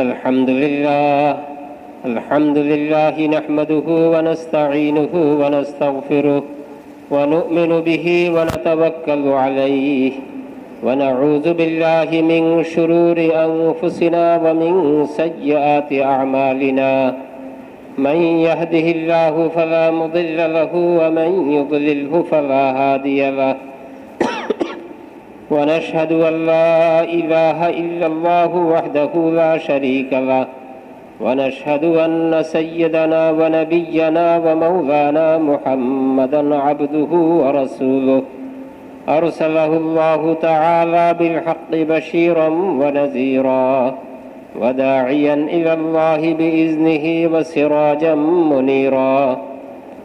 الحمد لله نحمده ونستعينه ونستغفره ونؤمن به ونتوكل عليه ونعوذ بالله من شرور أنفسنا ومن سيئات أعمالنا من يهده الله فلا مضل له ومن يضلله فلا هادي له ونشهد أن لا إله إلا الله وحده لا شريك له ونشهد أن سيدنا ونبينا ومولانا محمدا عبده ورسوله أرسله الله تعالى بالحق بشيرا ونذيرا وداعيا إلى الله بإذنه وسراجا منيرا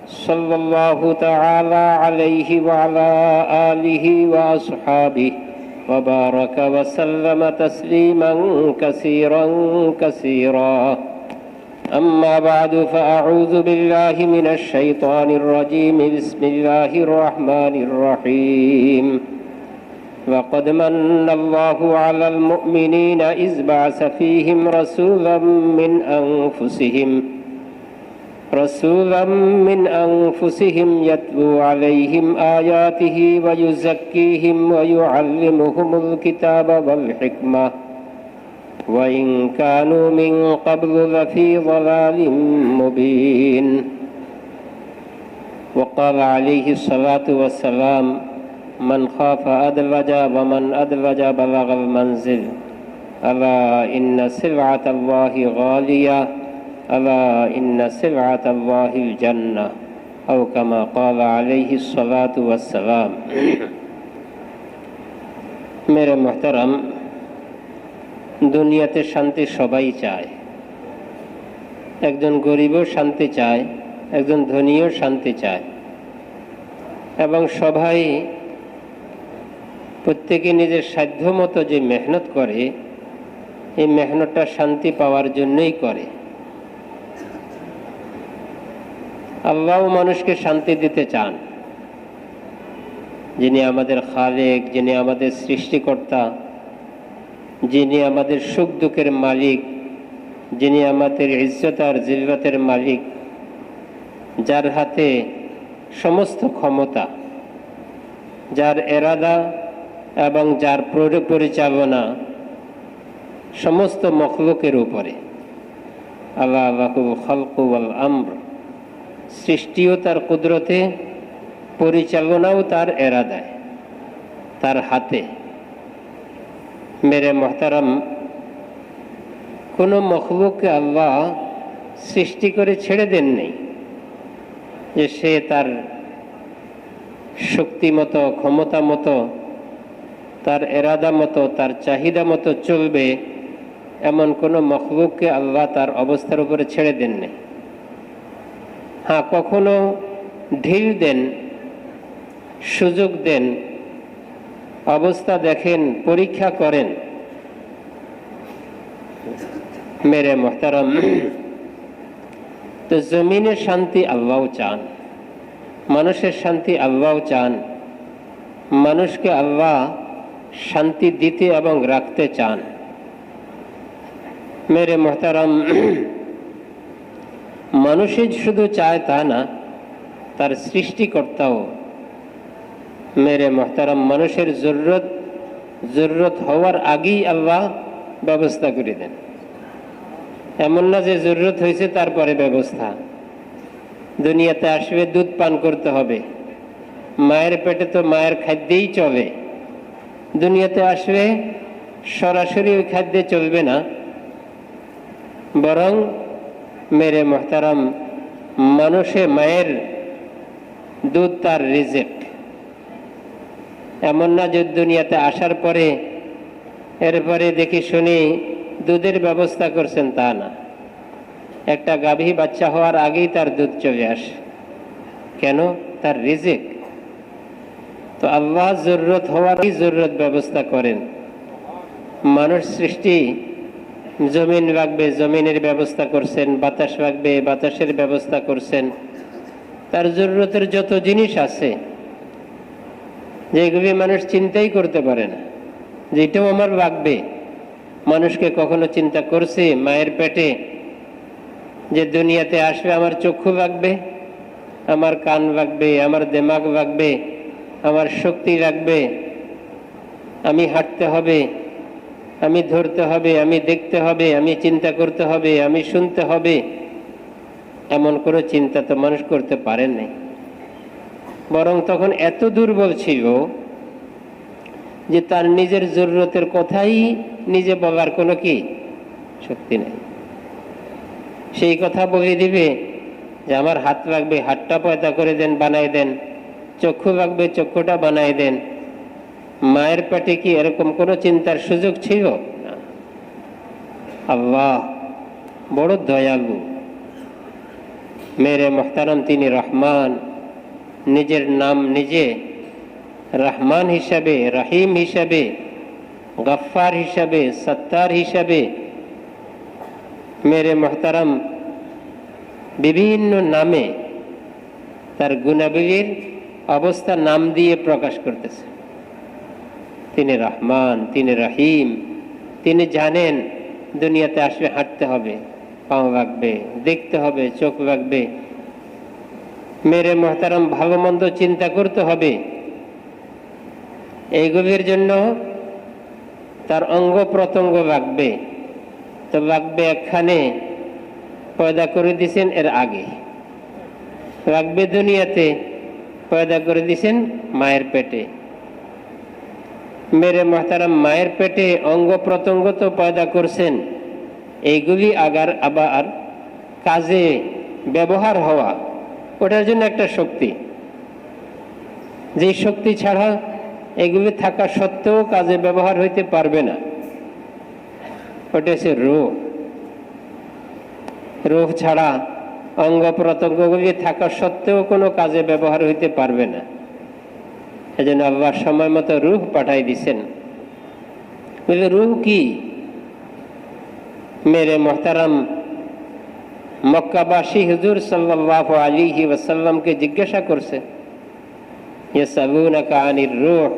صلى الله تعالى عليه وعلى آله وأصحابه وبارك وسلم تسليما كثيرا كثيرا أما بعد فأعوذ بالله من الشيطان الرجيم بسم الله الرحمن الرحيم وقد من الله على المؤمنين إذ بعث فيهم رسولا من أنفسهم يتلو عليهم آياته ويزكيهم ويعلمهم الكتاب والحكمة وإن كانوا من قبل لفي ضلال مبين وقال عليه الصلاة والسلام من خاف أدلج ومن أدلج بلغ المنزل ألا إن سلعة الله غالية ألا إن سلعة الله الجنة أو كما قال عليه الصلاة والسلام मेरे मोहतरम দুনিয়াতে শান্তি সবাই চায় একজন গরিবও শান্তি চায় একজন ধনীও শান্তি চায় এবং সবাই প্রত্যেকে নিজের সাধ্যমতো যে মেহনত করে এই মেহনতটা শান্তি পাওয়ার জন্যই করে আল্লাহ মানুষকে শান্তি দিতে চান যিনি আমাদের খালেক যিনি আমাদের সৃষ্টিকর্তা যিনি আমাদের সুখ দুঃখের মালিক যিনি আমাদের ইজ্জত আর জিল্লতের মালিক যার হাতে সমস্ত ক্ষমতা যার এরাদা এবং যার পরিচালনা সমস্ত মখলুকের উপরে আল্লাহ লাহুল খালকু ওয়াল আমর সৃষ্টিও তার কুদরতে পরিচালনাও তার এরাদায় তার হাতে মেরে মোহতারাম কোনো মখলুককে আল্লাহ সৃষ্টি করে ছেড়ে দেন নেই যে সে তার শক্তি মতো ক্ষমতা মতো তার এরাদা মতো তার চাহিদা মতো চলবে এমন কোনো মখলুককে আল্লাহ তার অবস্থার উপরে ছেড়ে দেন নেই হ্যাঁ কখনো ঢিল দেন সুযোগ দেন অবস্থা দেখেন পরীক্ষা করেন মেরে মোহতারাম তো জমিনের শান্তি আল্লাহ চান মানুষের শান্তি আল্লাহ চান মানুষকে আল্লাহ শান্তি দিতে এবং রাখতে চান মেরে মোহতারাম মানুষই শুধু চায় তা না তার সৃষ্টিকর্তাও মেরে মোহতারাম মানুষের জরুরত হওয়ার আগেই আল্লাহ ব্যবস্থা করে দেন এমন না যে জরুরত হয়েছে তারপরে ব্যবস্থা দুনিয়াতে আসবে দুধ পান করতে হবে মায়ের পেটে তো মায়ের খাদ্যেই চলে দুনিয়াতে আসবে সরাসরি ওই খাদ্যে চলবে না বরং মেরে মোহতারাম মানুষে মায়ের দুধ তার রিজিক এমন না যে দুনিয়াতে আসার পরে এরপরে দেখি শুনি দুধের ব্যবস্থা করছেন তা না একটা গাভী বাচ্চা হওয়ার আগেই তার দুধ চলে আসে কেন তার রিজিক তো আল্লাহ জরুরত হওয়ারই জরুরত ব্যবস্থা করেন মানুষ সৃষ্টি জমিন লাগবে জমিনের ব্যবস্থা করছেন বাতাস লাগবে বাতাসের ব্যবস্থা করছেন তার জরুরতের যত জিনিস আছে যেগুলি মানুষ চিন্তাই করতে পারে না যেটাও আমার লাগবে মানুষকে কখনো চিন্তা করছে মায়ের পেটে যে দুনিয়াতে আসবে আমার চক্ষু লাগবে, আমার কান লাগবে, আমার দিমাগ লাগবে, আমার শক্তি লাগবে, আমি হাঁটতে হবে, আমি ধরতে হবে, আমি দেখতে হবে, আমি চিন্তা করতে হবে, আমি শুনতে হবে, এমন কোনো চিন্তা তো মানুষ করতে পারেন নাই। বরং তখন এত দুর্বল ছিল যে তার নিজের জরুরতের কথাই নিজে বলার কোনো কি শক্তি নাই। সেই কথা বলে দিবে যে আমার হাত লাগবে, হাতটা পয়দা করে দেন, বানাই দেন, চক্ষু লাগবে, চক্ষুটা বানাই দেন। মায়ের পেটে কি এরকম কোনো চিন্তার সুযোগ ছিল না। আল্লাহ বড় দয়ালু মেরে মোহতারাম, তিনি রহমান। নিজের নাম নিজে রহমান হিসাবে, রহিম হিসাবে, গফফার হিসাবে, সত্তার হিসাবে মেরে মোহতারাম বিভিন্ন নামে তার গুণাবলীর অবস্থা নাম দিয়ে প্রকাশ করতেছে। তিনি রহমান, তিনি রহিম, তিনি জানেন দুনিয়াতে আসলে হাঁটতে হবে, পাও লাগবে, দেখতে হবে, চোখ লাগবে, মেরে মোহতারাম ভালো মন্দ চিন্তা করতে হবে। এইগুলির জন্য তার অঙ্গ প্রত্যঙ্গ লাগবে, তো লাগবে একখানে পয়দা করে দিয়েছেন এর আগে, লাগবে দুনিয়াতে পয়দা করে দিয়েছেন মায়ের পেটে। মেরে মোহতারাম মায়ের পেটে অঙ্গ প্রত্যঙ্গ তো পয়দা করছেন, এইগুলি আবার কাজে ব্যবহার হওয়া, ওটার জন্য একটা শক্তি, যে শক্তি ছাড়া এগুলি থাকা সত্ত্বেও কাজে ব্যবহার হইতে পারবে না, ওটা হচ্ছে রূহ। রূহ ছাড়া অঙ্গ প্রত্যঙ্গগুলি থাকা সত্ত্বেও কোনো কাজে ব্যবহার হইতে পারবে না। এজন্য আল্লাহ সময় মতো রূহ পাঠাই দিছেন। রূহ কি? মেরে মোহতারাম মক্কাবাসী হুজুর সাল্লাল্লাহু আলাইহি ওয়াসাল্লামকে জিজ্ঞাসা করছে, ইয়াসালুনাকা আনির রূহ,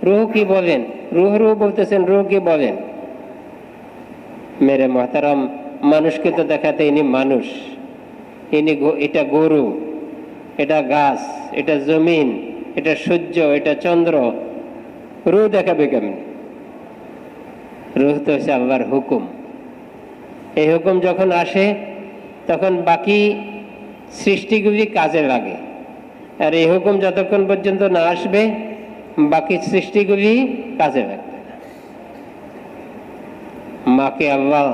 রূহ কি বলেন? রূহ রূহ বলতেছেন, রূহ কি বলেন? মেরে মোহতারাম মানুষকে তো দেখাতে ইনি মানুষ, ইনি এটা গরু, এটা গাছ, এটা জমিন, এটা সূর্য, এটা চন্দ্র, রূহ দেখাবে কেমন? রূহ তো হচ্ছে আল্লাহর হুকুম। এই হুকুম যখন আসে তখন বাকি সৃষ্টিগুলি কাজে লাগে, আর এই হুকুম যতক্ষণ পর্যন্ত না আসবে বাকি সৃষ্টিগুলি কাজে লাগবে না। মাকে আল্লাহ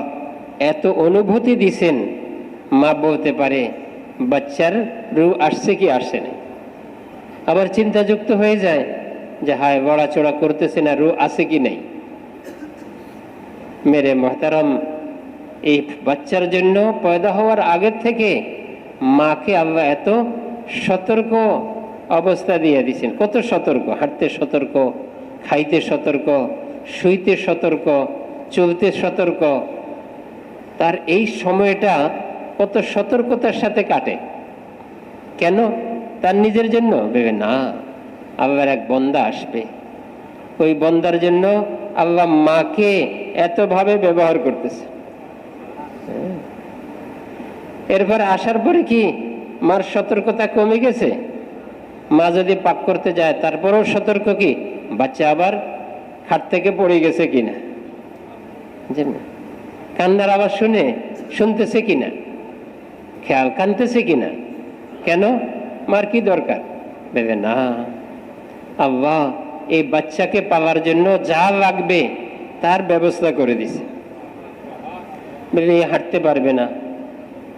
এত অনুভূতি দিছেন, মা বলতে পারে বাচ্চার রূহ আসছে কি আসছে না। আবার চিন্তাযুক্ত হয়ে যায় যে হায় লড়াচড়া করতেছে না, রূহ আছে কি নাই। মেরে মোহতারাম এই বাচ্চার জন্য পয়দা হওয়ার আগের থেকে মাকে আল্লাহ এত সতর্ক অবস্থা দিয়ে দিয়েছেন। কত সতর্ক, হাঁটতে সতর্ক, খাইতে সতর্ক, শুইতে সতর্ক, চলতে সতর্ক। তার এই সময়টা কত সতর্কতার সাথে কাটে। কেন? তার নিজের জন্য ভেবে না, আল্লাহর এক বন্দা আসবে, ওই বন্দার জন্য আল্লাহ মাকে এতভাবে ব্যবহার করতেছে। এরপর আসার পরে কি মার সতর্কতা কমে গেছে? মা যদি পাক করতে যায় তারপরেও সতর্ক কি বাচ্চা আবার খাট থেকে পড়ে গেছে কিনা, কান্নার আওয়াজ শুনতেছে কিনা, খেয়াল কানতেছে কিনা। কেন? মার কি দরকার? ভেবে না, আল্লাহ এই বাচ্চাকে পাওয়ার জন্য যা লাগবে তার ব্যবস্থা করে দিছে। হাঁটতে পারবে না,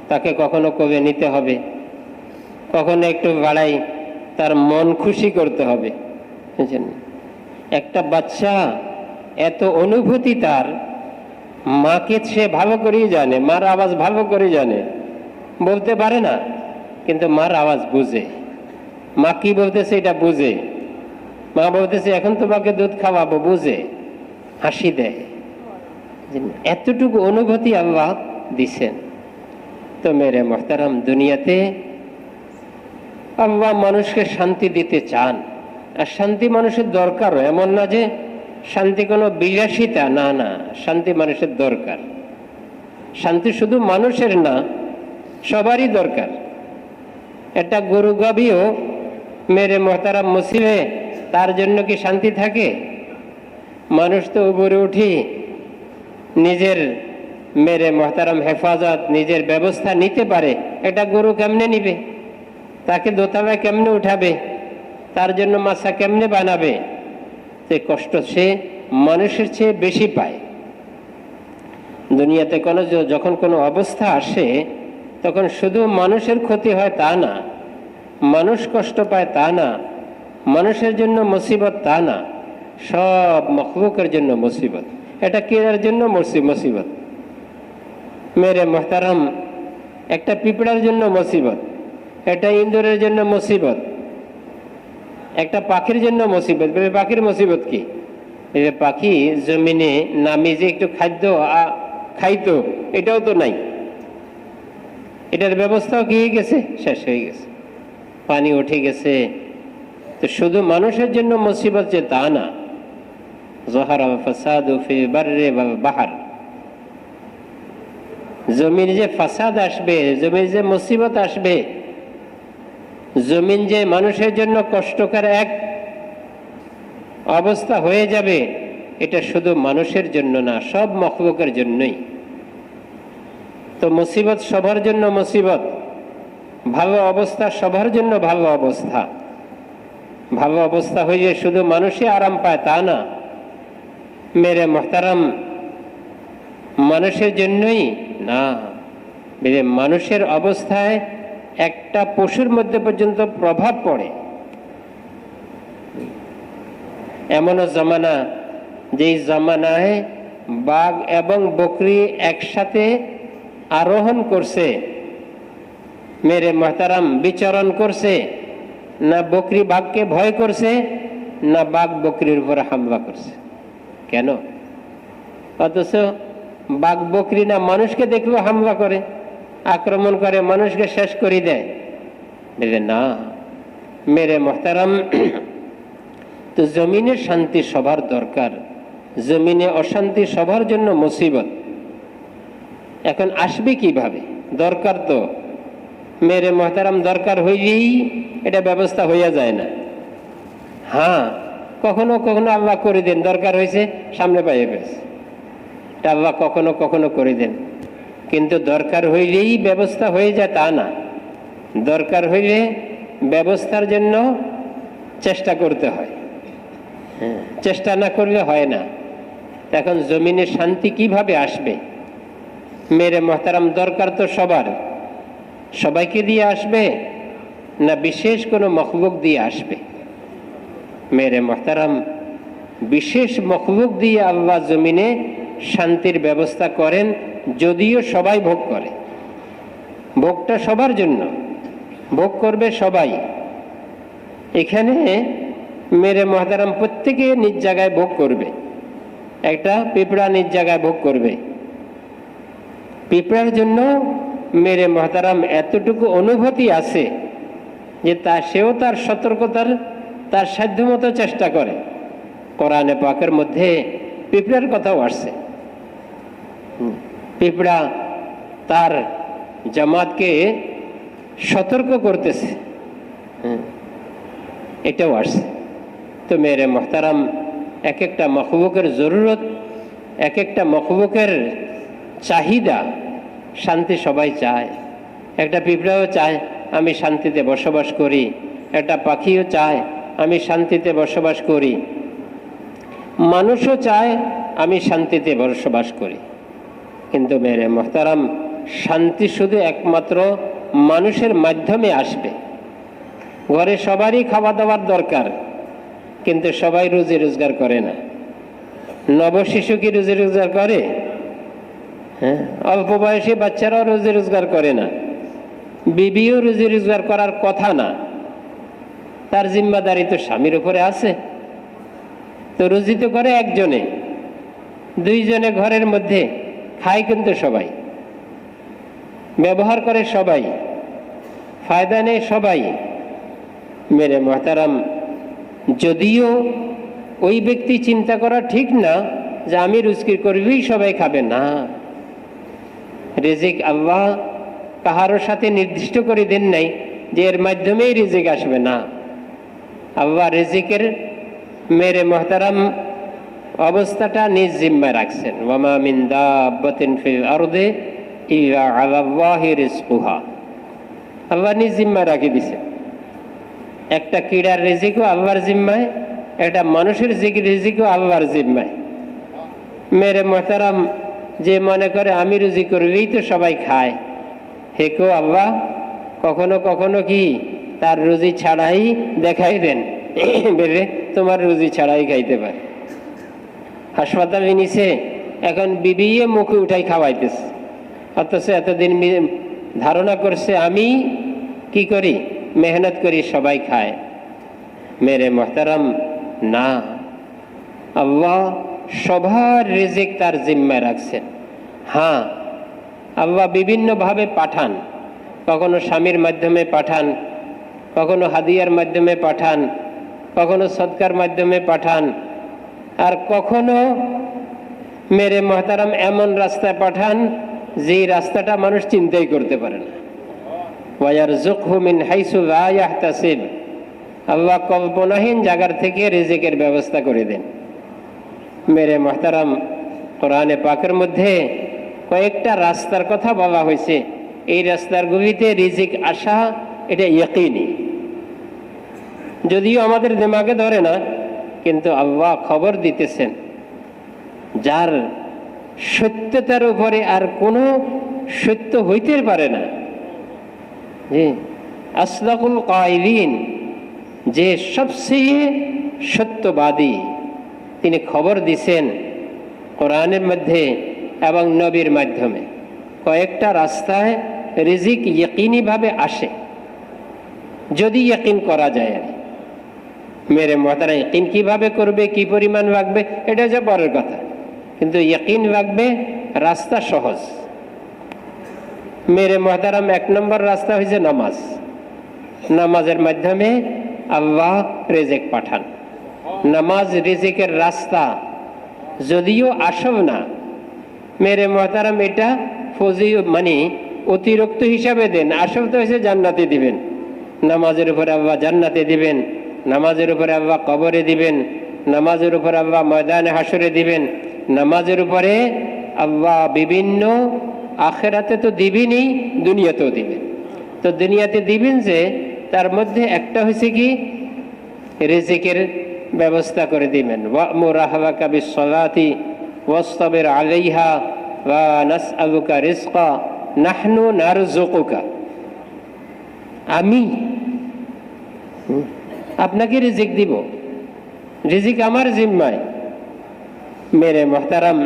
তাকে কখনো কোলে নিতে হবে, কখনো একটু বাড়াই তার মন খুশি করতে হবে। একটা বাচ্চা এত অনুভূতি তার, মাকে সে ভালো করেই জানে, মার আওয়াজ ভালো করে জানে, বলতে পারে না কিন্তু মার আওয়াজ বুঝে। মা কি বলতেছে এটা বুঝে, মা বলতেছে এখন তোমাকে দুধ খাওয়াবো, বুঝে, হাসি দেয়। এতটুকু অনুভূতি আল্লাহ দিছেন। তো মেরে মোহতারাম দুনিয়াতে আল্লাহ মানুষকে শান্তি দিতে চান, আর শান্তি মানুষের দরকারও। এমন না যে শান্তি কোনো বিলাসিতা না, না, শান্তি মানুষের দরকার। শান্তি শুধু মানুষের না, সবারই দরকার। একটা গরু গাভীও মেরে মোহতারাম মুসিবে, তার জন্য কি শান্তি থাকে? মানুষ তো উপরে উঠি নিজের মেরে মোহতারাম হেফাজত, নিজের ব্যবস্থা নিতে পারে। এটা গরু কেমনে নিবে? তাকে দোতাবায় কেমনে উঠাবে? তার জন্য মাছা কেমনে বানাবে? সে কষ্ট সে মানুষের চেয়ে বেশি পায়। দুনিয়াতে যখন কোনো অবস্থা আসে, তখন শুধু মানুষের ক্ষতি হয় তা না, মানুষ কষ্ট পায় তা না, মানুষের জন্য মুসিবত তা না, সব মখলুকের জন্য মুসিবত। এটা কেনার জন্য মুসিবত মেরে মোহতারাম, একটা পিঁপড়ার জন্য মুসিবত, এটা ইন্দুরের জন্য মুসিবত, একটা পাখির জন্য মুসিবত। পাখির মুসিবত কি? এই পাখি জমিনে নামি যে একটু খাদ্য খাইতো, এটাও তো নাই। এটার ব্যবস্থাও কি হয়ে গেছে? শেষ হয়ে গেছে, পানি উঠে গেছে। তো শুধু মানুষের জন্য মুসিবত যে তা না। যাহারা ফাসাদু ফি বাররি ওয়াল বাহর, জমিন যে ফাসাদ আসবে, জমিন যে মুসিবত আসবে, জমিন যে মানুষের জন্য কষ্টকর এক অবস্থা হয়ে যাবে, এটা শুধু মানুষের জন্য না, সব মখলুকের জন্যই। তো মুসিবত সবার জন্য মুসিবত, ভালো অবস্থা সবার জন্য ভালো অবস্থা। ভালো অবস্থা হয়ে শুধু মানুষই আরাম পায় তা না মেরে মোহতারাম, মানুষের জন্যই না। মানুষের অবস্থায় একটা পশুর মধ্যে পর্যন্ত প্রভাব পড়ে। এমনও জমানা, যেই জমানায় বাঘ এবং বকরি একসাথে আরোহণ করছে, মেরে মোহতারাম বিচরণ করছে, না বকরি বাঘকে ভয় করছে, না বাঘ বকরির উপরে হামলা করছে। কেন? অথচ বাঘ বকরি না মানুষকে দেখলেও হামলা করে, আক্রমণ করে, মানুষকে শেষ করে দেয়। না মেরে মোহতারাম, তো জমিনে শান্তি সবার দরকার, জমিনে অশান্তি সবার জন্য মুসিবত। এখন আসবে কিভাবে? দরকার তো মেরে মোহতারাম, দরকার হইলেই এটা ব্যবস্থা হইয়া যায় না। হ্যাঁ, কখনো কখনো আল্লাহ করে দেন, দরকার হয়েছে সামনে পাইয়ে ফেলছে, এটা আল্লাহ কখনো কখনো করে দেন। কিন্তু দরকার হইলেই ব্যবস্থা হয়ে যায় তা না। দরকার হইলে ব্যবস্থার জন্য চেষ্টা করতে হয়, চেষ্টা না করলে হয় না। এখন জমিনে শান্তি কিভাবে আসবে? মেরে মোহতারাম, দরকার তো সবার, সবাইকে দিয়ে আসবে না বিশেষ কোনো মখলুক দিয়ে আসবে? মেরে মোহতারাম, বিশেষ মখলুক দিয়ে আল্লাহ জমিনে শান্তির ব্যবস্থা করেন, যদিও সবাই ভোগ করে। ভোগটা সবার জন্য, ভোগ করবে সবাই। এখানে মেরে মোহতারাম প্রত্যেকে নিজ জায়গায় ভোগ করবে। একটা পিঁপড়া নিজ জায়গায় ভোগ করবে। পিঁপড়ার জন্য মেরে মোহতারাম এতটুকু অনুভূতি আছে যে সেও তার সতর্কতার, তার সাধ্যমতো চেষ্টা করে। কোরআনে পাকের মধ্যে পিঁপড়ার কথাও আসছে। পিঁপড়া তার জামাতকে সতর্ক করতেছে, এটাও আসছে। তো মেরে মোহতারাম, এক একটা মখলুকের জরুরত, এক একটা মখলুকের চাহিদা, শান্তি সবাই চায়। একটা পিঁপড়াও চায় আমি শান্তিতে বসবাস করি, একটা পাখিও চায় আমি শান্তিতে বসবাস করি, মানুষও চায় আমি শান্তিতে বসবাস করি। কিন্তু মেরে মোহতারাম, শান্তি শুধু একমাত্র মানুষের মাধ্যমে আসবে। ঘরে সবারই খাওয়া দাওয়ার দরকার, কিন্তু সবাই রুজি রোজগার করে না। নবশিশু কি রুজি রোজগার করে? হ্যাঁ, অল্প বয়সী বাচ্চারাও রুজি রোজগার করে না। বিবিও রুজি রোজগার করার কথা না, তার জিম্মাদারি তো স্বামীর উপরে আছে। তো রুজি তো করে একজনে, দুইজনে ঘরের মধ্যে খায়, কিন্তু সবাই ব্যবহার করে, সবাই ফায়দা নেই সবাই। মেরে মোহতারাম, যদিও ওই ব্যক্তি চিন্তা করা ঠিক না যে আমি রুজকি করবি সবাই খাবে না। রিজিক আল্লাহ কাহারোর সাথে নির্দিষ্ট করে দেন নাই যে এর মাধ্যমেই রিজিক আসবে না। আল্লাহ রিজিকের মেরে মোহতারাম অবস্থাটা নিজ জিম্মায় রাখছেন। ওয়ামা মিন দাব্বাতিন ফিল আরদি ইল্লা আলাল্লাহি রিজকুহা, আল্লাহ নিজ জিম্মায় রাখি দিছেন। একটা কীড়ার রিজিকও আল্লাহর জিম্মায়, একটা মানুষের রিজিকও আল্লাহর জিম্মায়। মেরে মোহতারাম যে মনে করে আমি রুজি করলেই তো সবাই খায়, হেকেও আল্লাহ কখনো কখনো কি তার রুজি ছাড়াই দেখাই দেন, বেরে তোমার রুজি ছাড়াই খাইতে পারে। হাসপাতালে নিছে, এখন বিবিয়ে মুখে উঠাই খাওয়াইতেছে, অথচ এতদিন ধারণা করছে আমি কি করি, মেহনত করি, সবাই খায়। মেরে মোহতারাম না, আল্লাহ সবার রিজিক তার জিম্মায় রাখছেন। হ্যাঁ, আল্লাহ বিভিন্নভাবে পাঠান, কখনো স্বামীর মাধ্যমে পাঠান, কখনো হাদিয়ার মাধ্যমে পাঠান, কখনো সদকার মাধ্যমে পাঠান, আর কখনো মেরে মোহতারাম এমন রাস্তায় পাঠান যে রাস্তাটা মানুষ চিন্তাই করতে পারে না। ওয়ারযুকহু মিন হাইসু লা ইয়াহতাসিব, আল্লাহ কল্পনাহীন জায়গার থেকে রিজিকের ব্যবস্থা করে দেন। মেরে মোহতারাম কোরআনে পাকের মধ্যে কয়েকটা রাস্তার কথা বলা হয়েছে, এই রাস্তাগুলিতে রিজিক আসা এটা ইয়াকিনি, যদিও আমাদের দিমাগে ধরে না, কিন্তু আল্লাহ খবর দিতেছেন যার সত্যতার উপরে আর কোনো সত্য হইতে পারে না। আসদাকুল কাইলিন, যে সবচেয়ে সত্যবাদী, তিনি খবর দিছেন কোরআনের মধ্যে এবং নবীর মাধ্যমে কয়েকটা রাস্তায় রিজিক ইয়াকিনি ভাবে আসে, যদি ইয়াকিন করা যায়। মেরে মোহতারা ইয়াকিন কিভাবে করবে, কি পরিমাণ লাগবে, এটা হচ্ছে পরের কথা, কিন্তু ইয়াকিন লাগবে, রাস্তা সহজ। মেরে মোহতারাম এক নম্বর রাস্তা হয়েছে নামাজ। নামাজের মাধ্যমে আল্লাহ রিজিক পাঠান। নামাজ রিজিকের রাস্তা, যদিও আসব না মেরে মোহতারাম, এটা ফজি মানে অতিরিক্ত হিসাবে দেন, আসল তো হয়েছে জান্নাতে দিবেন। নামাজের উপরে আল্লাহ জান্নাতে দিবেন, নামাজের উপরে আল্লাহ কবরে দিবেন, নামাজের উপরে আল্লাহ ময়দানে হাসরে দিবেন, নামাজের উপরে আল্লাহ বিভিন্ন আখেরাতে তো দিবেনই, দুনিয়াতেও দিবেন। তো দুনিয়াতে দিবেন যে, তার মধ্যে একটা হয়েছে কি রিজিকের ব্যবস্থা করে দিবেন। ওয়া'মুর আহলাকা বিস-সালাতি ওয়াসতাবির আলাইহা ওয়া নাসআলুকা রিজকা নাহনু নারযুকুকা, আমি আপনাকে রিজিক দিব, রিজিক আমার জিম্মায়। মেরে মোহতারাম,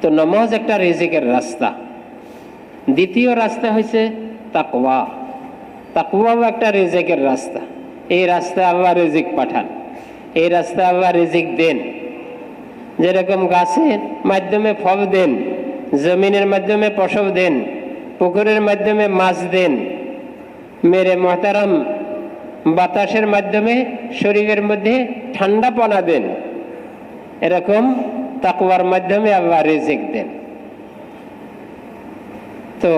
তো নামাজ একটা রিজিকের রাস্তা। দ্বিতীয় রাস্তা হয়েছে তাকওয়া। তাকওয়াও একটা রিজিকের রাস্তা। এই রাস্তায় আল্লাহ রিজিক পাঠান, এই রাস্তায় আল্লাহ রিজিক দেন। যেরকম গাছের মাধ্যমে ফল দেন, জমিনের মাধ্যমে ফসল দেন, পুকুরের মাধ্যমে মাছ দেন। মেরে মোহতারাম, বাতাসের মাধ্যমে শরীরের মধ্যে ঠান্ডাপনা দেন। এরকম তাকওয়ার মাধ্যমে আল্লাহ রিজিক দেন। তো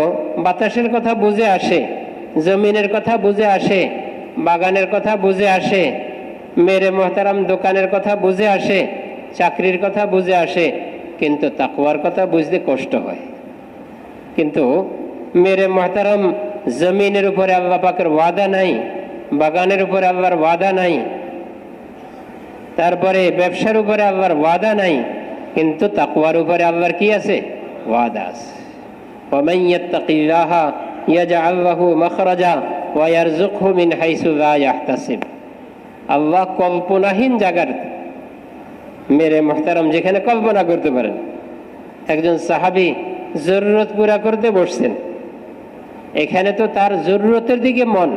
বাতাসের কথা বুঝে আসে, জমিনের কথা বুঝে আসে, বাগানের কথা বুঝে আসে, মেরে মোহতারাম দোকানের কথা বুঝে আসে, চাকরির কথা বুঝে আসে, কিন্তু তাকওয়ার কথা বুঝতে কষ্ট হয়। কিন্তু মেরে মোহতারাম, জমিনের উপরে আল্লাহ পাকের ওয়াদা নাই, বাগানের উপরে আল্লাহর ওয়াদা নাই, তারপরে ব্যবসার উপরে আল্লাহর ওয়াদা নাই, কিন্তু তাকওয়ার উপরে আল্লাহর কি আছে? ওয়াদা আছে। ওয়ামান ইয়াত্তাকিল্লাহা ইয়াজআল লাহু মাখরাজা ওয়া ইয়ারযুকহু মিন হাইসু লা ইয়াহতাসিব। আল্লাহ কল্পনাহীন জায়গার, মেরে মুহতারাম, যেখানে কল্পনা করতে পারেন। একজন সাহাবী জরুরত পুরা করতে বসছেন, এখানে তো তার জরুরতের দিকে মন,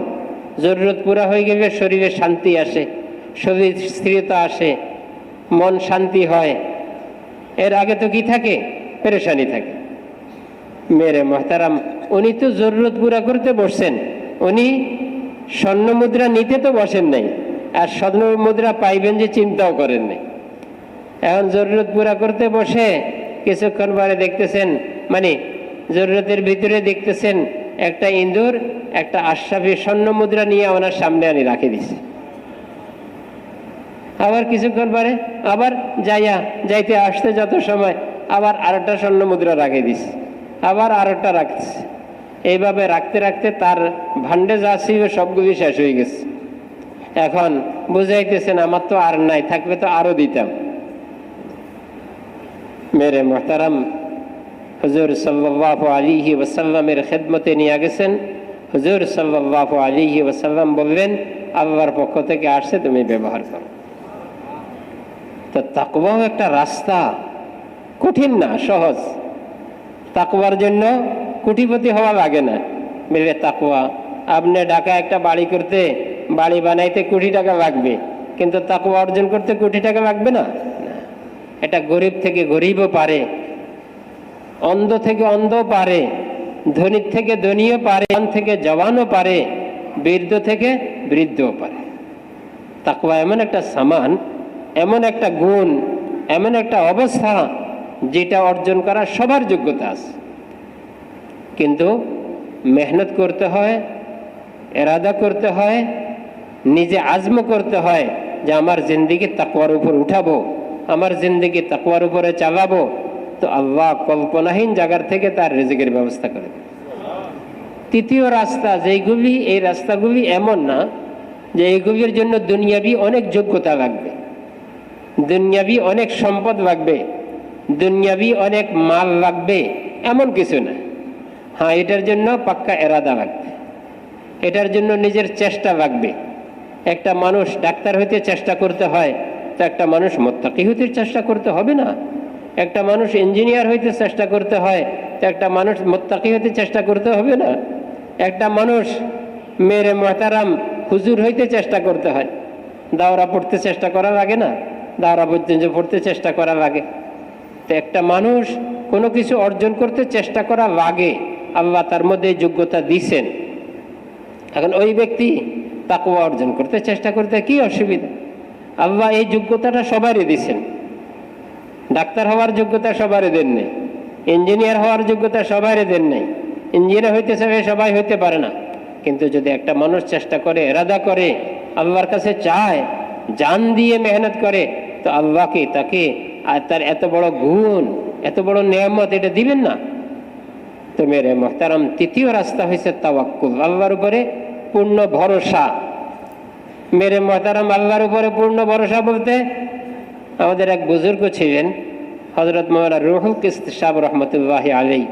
জরুরত পুরা হয়ে গেলে শরীরে শান্তি আসে, শরীর স্থিরতা আসে, মন শান্তি হয়। এর আগে তো কি থাকে? পেরেশানি থাকে। মেরে মুহতারাম, উনি তো জরুরত পুরা করতে বসছেন, উনি স্বর্ণ মুদ্রা নিতে তো বসেন নাই, আর স্বর্ণ মুদ্রা পাইবেন যে চিন্তাও করেন নাই। এখন জরুরত পুরা করতে বসে কিছুক্ষণ পরে দেখতেছেন, মানে জরুরতের ভিতরে দেখতেছেন একটা ইঁদুর একটা আশরাফি স্বর্ণ মুদ্রা নিয়ে ওনার সামনে আনি রাখে দিছে। আবার কিছুক্ষণ পরে আবার যাইতে আসতে যত সময় আবার আরেকটা স্বর্ণ মুদ্রা রাখে দিছে, আবার আরেকটা রাখছে। এইভাবে রাখতে রাখতে তার ভান্ডে যা ছিল সবগুলি শেষ হয়ে গেছে। এখন বুঝাইতেছেন আমার তো আর নাই, থাকবে তো আরো দিতাম। মেরে মোহতারাম, হুজুর সাল্লাল্লাহু আলাইহি ওয়াসাল্লামের খেদমতে নিয়ে গেছেন। হুজুর সাল্লাল্লাহু আলাইহি ওয়াসাল্লাম বললেন, আল্লাহর পক্ষ থেকে আসছে, তুমি ব্যবহার করো। তো তাকওয়াও একটা রাস্তা, কঠিন না, সহজ। তাকওয়ার জন্য কোটিপতি হওয়া লাগে না। মিলে তাকওয়া, আপনি ঢাকা একটা বাড়ি করতে, বাড়ি বানাইতে কোটি টাকা লাগবে, কিন্তু তাকওয়া অর্জন করতে কোটি টাকা লাগবে না। এটা গরিব থেকে গরিবও পারে, অন্ধ থেকে অন্ধ পারে, ধনী থেকে ধনীও পারে, জওয়ান থেকে জওয়ানও পারে, বৃদ্ধ থেকে বৃদ্ধও পারে। তাকওয়া এমন একটা সামান, এমন একটা গুণ, এমন একটা অবস্থা যেটা অর্জন করার সবার যোগ্যতা আছে, কিন্তু মেহনত করতে হয়, এরাদা করতে হয়, নিজে আজম করতে হয় যে আমার জিন্দেগি তাকওয়ার উপর উঠাবো, আমার জিন্দেগি তাকওয়ার উপরে চালাবো। তো আল্লাহ কল্পনাহীন জায়গার থেকে তার রিজিকের ব্যবস্থা করে দেয়। তৃতীয় রাস্তা যেইগুলি, এই রাস্তাগুলি এমন না যে এইগুলির জন্য দুনিয়াবি অনেক যোগ্যতা লাগবে, দুনিয়াবি অনেক সম্পদ লাগবে, দুনিয়াবি অনেক মাল লাগবে, এমন কিছু না। হ্যাঁ, এটার জন্য পাক্কা এরাদা লাগবে, এটার জন্য নিজের চেষ্টা লাগবে। একটা মানুষ ডাক্তার হইতে চেষ্টা করতে হয়, তো একটা মানুষ মুত্তাকি হইতে চেষ্টা করতে হবে না? একটা মানুষ ইঞ্জিনিয়ার হইতে চেষ্টা করতে হয়, তো একটা মানুষ মুত্তাকি হইতে চেষ্টা করতে হবে না? একটা মানুষ মেরে মুহতারাম হুজুর হইতে চেষ্টা করতে হয়, দাওরা পড়তে চেষ্টা করা লাগে না? দাওরা পর্যন্ত পড়তে চেষ্টা করা লাগে। তো একটা মানুষ কোনো কিছু অর্জন করতে চেষ্টা করা লাগে, আল্লাহ তার মধ্যে যোগ্যতা দিছেন। এখন ওই ব্যক্তি তাকওয়া অর্জন করতে চেষ্টা করতে কি অসুবিধা? আল্লাহ এই যোগ্যতাটা সবারই দিছেন। ডাক্তার হওয়ার যোগ্যতা সবারই দেন নাই, ইঞ্জিনিয়ার হওয়ার যোগ্যতা সবারই দেন নাই। ইঞ্জিনিয়ার হইতে চাবে সবাই হইতে পারে না, কিন্তু যদি একটা মানুষ চেষ্টা করে, এরাদা করে, আল্লাহর কাছে চায়, জান দিয়ে মেহনত করে, তো আল্লাহকে তাকে আর তার এত বড় গুণ, এত বড় নেয়ামত এটা দিবেন না? তো মেরে মুহতারাম, তৃতীয় রাস্তা হয়েছে তাওয়াক্কুল, আল্লাহর উপরে পূর্ণ ভরসা। মেরে মুহতারাম, আল্লাহর উপরে পূর্ণ ভরসা বলতে আমাদের এক বুজুর্গ ছিলেন, হযরত মাওলানা রুহুল কিশত সাহেব রহমতুল্লাহি আলাইহি।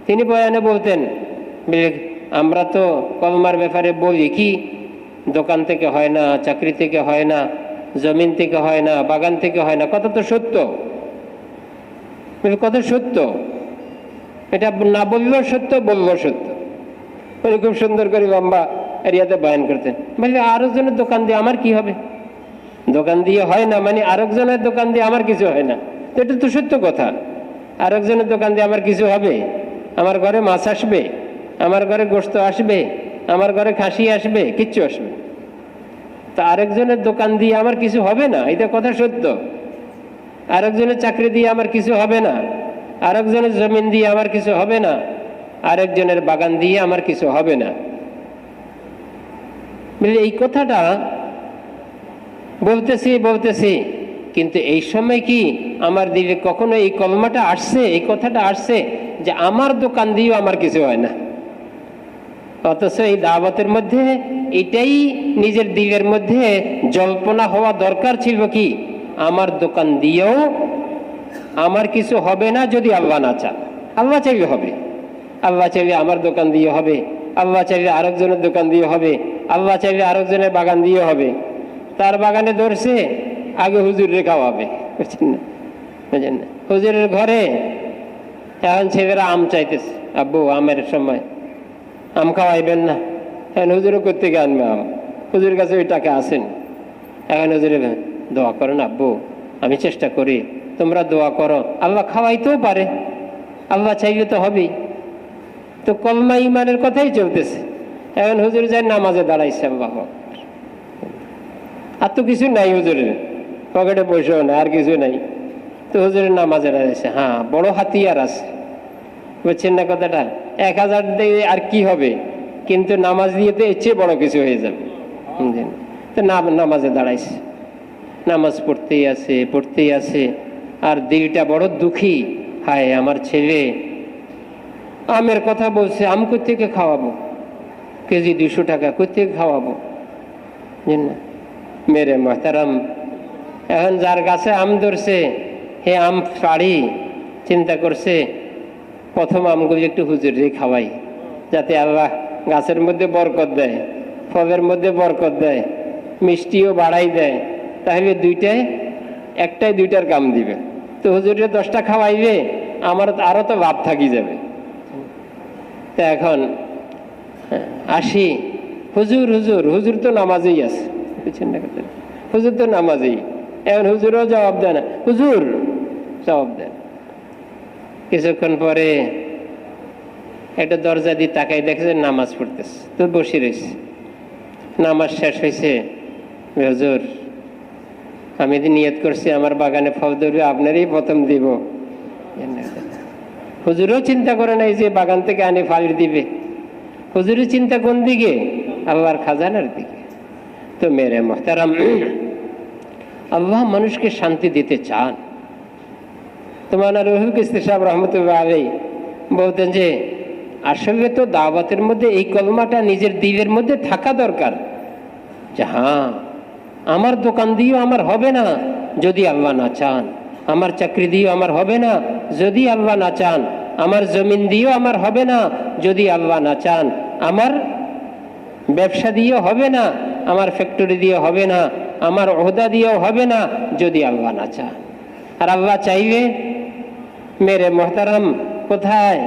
তিনি বয়ানে বলতেন, আমরা তো কলমার ব্যাপারে বলি কি, দোকান থেকে হয় না, চাকরি থেকে হয় না, জমিন থেকে হয় না, বাগান থেকে হয় না। কত তো সত্য, কত সত্য। এটা না বললেও সত্য, বললেও সত্য। উনি খুব সুন্দর করে লম্বা এরিয়াতে বয়ান করতেন। বললে আরেকজনের দোকান দিয়ে আমার কি হবে? দোকান দিয়ে হয় না মানে আরেকজনের দোকান দিয়ে আমার কিছু হয় না, তো এটা তো সত্য কথা। আরেকজনের দোকান দিয়ে আমার কিছু হবে? আমার ঘরে মাছ আসবে, আমার ঘরে গোশত আসবে, আমার ঘরে খাসি আসবে, কিচ্ছু আসবে। তা আরেকজনের দোকান দিয়ে আমার কিছু হবে না, এটা কথা সত্য। আরেকজনের চাকরি দিয়ে আমার কিছু হবে না, আরেকজনের জমিন দিয়ে আমার কিছু হবে না, আরেকজনের বাগান দিয়ে আমার কিছু হবে না। এই কথাটা বলতেছি, কিন্তু এই সময় কি আমার দিলে কখনো এই কলমাটা আসছে, এই কথাটা আসছে যে আমার দোকান দিয়েও আমার কিছু হয় না? অথচ এই দাওয়াতের মধ্যে এটাই নিজের দিলের মধ্যে জল্পনা হওয়া দরকার ছিল কি, আমার দোকান দিয়েও আমার কিছু হবে না যদি আল্লাহ না চান। আল্লাহ চাইলে হবে, আল্লাহ চাইলে আমার দোকান দিয়ে হবে, আল্লাহ চাইলে আরেকজনের দোকান দিয়ে হবে, আল্লাহ চাইলে আরেকজনের বাগান দিয়ে হবে। তার বাগানে ধরছে, আগে হুজুরের খাওয়াবে, বুঝছেন না? বুঝছেন না? হুজুরের ঘরে এখন ছেলেরা আম চাইতেছে, আব্বু আমের সময় আম খাওয়াইবেন না? এখন হুজুরও করতে গিয়ে আনবে আম, হুজুরের কাছে ওই টাকা আসেন। এখন হুজুরে দোয়া করেন, আব্বু আমি চেষ্টা করি, তোমরা দোয়া করো, আল্লাহ খাওয়াইতেও পারে, আল্লাহ চাইলে তো হবেই। তো কলমা ইমানের কথাই চলতেছে। এখন হুজুর যায় নামাজে দাঁড়াইছে, আল্লাহ আর তো কিছু নাই হুজুরের, পকেটে পয়সাও না, আর কিছু নাই। তো হুজুরের নামাজে দাঁড়াইছে, হ্যাঁ বড় হাতিয়ার আছে, বুঝছেন না কথাটা? 1000 দিয়ে আর কি হবে, কিন্তু নামাজ দিয়ে তো এর চেয়ে বড় কিছু হয়ে যাবে। তো নামাজে দাঁড়াইছে, নামাজ পড়তেই আছে। আর দিলটা বড় দুঃখী, হায় আমার ছেলে আমের কথা বলছে, আম কোত্থেকে খাওয়াবো, কেজি 200 টাকা কোত্থেকে খাওয়াবো। মেরে মহতারাম, এখন যার গাছে আম ধরছে হে আম পাড়ি, চিন্তা করছে প্রথম আমগুলো একটু হুজুরে খাওয়াই, যাতে আল্লাহ গাছের মধ্যে বরকত দেয়, ফলের মধ্যে বরকত দেয়, মিষ্টিও বাড়াই দেয়, তাহলে একটাই 2টার কাম দিবে। তো হুজুরে 10টা খাওয়াইবে, আমার আরো তো লাভ থাকি যাবে। তা এখন আসি, হুজুর তো নামাজেই আছে, বুঝছেন না? হুজুর তো নামাজেই, এখন হুজুরও জবাব দেয় না, হুজুর জবাব দেয়। কিছুক্ষণ পরে একটা দরজা দিয়ে তাকাই দেখেছে নামাজ পড়তেছে, তো বসে রয়েছে। নামাজ শেষ হয়েছে, হুজুর আমি নিয়ত করছি আমার বাগানে ফল ধরবে, আপনারই প্রথম দিব। হুজুরও চিন্তা করে নাই যে বাগান থেকে আনে ফল দিবে, হুজুরের চিন্তা কোন দিকে? আল্লাহর খাজানার দিকে। তো মেরে মোহতারাম, আল্লাহ মানুষকে শান্তি দিতে চান। তোমার রুহুল কিস্তি সাহেব রহমতুল্লাহ আলাইহি বলতেন যে আসলে তো দাওয়াতের মধ্যে এই কলমাটা নিজের দিলের মধ্যে থাকা দরকার, যে হ্যাঁ আমার দোকান দিয়েও আমার হবে না যদি আল্লাহ না চান, আমার চাকরি দিয়েও আমার হবে না যদি আল্লাহ না চান, আমার জমিন দিয়েও আমার হবে না যদি আল্লাহ না চান, আমার ব্যবসা দিয়েও হবে না, আমার ফ্যাক্টরি দিয়ে হবে না, আমার ওহদা দিয়েও হবে না যদি আল্লাহ না চান। আর আল্লাহ চাইবে মেরে মোহতারাম কোথায়?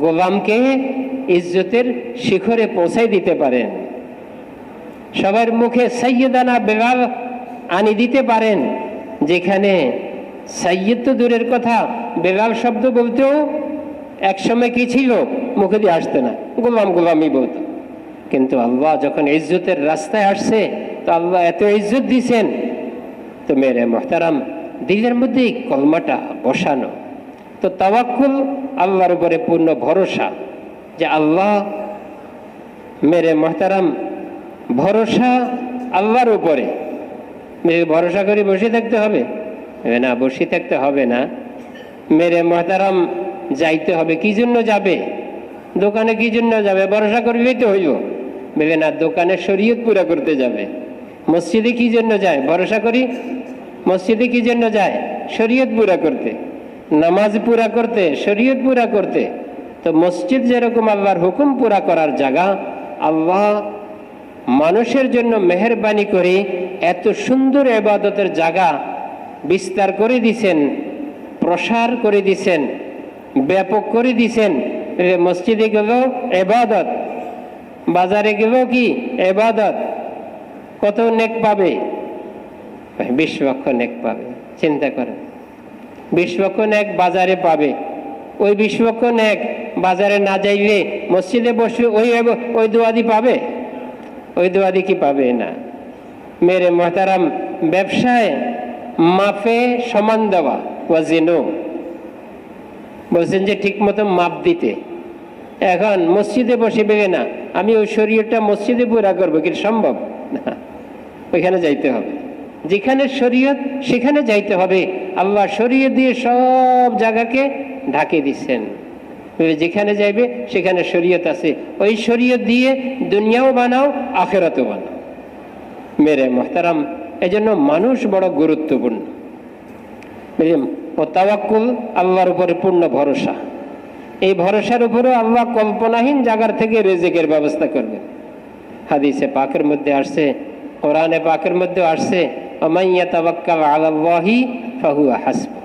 গোলামকে ইজ্জতের শিখরে পৌঁছাই দিতে পারেন, সবার মুখে সাইয়্যিদানা বেলাল আনি দিতে পারেন, যেখানে সাইয়্যিদ তো দূরের কথা, বেলাল শব্দ বলতেও একসময় কি ছিল, মুখে দিয়ে আসতে না, গোলামি বলতো। কিন্তু আল্লাহ যখন ইজ্জতের রাস্তায় আসছে, তো আল্লাহ এত ইজ্জত দিছেন। তো মেরে মোহতারাম, দিলের মধ্যে কলমাটা বসানো, তো তাওয়াক্কুল আল্লাহর উপরে পূর্ণ ভরসা, যে আল্লাহ মেরে মোহতারাম ভরসা আল্লাহর উপরে। ভরসা করে বসে থাকতে হবে না, বসে থাকতে হবে না। মেরে মোহতারাম যাইতে হবে। কি জন্য যাবে? দোকানে কি জন্য যাবে? ভরসা করবেই তো হইব। ভেবে না, দোকানে শরীয়ত পুরা করতে যাবে। মসজিদে কি জন্য যায়? ভরসা করি। মসজিদে কি জন্য যায়? শরীয়ত পুরা করতে, নামাজ পুরা করতে, শরীয়ত পুরা করতে। তো মসজিদ যেরকম আল্লাহর হুকুম পুরা করার জায়গা, আল্লাহ মানুষের জন্য মেহেরবানি করে এত সুন্দর ইবাদতের জায়গা বিস্তার করে দিছেন, প্রসার করে দিছেন, ব্যাপক করে দিছেন। মসজিদে গেল ইবাদত, বাজারে গেল কি ইবাদত, কত নেক পাবে? 20 লক্ষ নেক পাবে। চিন্তা করেন, 20 লক্ষ নেক বাজারে পাবে। ওই 20 লক্ষ নেক বাজারে না যাইলে মসজিদে বসে ওই দোয়াদি পাবে? ওই দোয়াদি কি পাবে? না। মেরে মোহতারাম, ব্যবসায় মাপে সমান দেওয়া, ওয়াজিনু বলছেন যে ঠিক মতো মাপ দিতে। এখন মসজিদে বসে বেগে না আমি ওই শরীয়তটা মসজিদে পুরা করবো, কি সম্ভব? না, ওইখানে যাইতে হবে। যেখানে শরীয়ত সেখানে যাইতে হবে। আল্লাহ শরীয়ত দিয়ে সব জায়গাকে ঢাকে দিচ্ছেন। যেখানে যাইবে সেখানে শরীয়ত আছে, ওই শরীয়ত দিয়ে দুনিয়াও বানাও, আখিরাতও বানাও। মেরে মোহতারাম, এজন্য মানুষ বড় গুরুত্বপূর্ণ। ও তাওয়াক্কুল, আল্লাহর উপরে পূর্ণ ভরসা। এই ভরসার উপরেও আল্লাহ কল্পনাহীন জায়গার থেকে রিজিকের ব্যবস্থা করবেন। হাদিসে পাকের মধ্যে আসছে, কোরআনে পাকের মধ্যে আসছে, ওমান ইয়াতাওয়াক্কাল আলাল্লাহি ফাহুয়া হাসবুহ।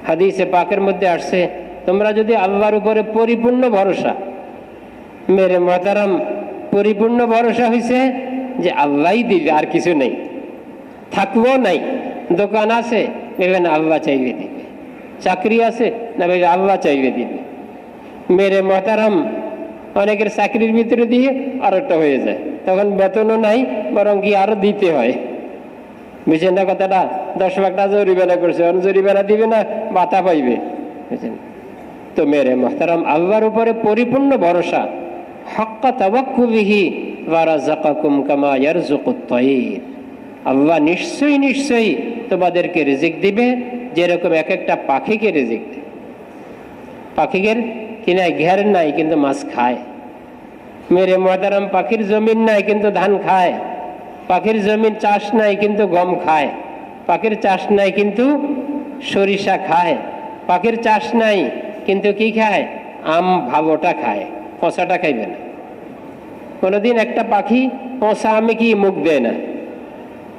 হাদিসে পাকের মধ্যে আসছে, তোমরা যদি আল্লাহর উপরে পরিপূর্ণ ভরসা। মেরে মোহতারাম, পরিপূর্ণ ভরসা হয়েছে যে আল্লাহই দিবে, আর কিছু নেই, থাকবো নাই। দোকান আছে, ভেবেন আল্লাহ চাইবে দিবে। চাকরি আছে না, ভেবে আল্লাহ চাইবে দিবে। মেরে মোহতারাম, অনেকের চাকরির ভিতরে দিয়ে আর একটা হয়ে যায়, তখন বেতনও নাই, বরং কি আরো দিতে হয়। বুঝছেন না কথাটা? 10 লাখ টাকা জরিমানা করছে, জরিমানা দিবে না, বাতা পাইবে। বুঝছেন? তো মেরে মুহতারাম, আল্লাহর উপরে পরিপূর্ণ ভরসা, হাক্কা তাওয়াক্কুলিহি ওয়া রাযাকাকুম কামা ইয়ারযুকুত তায়র। আল্লাহ নিশ্চয়ই নিশ্চয়ই তোমাদেরকে রিজিক দিবে, যেরকম এক একটা পাখিকে রিজিক দেয়। পাখির কিনা ঘের নাই কিন্তু মাছ খায়। মেরে মুহতারাম, পাখির জমিন নাই কিন্তু ধান খায়, পাখির জমিন চাষ নাই কিন্তু গম খায়, পাখির চাষ নাই কিন্তু সরিষা খায়, পাখির চাষ নাই কিন্তু কি খায়? আম ভালোটা খায়, পচাটা খাইবে না। কোনোদিন একটা পাখি পচা আমে কি মুখ দেয় না।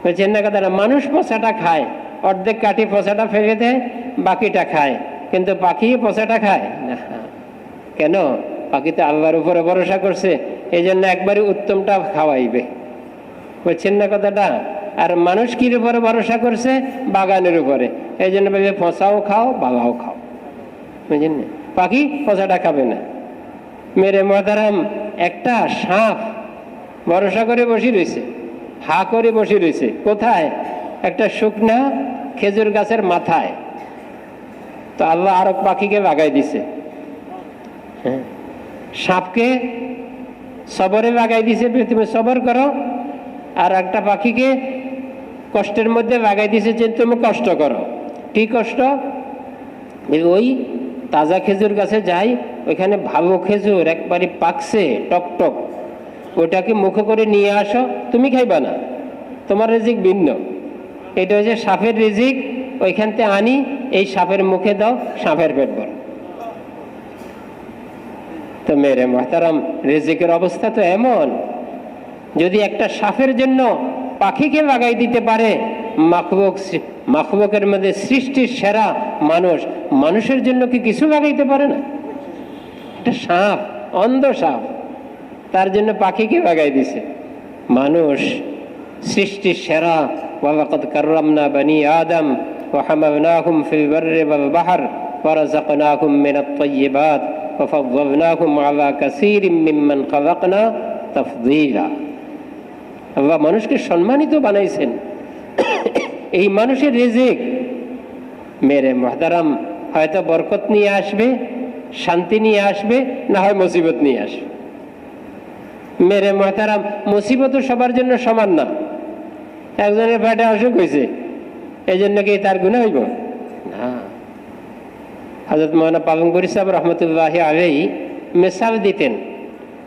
বলছেন না কথাটা? মানুষ পচাটা খায়, অর্ধেক কাঠি পচাটা ফেলে দেয়, বাকিটা খায়, কিন্তু পাখি পচাটা খায় না। কেন? পাখি তো আল্লাহর উপরে ভরসা করছে, এই জন্য একবারে উত্তমটা খাওয়াইবে। বুঝছেন না কথাটা? আর মানুষ কির উপরে ভরসা করছে? বাগানের উপরে, এই জন্য বলবে পচাও খাও, বাগাও খাও। বুঝলেন না? পাখি পচাটা খাবে না। মেরে মুহতারাম, একটা সাপ ভরসা করে বসে রয়েছে, হা করে বসে রয়েছে। কোথায়? একটা শুকনা খেজুর গাছের মাথায়। তো আল্লাহ আরো পাখিকে লাগাই দিছে, সাপকে সবরে লাগাই দিছে, তুমি সবর করো। আর একটা পাখিকে কষ্টের মধ্যে লাগাই দিছে যে তুমি কষ্ট করো। কি কষ্ট? ওই তাজা খেজুর গাছে যাই, ওইখানে ভালো খেজুর একবারে পাকছে টক টক, ওটাকে মুখে করে নিয়ে আসো, তুমি খাইবা না, তোমার রিজিক ভিন্ন। এটা হচ্ছে সাপের রিজিক, ওইখান থেকে আনি, এই সাপের মুখে দাও, সাপের পেট ভরো। তো মেরে মুহতারাম, রিজিকের অবস্থা তো এমন, যদি একটা সাপের জন্য পাখিকে লাগাই দিতে পারে, মাখলুকের মধ্যে সৃষ্টির সেরা মানুষ, মানুষের জন্য কি কিছু লাগাইতে পারে না? একটা সাপ, অন্ধ সাপ, তার জন্য পাখিকে লাগাই দিছে। মানুষ সৃষ্টির সেরা। ওয়ালাকাদ কাররামনা বানি আদম ওয়া হামালনাহুম ফিল বাররি ওয়াল বাহর ওয়া রাযাকনাহুম মিনাত তাইয়্যিবাত ওয়া ফাদ্দালনাহুম আলা কাসীরিম মিম্মান খালাকনা তাফদীলা। আল্লাহ মানুষকে সম্মানিত বানাইছেন। এই মানুষের রিজিক মেরে মুহতারাম হয়তো বরকত নিয়ে আসবে, শান্তি নিয়ে আসবে, না হয় মুসিবত নিয়ে আসবে। মেরে মুহতারাম, মুসিবত সবার জন্য সমান না। একজনের পেটে অসুখ হয়েছে, এই জন্য কি তার গুনাহ হইব না? হযরত মাওলানা পালনপুরি সাহেব রহমতুল্লাহি আলাইহি মিসাল দিতেন,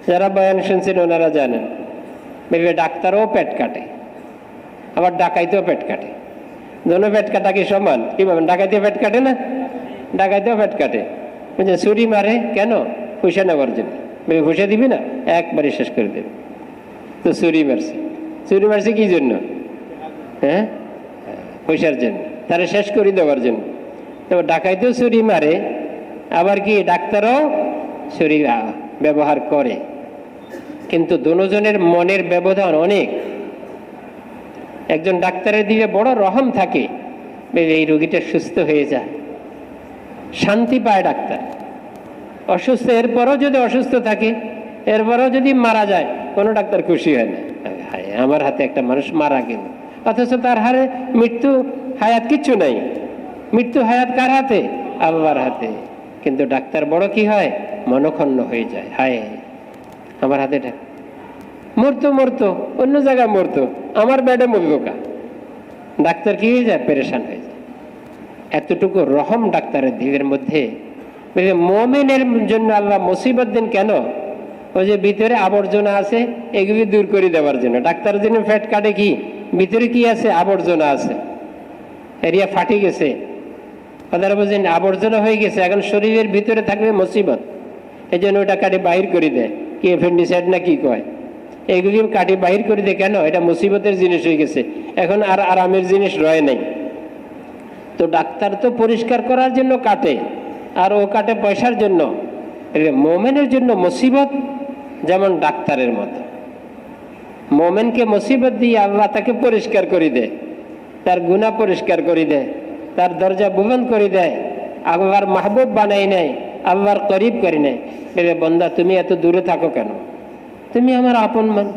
যারা বয়ান শুনছেন ওনারা জানেন। বলবে ডাক্তারও পেট কাটে, আবার ডাকাইতেও পেট কাটে। দোনো পেট কাটা কি সমান? কি বলবেন? ডাকাইতে পেট কাটে না? ডাকাইতেও পেট কাটে। ছুরি মারে কেন? পয়সা নেওয়ার জন্য। পয়সা দিবি না, একবারে শেষ করে দেবে। তো ছুরি মারছে, ছুরি মারছে কি জন্য? হ্যাঁ, পয়সার জন্য, তারা শেষ করে দেওয়ার জন্য। তো ডাকাইতেও ছুরি মারে, আবার কি ডাক্তারও ছুরি ব্যবহার করে। কিন্তু দুজনের মনের ব্যবধান অনেক। একজন ডাক্তারের দিকে বড় রহম থাকে, এই রোগীটা সুস্থ হয়ে যায়, শান্তি পায় ডাক্তার। অসুস্থ, এরপরও যদি অসুস্থ থাকে, এরপরও যদি মারা যায়, কোনো ডাক্তার খুশি হয় না। আমার হাতে একটা মানুষ মারা গেল, অথচ তার হারে মৃত্যু হায়াত কিচ্ছু নাই। মৃত্যু হায়াত কার হাতে? আল্লাহর হাতে। কিন্তু ডাক্তার বড় কি হয়? মনক্ষুণ্ণ হয়ে যায়, হায় আমার হাতে মরতো মরতো, অন্য জায়গায় মরতো, আমার বেডে মরলো কা। ডাক্তার কি হয়ে যায়? পেরেশান হয়ে যায়। এতটুকু রহম ডাক্তারের দিলের মধ্যে। মুমিনের জন্য আল্লাহ মুসিবত দেন কেন? ওই যে ভিতরে আবর্জনা আছে, এগুলি দূর করে দেওয়ার জন্য। ডাক্তারের জন্য পেট কাটে কি? ভিতরে কি আছে? আবর্জনা আছে, এরিয়া ফাটি গেছে, কথাটা বলছেন, আবর্জনা হয়ে গেছে, এখন শরীরের ভিতরে থাকবে মুসিবত, এই জন্য ওটা কাটে বাহির করে দেয়। কি অ্যাপেন্ডিসাইড না কি কয়, এগুলি কাটে বাহির করে দেয়। কেন? এটা মুসিবতের জিনিস হয়ে গেছে, এখন আর আরামের জিনিস রয়ে নাই। তো ডাক্তার তো পরিষ্কার করার জন্য কাটে, আর ও কাটে পয়সার জন্য। মোমেনের জন্য মুসিবত যেমন ডাক্তারের মতো। মোমেনকে মুসিবত দিয়ে আল্লাহ তাকে পরিষ্কার করে দেয়, তার গুনাহ পরিষ্কার করে দেয়, তার দরজা বুলন্দ করে দেয়, আল্লাহর মাহবুব বানাই নেয়, আল্লাহর করিব করে নেয়। বন্দা, তুমি এত দূরে থাকো কেন? তুমি আমার আপন মান,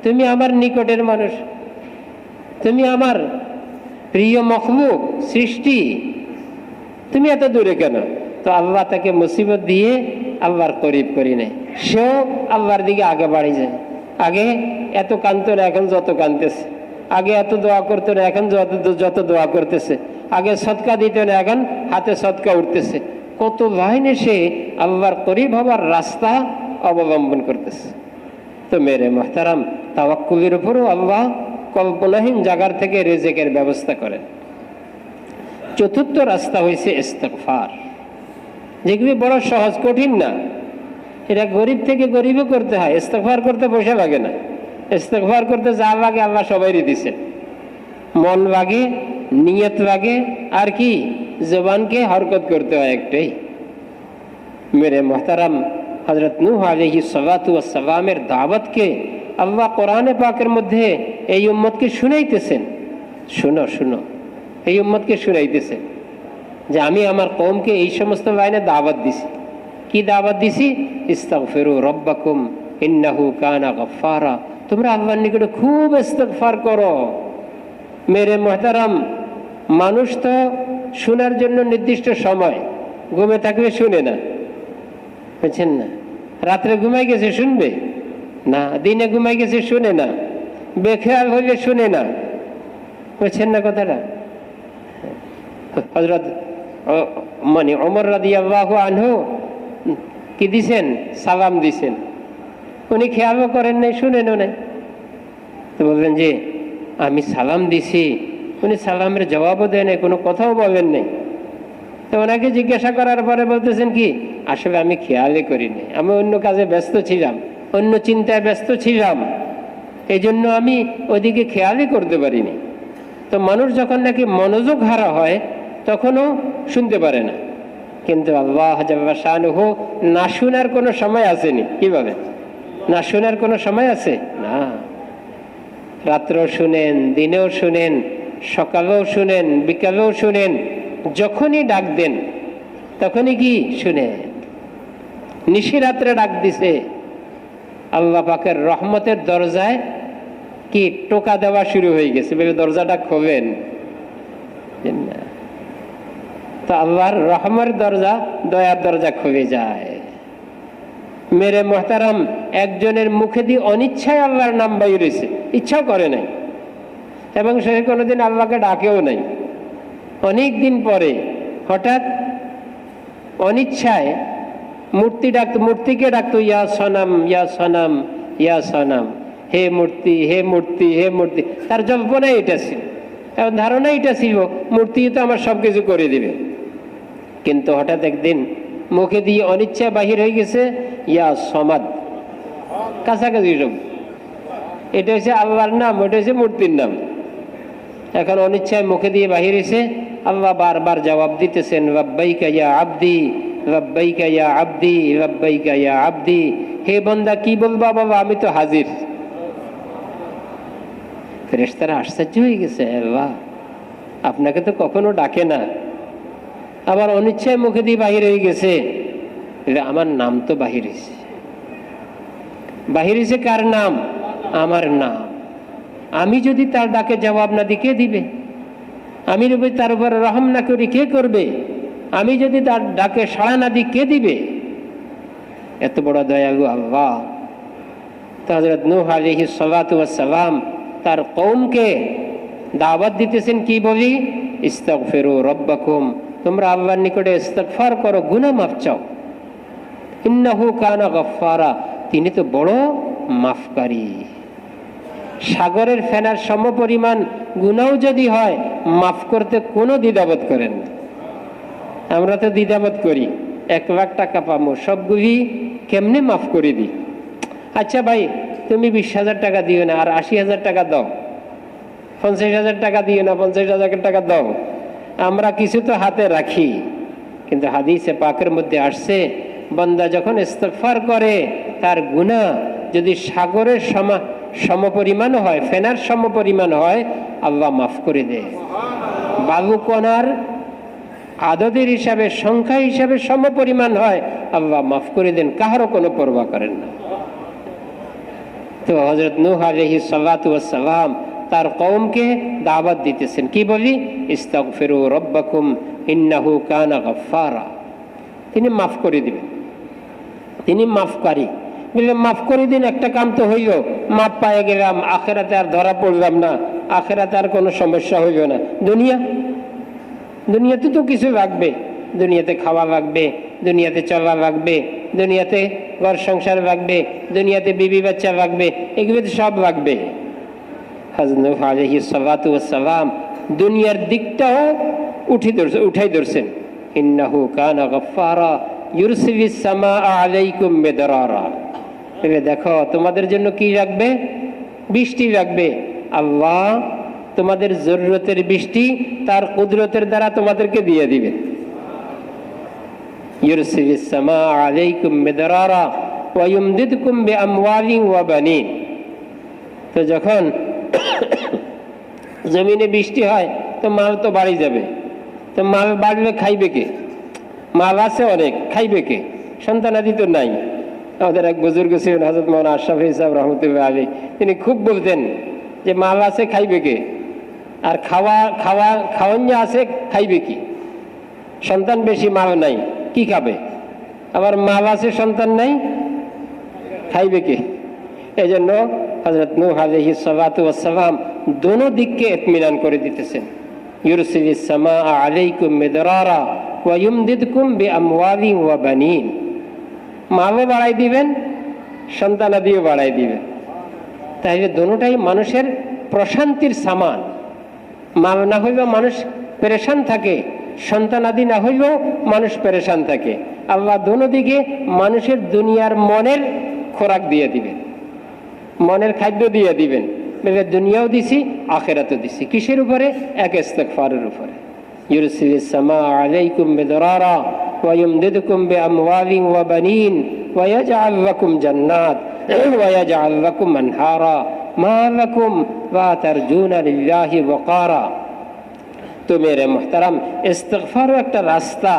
তুমি আমার নিকটের মানুষ, তুমি আমার প্রিয় মখলুক সৃষ্টি, তুমি এত দূরে কেন? তো আল্লাহ তাকে মুসিবত দিয়ে আল্লাহর করিব করি নেয়, সেও আল্লাহর দিকে আগে বাড়ি যায়। আগে এত কাঁদতো না, এখন যত কাঁদতেছে। আগে এত দোয়া করতো না, এখন যত দোয়া করতেছে। আগে সদকা দিত না, এখন হাতে সদকা উঠতেছে। কত লাইনে সে আল্লাহর করিব হবার রাস্তা অবলম্বন করতেছে। তো মেরে মুহতারাম, তাওয়াক্কুলের উপরও আল্লাহ কল্পনাহীন জায়গার থেকে রিজিকের ব্যবস্থা করেন। চতুর্থ রাস্তা হয়েছে ইস্তিগফার, যেগুলি বড় সহজ, কঠিন না। এটা গরিব থেকে গরিবও করতে হয়। ইস্তিগফার করতে পয়সা লাগে না। ইস্তিগফার করতে যা লাগে আল্লাহ সবাইরই দিছে। মন লাগে, নিয়ত লাগে, আর কি জবানকে হরকত করতে হয় একটাই। মেরে মুহতারাম, হযরত নূহ আলাইহিস সালাতু ওয়াস সালামের দাওয়াতকে আল্লাহ কোরআনে পাকের মধ্যে এই উম্মতকে শুনাইতেছেন। শুনো শুনো, এই উম্মতকে শুনাইতেছেন যে আমি আমার কওমকে এই সমস্ত লাইনে দাওয়াত দিছি। কি দাওয়াত দিছি? ইস্তাগফিরু রাব্বাকুম ইন্নাহু কানা গফফারা। তোমরা আল্লাহর নিকটে খুব ইস্তিগফার করো। মেরে মুহতারাম, মানুষ তো শোনার জন্য নির্দিষ্ট সময়, ঘুমে থাকলে শুনে না, বুঝছেন না? রাত্রে ঘুমাই গেছে শুনবে না, দিনে ঘুমাই গেছে শুনে না, বেখেয়াল হইলে শুনে না, বুঝছেন না কথাটা? হযরত ওমর রাদিয়াল্লাহু আনহু কি দিছেন? সালাম দিছেন। উনি খেয়ালও করেন নাই, শুনেনও নাই। তো বললেন যে আমি সালাম দিছি, উনি সালামের জবাবও দেন নাই, কোনো কথাও বলেন নাই। তো ওনাকে জিজ্ঞাসা করার পরে বলতেছেন কি, আসলে আমি খেয়ালই করিনি, আমি অন্য কাজে ব্যস্ত ছিলাম, অন্য চিন্তায় ব্যস্ত ছিলাম, এই জন্য আমি ওইদিকে খেয়ালই করতে পারিনি। তো মানুষ যখন নাকি মনোযোগ হারা হয় তখনও শুনতে পারে না। কিন্তু আল্লাহ জাল্লা শানুহু না শোনার কোনো সময় আসেনি। কিভাবে না শোনার কোনো সময় আছে? না, রাত্রেও শুনেন, দিনেও শুনেন, সকালেও শুনেন, বিকালেও শুনেন, যখনই ডাক দেন তখনই কি শুনেন। নিশিরাত্রে ডাক দিছে, আল্লাহ পাকের রহমতের দরজায় কি টোকা দেওয়া শুরু হয়ে গেছে, ভেবে দরজাটা খোলেন। তো আল্লাহর রহমের দরজা, দয়ার দরজা খুলে যায়। মেরে মুহতারাম, একজনের মুখে দিয়ে অনিচ্ছায় আল্লাহর নাম বাইর হয়েছে, ইচ্ছাও করে নাই, এবং সে কোনোদিন আল্লাহকে ডাকেও নাই। অনেক দিন পরে হঠাৎ অনিচ্ছায় মূর্তিকে ডাকতো, ইয়া সনাম, ইয়া সনাম, ইয়া সনাম, হে মূর্তি, হে মূর্তি, হে মূর্তি। তার জল্পনাই এটা ছিল, এবং ধারণা এটা ছিল মূর্তি তো আমার সবকিছু করে দিবে। কিন্তু হঠাৎ একদিন মুখে দিয়ে অনিচ্ছায় বাহির হয়ে গেছে, ইয়া সমাদ, কাছাকাছি সব। এটা হচ্ছে আল্লাহর নাম, ওটা হচ্ছে মূর্তির নাম। এখন অনিচ্ছায় মুখে দিয়ে বাহির হয়েছে, আল্লাহ বারবার জবাব দিতেছেন, লাব্বাইকা ইয়া আবদি, লাব্বাইকা ইয়া আবদি, লাব্বাইকা ইয়া আবদি। হে বান্দা, কি বলবা বাবা, আমি তো হাজির। ফেরেশতারা আশ্চর্য হয়ে গেছে, আল্লাহ আপনাকে তো কখনো ডাকে না, আবার অনিচ্ছায় মুখে দিয়ে বাহির হয়ে গেছে। আমার নাম তো বাহির হয়েছে। বাহির হয়েছে কার নাম? আমার নাম। আমি যদি তার ডাকে জবাব না দিই কে দিবে? আমি যদি তার উপর রহম না করি কে করবে? আমি যদি তার ডাকে সাড়া না দিই কে দিবে? এত বড় দয়ালু আল্লাহ। হযরত নূহ আলাইহিস সালাতু ওয়াস সালাম তার কওমকে দাওয়াত দিতেছেন কি বলি? ইস্তাগফিরু রাব্বাকুম, তোমরা আল্লাহর নিকটে ইস্তিগফার করো, গুনাহ মাফ চাও। ইন্নাহু কানা গফফারা, তিনি তো বড় মাফকারী। সাগরের ফেনার সমপরিমাণ গুনাহ যদি হয় মাফ করতে কোনো দ্বিধাবোধ করেন না। আমরা তো দ্বিধাবোধ করি, 1 লাখ টাকা পাবো, সবগুলি কেমনে মাফ করে দিই? আচ্ছা ভাই, তুমি 20,000 টাকা দিও না, আর 80,000 টাকা দাও। 50,000 টাকা দিও না, 50,000 টাকা দাও। আমরা কিছু তো হাতে রাখি, কিন্তু হাদিসে পাকের মধ্যে আসছে, বান্দা যখন ইস্তিগফার করে তার গুনাহ যদি সাগরের সমপরিমাণ হয়, ফেনার সমপরিমাণ হয়, আল্লাহ মাফ করে দেয়। বালুকণার আদদের হিসাবে, সংখ্যা হিসাবে সমপরিমাণ হয়, আল্লাহ মাফ করে দেন, কাহারও কোনো পরোয়া করেন না। তো হযরত নূহ আলাইহিস সালাতু ওয়াস সালাম তার কওমকে দাওয়াত দিতেছেন, কি বলি? ইস্তাগফিরু রাব্বাকুম ইন্নাহু কানা গাফফারা। তিনি মাফ করে দিবেন, তিনি মাফকারী। বলে মাফ করে দিন, একটা কাম তো হইল, মাফ পায়ে গেলাম, আখেরাতে আর ধরা পড়লাম না, আখেরাতে আর কোনো সমস্যা হইল না। দুনিয়াতে তো কিছু লাগবে, দুনিয়াতে খাওয়া লাগবে, দুনিয়াতে চলা লাগবে, দুনিয়াতে ঘর সংসার লাগবে, দুনিয়াতে বিবি বাচ্চা লাগবে, এগুলো তো সব লাগবে। হযরত নূহ আলাইহিস সালাতু ওয়াস সালাম দুনিয়ার দিকটাও উঠাই ধরছেন। ইন্নাহু কানা গাফফারা ইউরসিলিস সামা আলাইকুম মিদরারা। দেখো তোমাদের জন্য কি রাখবে? বৃষ্টি রাখবে। আল্লাহ তোমাদের জরুরতের বৃষ্টি তার কুদরতের দ্বারা তোমাদেরকে দিয়ে দিবেন। ইউরসিলিস সামা আলাইকুম মিদরারা ওয়া ইউমদিদকুম বিআমওয়ালিন ওয়া বানিন। তো যখন জমিনে বৃষ্টি হয় তো মাল তো বাড়ি যাবে, তো মাল বাড়লে খাইবে কে? মাল আছে অনেক, খাইবে কে? সন্তানাদি তো নাই। আমাদের এক বুজুর্গ ছিলেন হযরত মাওলানা আশরাফ সাহেব রহমতুল্লাহ আলাইহি, তিনি খুব বলতেন যে মাল আছে খাইবে কে? আর খাওয়ান আছে খাইবে কি? সন্তান বেশি, মাল নাই, কি খাবে? আবার মাল আছে সন্তান নাই, খাইবে কে? এই জন্য হযরত নূহ আলাইহিস সালাতু ওয়াস সালাম দোনো দিককে ইতমিনান করে দিতেছেন। ইউরসিলিস সামা আলাইকুম মিদরারা ওয়া ইউমদিদকুম বিআমওয়ালিন ওয়া বানিন। মালও বাড়াই দিবেন, সন্তানাদিও বাড়াই দিবেন। তাহলে দোনোটাই মানুষের প্রশান্তির সামান। মাল না হইলেও মানুষ পেরেশান থাকে, সন্তানাদি না হইলেও মানুষ পেরেশান থাকে। আল্লাহ দোনো দিকে মানুষের দুনিয়ার মনের খোরাক দিয়ে দিবেন, মনের খাদ্য দিয়ে দিবেন। দুনিয়াও দিছি, আখেরাতও দিছি। কিসের উপরে? এক ইস্তিগফারের উপরে। ইউরসিলিস সামা আলাইকুম মিদরারা ওয়া ইউমদিদকুম বিআমওয়ালিন ওয়া বানিন ওয়া ইয়াজআল লাকুম জান্নাত ওয়া ইয়াজআল লাকুম আনহারা মা লাকুম লা তারজুনা লিল্লাহি ওয়াকারা। তো মেরে মুহতারাম, ইস্তিগফারও একটা রাস্তা,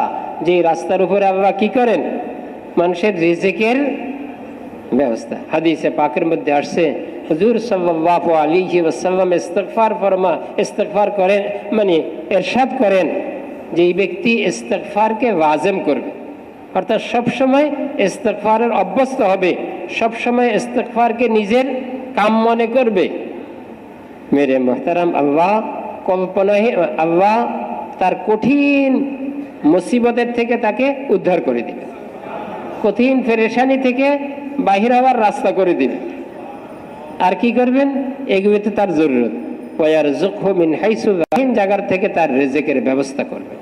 যে রাস্তার উপরে আল্লাহ কি করেন? মানুষের রিজিকের ব্যবস্থা। হাদিসে পাকের মধ্যে আসছে হুজুর সাল্লাল্লাহু আলাইহি ওয়াসাল্লাম ইস্তিগফার করেন, মানে ইরশাদ করেন যে এই ব্যক্তি ইস্তিগফারকে লাজিম করবে, অর্থাৎ সবসময় ইস্তিগফারের অভ্যস্ত হবে, সবসময় ইস্তিগফারকে নিজের কাম মনে করবে। মেরে মুহতারাম, আল্লাহ তার কঠিন মুসিবতের থেকে তাকে উদ্ধার করে দিবে, কঠিন পেরেশানি থেকে বাহির হওয়ার রাস্তা করে দিবে। আর কি করবেন? এগুলোতে তার জরুরত। ওয়ারযুকহু মিন হাইসু জায়গার থেকে তার রিজিকের ব্যবস্থা করবে।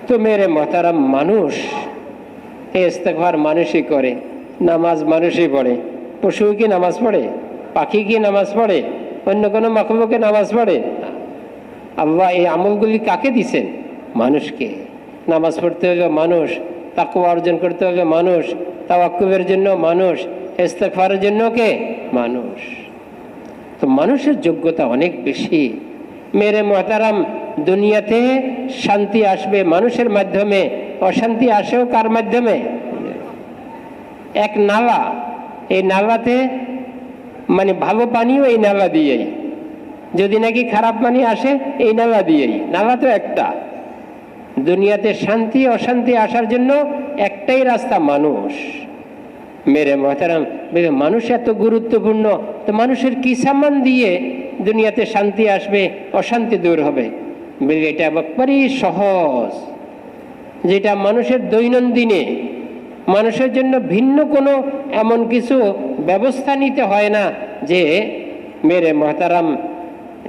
তো মেরে মুহতারাম, মানুষ এই ইস্তিগফার মানুষই করে, নামাজ মানুষই পড়ে। পশু কি নামাজ পড়ে? পাখি কি নামাজ পড়ে? অন্য কোনো মাখলুকে নামাজ পড়ে? আল্লাহ এই আমলগুলি কাকে দিছেন? মানুষকে। নামাজ পড়তে হলে মানুষ, তাকওয়া অর্জন করতে হলে মানুষ, তাওয়াক্কুলের জন্য মানুষ, ইস্তিগফারের জন্য কে? মানুষ। তো মানুষের যোগ্যতা অনেক বেশি। মেরে মুহতারাম, দুনিয়াতে শান্তি আসবে মানুষের মাধ্যমে, অশান্তি আসেও কার মাধ্যমে? এক নালা, এই নালাতে মানে ভালো পানিও এই নালা দিয়েই, যদি নাকি খারাপ পানি আসে এই নালা দিয়েই। নালা তো একটা। দুনিয়াতে শান্তি অশান্তি আসার জন্য একটাই রাস্তা, মানুষ। মেরে মুহতারাম, মানুষ এত গুরুত্বপূর্ণ, তো মানুষের কি সামান দিয়ে দুনিয়াতে শান্তি আসবে, অশান্তি দূর হবে? এটা একেবারেই সহজ, যেটা মানুষের দৈনন্দিনে মানুষের জন্য ভিন্ন কোনো এমন কিছু ব্যবস্থা নিতে হয় না যে মেরে মুহতারাম,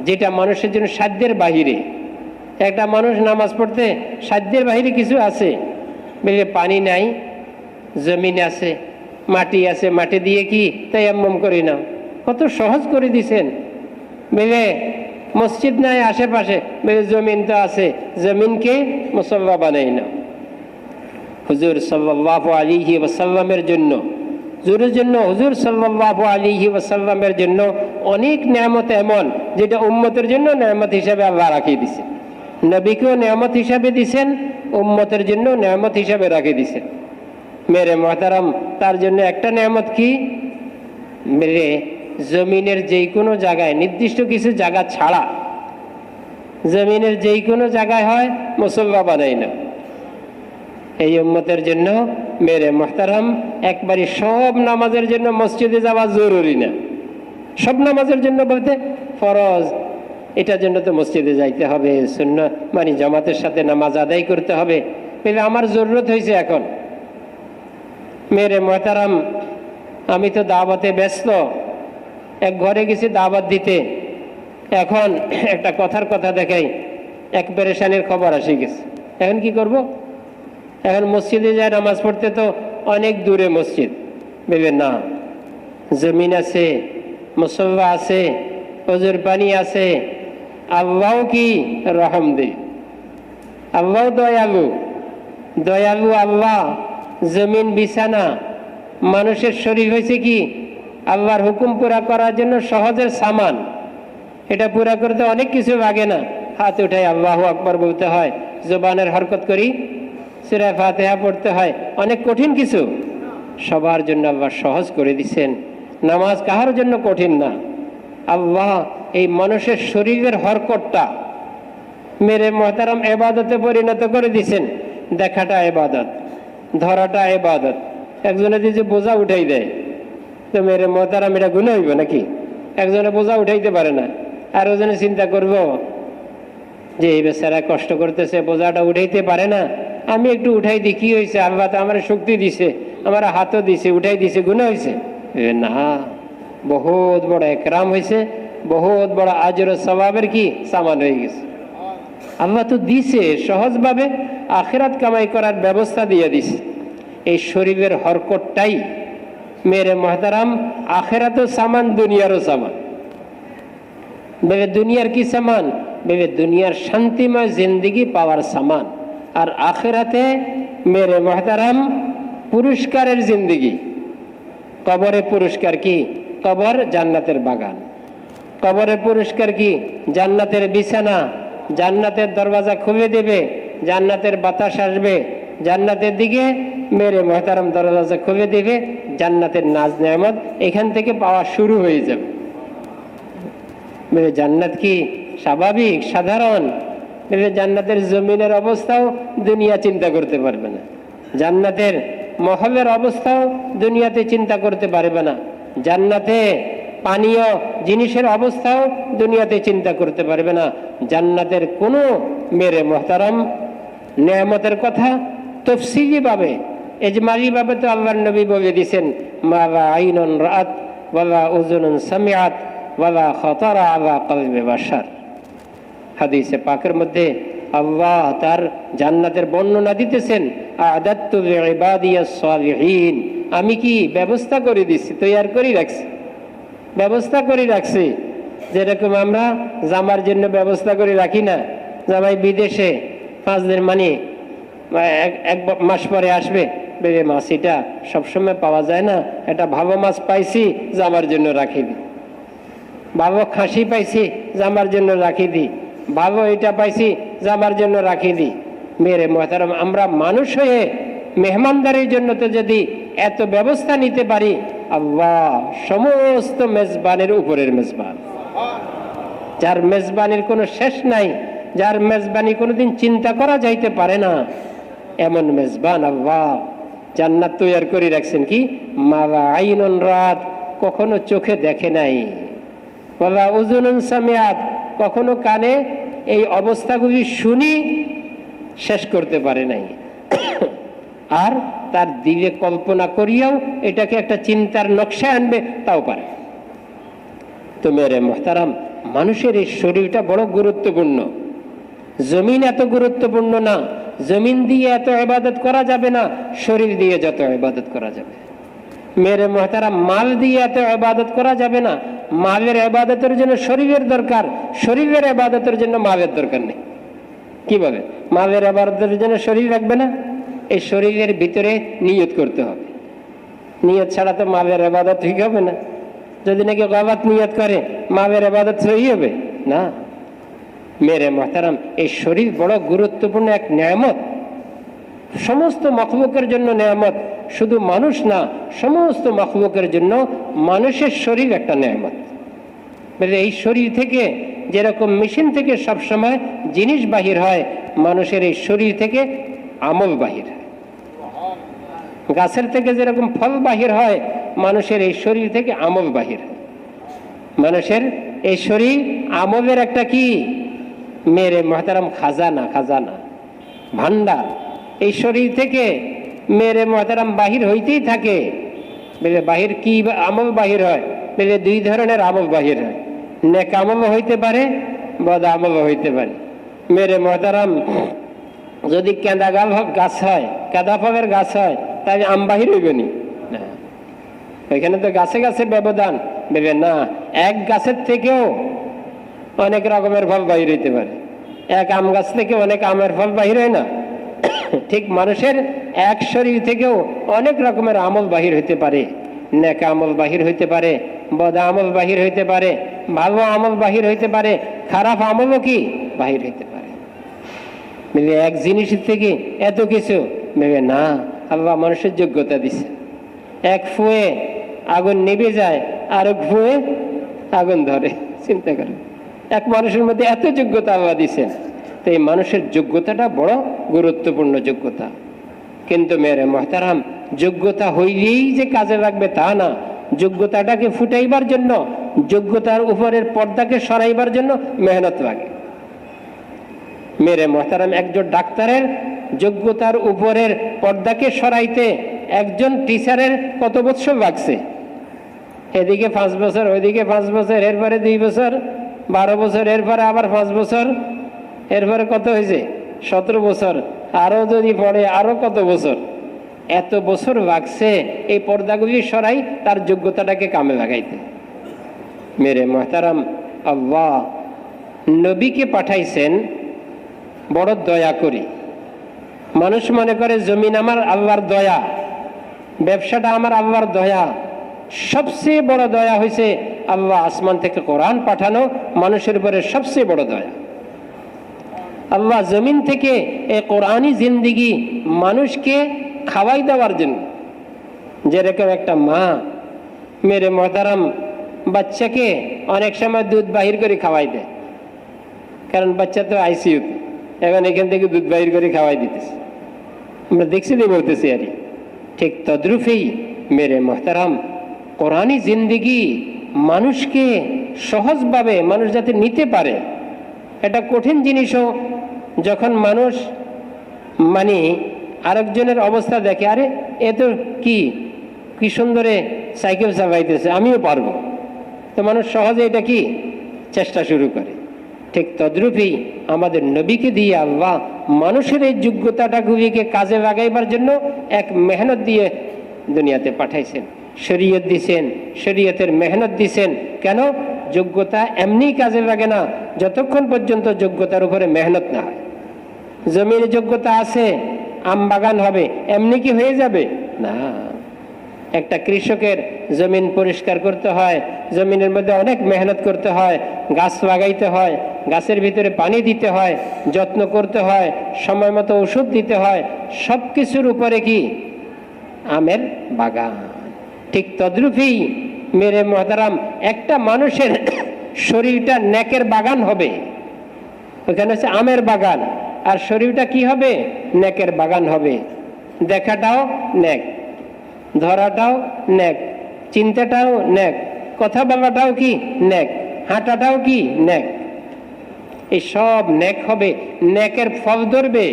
যেটা মানুষের জন্য সাধ্যের বাহিরে। একটা মানুষ নামাজ পড়তে সাধ্যের বাহিরে কিছু আছে, পানি নাই, জমিন আছে, মাটি আছে, মাটি দিয়ে কি তায়াম্মুম করি না, কত সহজ করে দিছেন। মসজিদ নাই আশেপাশে, জমিন তো আছে, জমিনকে মুসল্লা বানাই না। হুজুর সাল্লাল্লাহু আলাইহি ওয়াসাল্লামের জন্য, হুজুর সাল্লাল্লাহু আলাইহি ওয়াসাল্লামের জন্য অনেক নেয়ামত এমন, যেটা উম্মতের জন্য নেয়ামত হিসাবে আল্লাহ রাখিয়ে দিছেন। নবীকেও নেয়ামত হিসাবে দিছেন, উম্মতের জন্য নেয়ামত হিসাবে রাখিয়ে দিছেন। মেরে মুহতারাম, তার জন্য একটা নেয়ামত কি? মেরে জমিনের যেই কোনো জায়গায়, নির্দিষ্ট কিছু জায়গা ছাড়া জমিনের যেই কোনো জায়গায় হয়, মুসল্লা বানাই না। এই উম্মতের জন্য মেরে মুহতারাম একবারই সব নামাজের জন্য মসজিদে যাওয়া জরুরি না। সব নামাজের জন্য বলতে ফরজ, এটার জন্য তো মসজিদে যাইতে হবে, সুন্নাত মানে জামাতের সাথে নামাজ আদায় করতে হবে। বলে আমার জরুরত হয়েছে এখন। মেরে মুহতারাম আমি তো দাওয়াতে ব্যস্ত, এক ঘরে গেছি দাওয়াত দিতে, এখন একটা কথার কথা দেখাই, এক পেরেশানির খবর আসে গেছে। এখন কি করব? এখন মসজিদে যায় নামাজ পড়তে, তো অনেক দূরে মসজিদ। ভেবে না, জমিন আছে, মুসল্লা আছে, ওজুর পানি আছে, আল্লাহ কি রহম দে, আল্লাহ দয়ালু, দয়ালু আল্লাহ। জমিন বিছানা, মানুষের শরীর হয়েছে কি আল্লাহর হুকুম পুরা করার জন্য সহজের সামান। এটা পুরা করতে অনেক কিছু লাগে না, হাত উঠাই আল্লাহু আকবার বলতে হয়, জবানের হরকত করি, সূরা ফাতিহা পড়তে হয়, অনেক কঠিন কিছু। সবার জন্য আল্লাহ সহজ করে দিচ্ছেন। নামাজ কাহার জন্য কঠিন না। আল্লাহ এই মানুষের শরীরের হরকতটা মেরে মুহতারাম ইবাদতে পরিণত করে দিছেন। দেখাটা ইবাদত, ধরাটা ইবাদত। একজনে যে বোঝা উঠাই দেয়, তো মেরে মুহতারাম এটা গুনাহ হইব নাকি? একজনে বোঝা উঠাইতে পারে না, আর ওজনে চিন্তা করব যে এই বেচারা কষ্ট করতেছে, বোঝাটা উঠাইতে পারে না, আমি একটু উঠাই দিই, কি হয়েছে? আল্লাহ তো আমার শক্তি দিছে, আমার হাতও দিছে, উঠাই দিছে, গুনাহ হয়েছে না। বহুত বড় একরাম হয়েছে, বহুত বড় আজর সওয়াবের কি সামান হয়ে গেছে। আল্লাহ তো দিছে সহজভাবে, আখিরাত কামাই করার ব্যবস্থা দিয়ে দিছে। এই শরীরের হরকতটাই মেরে মুহতারাম আখিরাতও সামান, দুনিয়ারও সামান। ভেবে দুনিয়ার কি সামান? ভেবে দুনিয়ার শান্তিময় জিন্দিগি পাওয়ার সামান। আর আখিরাতে মেরে মুহতারাম পুরস্কারের জিন্দিগি। কবরে পুরস্কার কি? কবর জান্নাতের বাগান। কবরে পুরস্কার কি? জান্নাতের বিছানা, জান্নাতের দরওয়াজা খুলে দেবে, জান্নাতের বাতাস আসবে, জান্নাতের দিকে মেরে মুহতারাম দরওয়াজা খুলে দিবে, জান্নাতের নাজ নেয়ামত এখান থেকে পাওয়া শুরু হয়ে যাবে। মেরে জান্নাত কি স্বাভাবিক সাধারণ? মেরে জান্নাতের জমিনের অবস্থাও দুনিয়া চিন্তা করতে পারবে না, জান্নাতের মহলের অবস্থাও দুনিয়াতে চিন্তা করতে পারবে না, জান্নাতে পানীয় জিনিসের অবস্থাও দুনিয়াতে চিন্তা করতে পারবে না। জান্নাতের কোনো মেরে মুহতারাম নেয়ামতের কথা তফসিলি ভাবে, ইজমালি ভাবে তো আল্লাহর নবী বলে দিয়েছেন, মা লা আইনুন রাআত ওয়ালা উযুনুন সামিআত ওয়ালা খাতারা আলা কলবি বাশার। হাদিসে পাকের মধ্যে আল্লাহ তার জান্নাতের বর্ণনা দিতেছেন, আ'দাততু লিইবাদিয়াস সালিহিন, আমি কি ব্যবস্থা করে দিছি, তৈরি করে রাখছি, ব্যবস্থা করে রাখছি। যেরকম আমরা জামার জন্য ব্যবস্থা করে রাখি না, জামাই বিদেশে 5 দিন মানে এক মাস পরে আসবে, বেবে মাছ এটা সবসময় পাওয়া যায় না, এটা ভালো মাছ পাইছি জামার জন্য রাখি দিই, ভালো খাসি পাইছি জামার জন্য রাখি দিই, ভালো এটা পাইছি জামার জন্য রাখি দিই। মেরে মুহতারাম আমরা মানুষ হয়ে মেহমানদারির জন্য তো যদি এত ব্যবস্থা নিতে পারি, আল্লাহ সমস্ত মেজবানের উপরের মেজবান, যার মেজবানির কোনো শেষ নাই, যার মেজবানি কোনোদিন চিন্তা করা যাইতে পারে না, এমন মেজবান আল্লাহ জান্নাত তৈরি করে রাখছেন। কি মা লা আইনুন রাত, কখনো চোখে দেখে নাই, ওয়ালা উযুনুন সামিআত, কখনো কানে এই অবস্থাগুলি শুনি শেষ করতে পারে নাই, আর তার দিলে কল্পনা করিয়াও এটাকে একটা চিন্তার নকশা আনবে তাও পারে। তো মেরে মুহতারাম মানুষের এই শরীরটা বড় গুরুত্বপূর্ণ। জমিন এত গুরুত্বপূর্ণ না, জমিন দিয়ে এত ইবাদত করা যাবে না, শরীর দিয়ে যত ইবাদত করা যাবে। মেরে মুহতারাম মাল দিয়ে এত ইবাদত করা যাবে না, মালের ইবাদতের জন্য শরীরের দরকার, শরীরের ইবাদতের জন্য মালের দরকার নেই। কিভাবে মালের ইবাদতের জন্য শরীর রাখবে না? এই শরীরের ভিতরে নিয়ত করতে হবে, নিয়ত ছাড়া তো মালের ইবাদত ঠিক হবে না। যদি নাকি গলাত নিয়ত করে মালের ইবাদত সহি হবে না। মেরে মুহতারাম এই শরীর বড় গুরুত্বপূর্ণ এক নেয়ামত। সমস্ত মখলুকের জন্য নেয়ামত, শুধু মানুষ না, সমস্ত মখলুকের জন্য মানুষের শরীর একটা নেয়ামত। এই শরীর থেকে যেরকম মেশিন থেকে সবসময় জিনিস বাহির হয়, মানুষের এই শরীর থেকে আমল বাহির হয়। গাছের থেকে যেরকম ফল বাহির হয়, মানুষের এই শরীর থেকে আমল বাহির হয়। মানুষের এই শরীর আমলের একটা কি মেরে মহতারাম খাজানা, খাজানা ভান্ডার। এই শরীর থেকে মেরে মহতারাম বাহির হইতেই থাকে। বাহির কি আমল বাহির হয়? দুই ধরনের আমল বাহির হয়, নেক আমল হইতে পারে, বদ আমল হইতে পারে। মেরে মহতারাম যদি কেঁদা গাছ হয়, কেঁদা ফলের গাছ হয়, তাই আম বাহির হইবে নি? ওইখানে তো গাছে গাছে ব্যবধান। ভেবে না, এক গাছের থেকেও অনেক রকমের ফল বাহির হইতে পারে। এক আম গাছ থেকে অনেক আমের ফল বাহির হয় না? ঠিক মানুষের এক শরীর থেকেও অনেক রকমের আমল বাহির হইতে পারে। নেক আমল বাহির হইতে পারে, বদ আমল বাহির হইতে পারে, ভালো আমল বাহির হইতে পারে, খারাপ আমলও কি বাহির হইতে পারে। এক জিনিস থেকে এত কিছু ভেবে না, আল্লাহ মানুষের যোগ্যতা দিছে। এক ফুয়ে আগুন নিভে যায়, আর এক ফুয়ে আগুন ধরে। চিন্তা করে, এক মানুষের মধ্যে এত যোগ্যতা আল্লাহ দিছেন। তো এই মানুষের যোগ্যতাটা বড় গুরুত্বপূর্ণ যোগ্যতা। কিন্তু মেরে মহতারাম, যোগ্যতা হইলেই যে কাজে লাগবে তা না। যোগ্যতাটাকে ফুটাইবার জন্য, যোগ্যতার উপরের পর্দাকে সরাইবার জন্য মেহনত লাগে। মেরে মহতারাম, একজন ডাক্তারের যোগ্যতার উপরের পর্দাকে সরাইতে একজন টিচারের কত বছর লাগছে? এদিকে 5 বছর, ওইদিকে 5 বছর, এরপরে 2 বছর, 12 বছর, এরপরে আবার 5 বছর, এরপরে কত হয়েছে? 17 বছর। আরো যদি পড়ে আরো কত বছর? এত বছর লাগছে এই পর্দাগুলি সরাই তার যোগ্যতাটাকে কামে লাগাইতে। মেরে মহতারাম, আল্লাহ নবীকে পাঠাইছেন বড় দয়া করি। মানুষ মনে করে জমিন আমার আল্লাহর দয়া, ব্যবসাটা আমার আল্লাহর দয়া। সবচেয়ে বড় দয়া হয়েছে আল্লাহ আসমান থেকে কোরআন পাঠানো, মানুষের উপরে সবচেয়ে বড় দয়া। আল্লাহ জমিন থেকে এই কোরআনি জিন্দিগি মানুষকে খাওয়াই দেওয়ার জন্য। যেরকম একটা মা মেরে মহতারাম বাচ্চাকে অনেক সময় দুধ বাহির করে খাওয়াই দেয়, কারণ বাচ্চা তো আইসিইউতে, এখন এখান থেকে দুধ বাহির করে খাওয়াই দিতেছে। আমরা দেখছি দিয়ে বলতেছি আর ঠিক তদ্রুপেই মেরে মহতারাম কোরআনি জিন্দিগি মানুষকে সহজভাবে মানুষ যাতে নিতে পারে। এটা কঠিন জিনিসও যখন মানুষ মানে আরেকজনের অবস্থা দেখে, আরে এ তো কি সুন্দরে সাইকেল চালাইতেছে, আমিও পারবো, তো মানুষ সহজে এটা কি চেষ্টা শুরু করে। ঠিক তদ্রূপেই আমাদের নবীকে দিয়ে আল্লাহ মানুষের এই যোগ্যতাটাগুলিকে কাজে লাগাইবার জন্য এক মেহনত দিয়ে দুনিয়াতে পাঠাইছেন। শরীয়ত দিছেন, শরীয়তের মেহনত দিছেন। কেন? যোগ্যতা এমনি কাজে লাগে না যতক্ষণ পর্যন্ত যোগ্যতার উপরে মেহনত না হয়। জমির যোগ্যতা আছে, আম বাগান হবে, এমনি কি হয়ে যাবে? না। একটা কৃষকের জমিন পরিষ্কার করতে হয়, জমিনের মধ্যে অনেক মেহনত করতে হয়, গাছ লাগাইতে হয়, গাছের ভিতরে পানি দিতে হয়, যত্ন করতে হয়, সময় মতো ওষুধ দিতে হয়, সব কিছুর উপরে কি আমের বাগান। ঠিক তদ্রূপেই মেরে মহতারাম একটা মানুষের শরীরটা নেকের বাগান হবে, ওখানে হচ্ছে আমের বাগান, আর শরীরটা কি হবে? নেকের বাগান হবে। দেখাটাও নেক, ধরাটাও নেক, চিন্তাটাও নেক, কথা বলাটাও কি নেক, হাঁটাটাও কি নেক। এই সব নেক হবে, নেকের ফল ধরবে।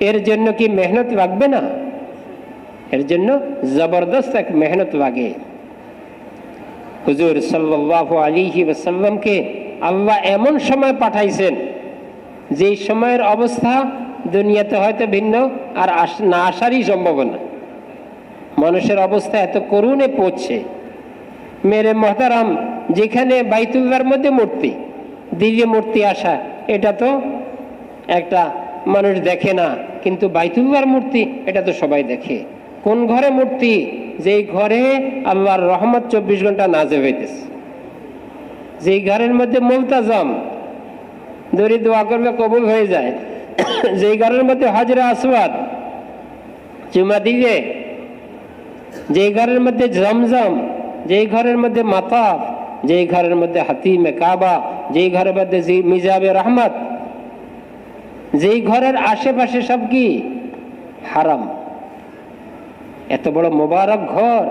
এর জন্য কি মেহনত লাগবে না? এর জন্য জবরদস্ত এক মেহনত লাগে। হুজুর সাল্লাল্লাহু আলাইহি ওয়াসাল্লামকে আল্লাহ এমন সময় পাঠাইছেন যে সময়ের অবস্থা দুনিয়াতে হয়তো ভিন্ন, আর না আসারই সম্ভাবনা। মানুষের অবস্থা এত করুণে পড়ছে। মেরে মহতারাম, যেখানে বাইতুল্লাহর মধ্যে মূর্তি, দিল্লি মূর্তি আসা, এটা তো একটা মানুষ দেখে না, কিন্তু বাইতুল্লাহর মূর্তি এটা তো সবাই দেখে। কোন ঘরে মূর্তি? যেই ঘরে আল্লাহর রহমত 24 ঘন্টা নাযিল হইতেছে, যেই ঘরের মধ্যে মুলতাজাম, দৌড়ে দোয়া করলে কবুল হয়ে যায়, যেই ঘরের মধ্যে হাজরা আসওয়াদ চুমা দিবে, যেই ঘরের মধ্যে জমজম, যেই ঘরের মধ্যে মাতাফ, যেই ঘরের মধ্যে হাতিমে কাবা, যেই ঘরের মধ্যে মিজাবে রহমত, যেই ঘরের আশেপাশে সব কি হারাম, এত বড় মোবারক ঘর,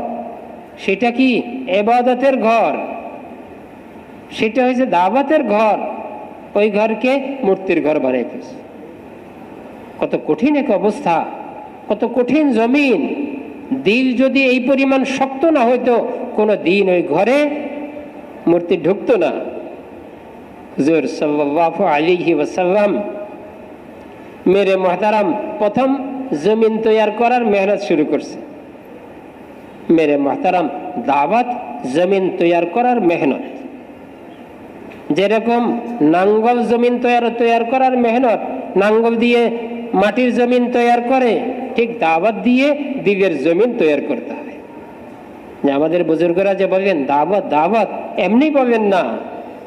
সেটা কি ইবাদতের ঘর, সেটা হয়েছে দাওয়াতের ঘর, ওই ঘরকে মূর্তির ঘর বানাই ফেলছে। কত কঠিন এক অবস্থা, কত কঠিন জমিন। দিল যদি এই পরিমাণ শক্ত না হইতো, কোনো দিন ওই ঘরে মূর্তি ঢুকতো না। হুজুর সাল্লাল্লাহু আলাইহি ওয়াসাল্লাম মেরে মুহতারাম প্রথম জমিন তৈয়ার করার মেহনত শুরু করছে। মেরে মুহতারাম দাওয়াত জমিন তৈয়ার করার মেহনত, যেরকম নাঙ্গল জমিন তৈয়ার করার মেহনত, নাঙ্গল দিয়ে মাটির জমিন তৈয়ার করে, ঠিক দাওয়াত দিয়ে দিলের জমিন তৈয়ার করতে হয়। যে আমাদের বুজুর্গরা যে বললেন দাওয়াত দাওয়াত, এমনি বলবেন না।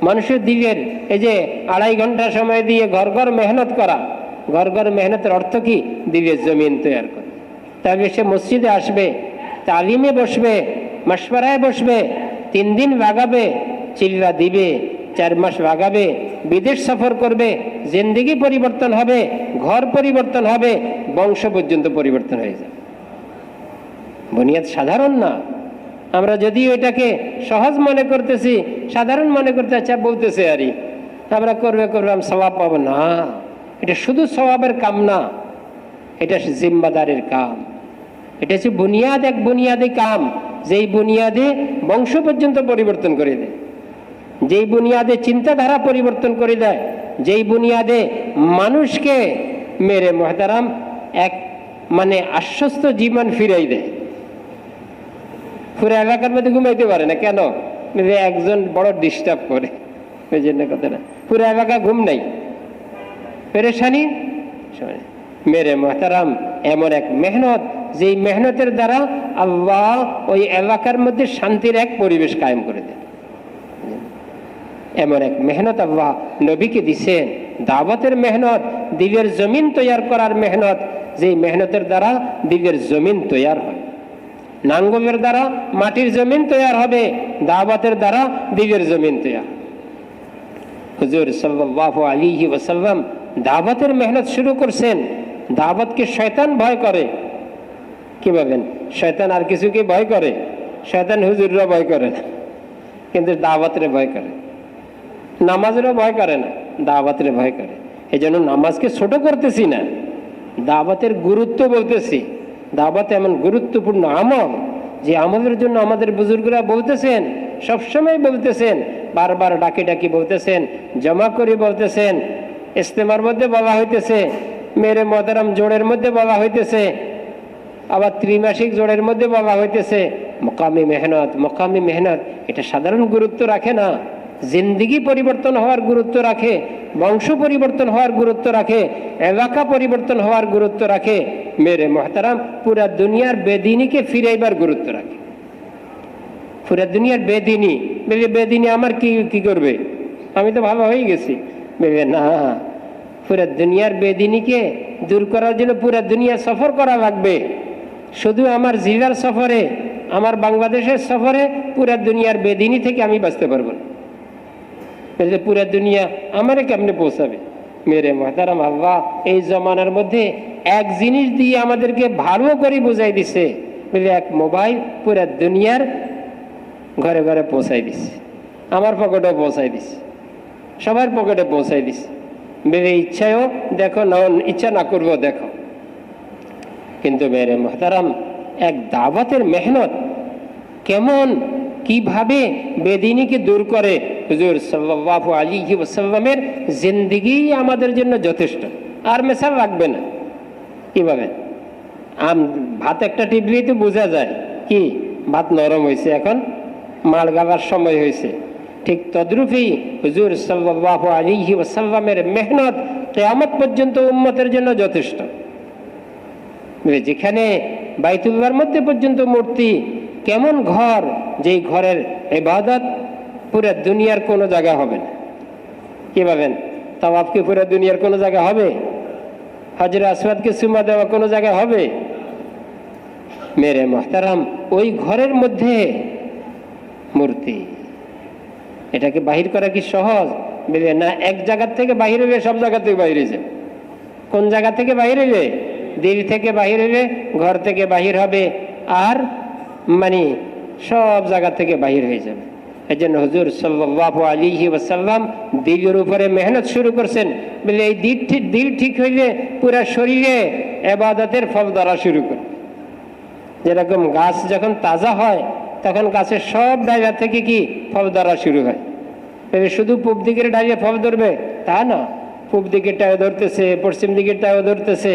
মানুষের দিলের এই যে 2.5 ঘন্টা সময় দিয়ে ঘর ঘর মেহনত করা, ঘর ঘর মেহনতের অর্থ কি? দিলের জমিন তৈয়ার করা। তবে সে মসজিদে আসবে, তালিমে বসবে, মাশওয়ারায় বসবে, 3 দিন লাগাবে, চিল্লা দিবে, 4 মাস লাগাবে, বিদেশ সফর করবে, জিন্দেগি পরিবর্তন হবে, ঘর পরিবর্তন হবে, বংশ পর্যন্ত পরিবর্তন হয়ে যাবে। বুনিয়াদ সাধারণ না। আমরা যদি এটাকে সহজ মনে করতেছি, সাধারণ মনে করতে আচ্ছা বলতেছে আরই আমরা করবে আমি সওয়াব পাবো না। এটা শুধু সওয়াবের কাম না, এটা জিম্মাদারের কাম। এটা হচ্ছে বুনিয়াদ, এক বুনিয়াদি কাম, যেই বুনিয়াদে বংশ পর্যন্ত পরিবর্তন করে দেয়, যেই বুনিয়াদে চিন্তাধারা পরিবর্তন করে দেয়, যেই বুনিয়াদে মানুষকে মেরে মুহতারাম এক মানে আশ্বস্ত জীবন ফিরাই দেয়। পুরো এলাকার মধ্যে ঘুমাইতে পারে না, কেন? একজন বড় ডিস্টার্ব করে, ওই জন্য কথা না, পুরো এলাকা ঘুম নাই, পেরেশানি। মেরে মুহতারাম এমন এক মেহনত, যেই মেহনতের দ্বারা আল্লাহ ওই এলাকার মধ্যে শান্তির এক পরিবেশ কায়েম করে দেন। এমন এক মেহনত আল্লাহ নবীকে দিছেন, দাওয়াতের মেহনত, দিলের জমিন তৈয়ার করার মেহনত, যেই মেহনতের দ্বারা দিলের জমিন তৈয়ার হয়। নাঙ্গলের দ্বারা মাটির জমিন তৈয়ার হবে, দাওয়াতের দ্বারা দিলের জমিন তৈয়ার। হুজুর সাল্লাল্লাহু আলাইহি ওয়াসাল্লাম দাওয়াতের মেহনত শুরু করছেন। দাওয়াতকে শয়তান ভয় করে। কি ভাবেন শয়তান আর কিছুকে ভয় করে? শয়তান হুজুররা ভয় করে না, কিন্তু দাওয়াতরে ভয় করে। নামাজেরও ভয় করে না, দাওয়াতের ভয় করে। এই জন্য নামাজকে ছোট করতেছি না, দাওয়াতের গুরুত্ব বলতেছি। দাওয়াত এমন গুরুত্বপূর্ণ আমল, যে আমলের জন্য আমাদের বুজুর্গরা বলতেছেন, সবসময় বলতেছেন, বারবার ডাকি ডাকি বলতেছেন, জমা করে বলতেছেন, ইস্তেমার মধ্যে বলা হইতেছে, মেরে মুহতারাম জোড়ের মধ্যে বলা হইতেছে, আবার ত্রিমাসিক জোড়ের মধ্যে বলা হইতেছে। মকামি মেহনত, মকামি মেহনত এটা সাধারণ গুরুত্ব রাখে না, জিন্দিগি পরিবর্তন হওয়ার গুরুত্ব রাখে, বংশ পরিবর্তন হওয়ার গুরুত্ব রাখে, এলাকা পরিবর্তন হওয়ার গুরুত্ব রাখে। মেরে মুহতারাম পুরা দুনিয়ার বেদিনীকে ফিরাইবার গুরুত্ব রাখে। পুরা দুনিয়ার বেদিনী, বেদিনী আমার কি করবে? আমি তো ভালো হয়ে গেছি। না, পুরা দুনিয়ার বেদিনীকে দূর করার জন্য পুরা দুনিয়া সফর করা লাগবে। শুধু আমার জিলার সফরে, আমার বাংলাদেশের সফরে পুরা দুনিয়ার বেদিনী থেকে আমি বাঁচতে পারবো না। পুরা দুনিয়া আমারে কেমনে পৌঁছাবে? মেরে মুহতারাম আল্লাহ এই জমানার মধ্যে এক জিনিস দিয়ে আমাদেরকে ভালো করে বুঝাই দিছে, এক মোবাইল পুরা দুনিয়ার ঘরে ঘরে পৌঁছাই দিছে, আমার পকেটেও পৌঁছাই দিছে, সবার পকেটে পৌঁছাই দিছে। মেরে ইচ্ছায়ও দেখো, না ইচ্ছা না করবো দেখো। কিন্তু মেরে মুহতারাম এক দাওয়াতের মেহনত কেমন, কিভাবে বেদিনীকে দূর করে, হুজুর সাল্লাল্লাহু আলাইহি ওয়াসাল্লামের জিন্দেগি আমাদের জন্য যথেষ্ট, আর মেশাল লাগবে না। কিভাবে ভাত একটা টিপলেই তো বোঝা যায় কি ভাত নরম হয়েছে, এখন মাল গাবার সময় হয়েছে। ঠিক তদ্রূপই হুজুর সাল্লাল্লাহু আলাইহি ওয়াসাল্লামের মেহনত কিয়ামত পর্যন্ত উম্মতের জন্য যথেষ্ট। যেখানে বাইতুল্লাহর মধ্যে পর্যন্ত মূর্তি, কেমন ঘর, যেই ঘরের ইবাদত পুরো দুনিয়ার কোনো জায়গা হবে না। কি ভাবেন তাওয়াফ কি পুরো দুনিয়ার কোনো জায়গা হবে? হাজরে আসওয়াদকে চুমা দেওয়া কোনো জায়গা হবে? মেরে মোহতারাম, ওই ঘরের মধ্যে মূর্তি, এটাকে বাহির করা কি সহজ? বলে না, এক জায়গা থেকে বাহির হইবে, সব জায়গা থেকে বাহির হয়েছে। কোন জায়গা থেকে বাহির হইবে? দিল থেকে বাহির হইবে, ঘর থেকে বাহির হবে, আর মানে সব জায়গা থেকে বাহির হয়ে যাবে। এই জন্য হুজুর সাল্লাল্লাহু আলাইহি ওয়াসাল্লাম দিলের উপরে মেহনত শুরু করছেন। বলে এই দিল ঠিক হইলে পুরা শরীরে ইবাদতের ফল ধরা শুরু করে। যেরকম গাছ যখন তাজা হয় তখন গাছের সব ডাইয়া থেকে কি ফল ধরা শুরু হয়। শুধু পূব দিকের ডাইয়া ফল ধরবে তা না, পূব দিকেরটাও ধরতেছে, পশ্চিম দিকেরটাও ধরতেছে,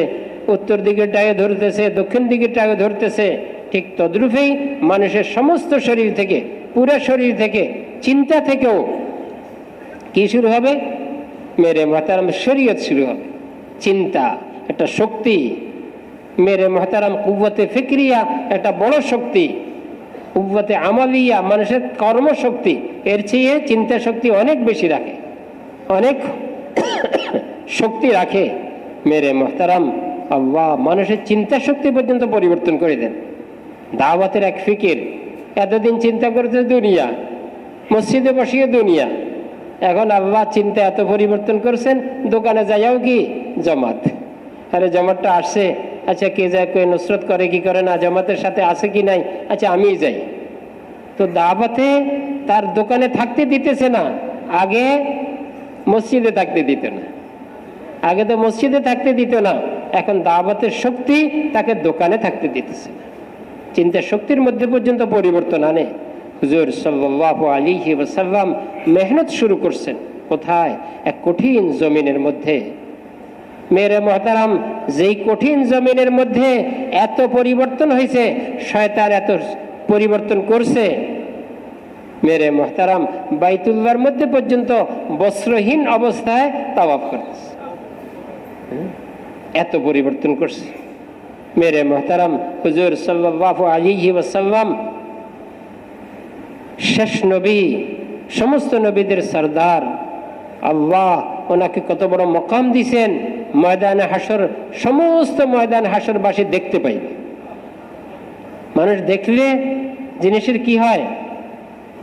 উত্তর দিকেরটাও ধরতেছে, দক্ষিণ দিকেরটাও ধরতেছে। ঠিক তদ্রূপেই মানুষের সমস্ত শরীর থেকে, পুরো শরীর থেকে, চিন্তা থেকেও কি শুরু হবে? মেরে মোহতারাম শরীয়ত শুরু হবে। চিন্তা একটা শক্তি, মেরে মোহতারাম কুওয়াতে ফিকরিয়া একটা বড় শক্তি, কুওয়াতে আমালিয়া মানুষের কর্মশক্তি, এর চেয়ে চিন্তা শক্তি অনেক বেশি রাখে, অনেক শক্তি রাখে। মেরে মোহতারাম, আল্লাহ মানুষের চিন্তা শক্তি পর্যন্ত পরিবর্তন করে দেন। দাওয়াতের এক ফিকির, এতদিন চিন্তা করতে দুনিয়া, মসজিদে বসিয়ে দুনিয়া, এখন আল্লাহ চিন্তা এত পরিবর্তন করছেন, দোকানে যাইয়াও কি জামাত। আরে জামাতটা আসছে, আচ্ছা কে যায়, কে নুসরত করে কি করে না, জামাতের সাথে আছে কি নাই, আচ্ছা আমিই যাই। তো দাওয়াতে তার দোকানে থাকতে দিতেছে না, আগে মসজিদে থাকতে দিত না, আগে তো মসজিদে থাকতে দিত না, এখন দাওয়াতের শক্তি তাকে দোকানে থাকতে দিতেছে না। চিন্তা শক্তির মধ্যে পর্যন্ত পরিবর্তন আনে। হুজুর সাল্লাল্লাহু আলাইহি ওয়াসাল্লাম মেহনত শুরু করছেন কোথায়? এক কঠিন জমিনের মধ্যে। মেরে মুহতারাম, যেই কঠিন জমিনের মধ্যে এত পরিবর্তন হয়েছে, শয়তান এত পরিবর্তন করছে, মেরে মুহতারাম বাইতুল্লাহর মধ্যে পর্যন্ত বস্ত্রহীন অবস্থায় তাওয়াফ করতেছে, এত পরিবর্তন করছে। মেরে মুহতারাম, হুজুর সাল্লাল্লাহু আলাইহি ওয়াসাল্লাম শেষ নবী, সমস্ত নবীদের সরদার। আল্লাহ ওনাকে কত বড় মকাম দিয়েছেন, ময়দানে হাসর, সমস্ত ময়দান হাসরবাসী দেখতে পাইবে। মানুষ দেখলে জিনিসের কি হয়,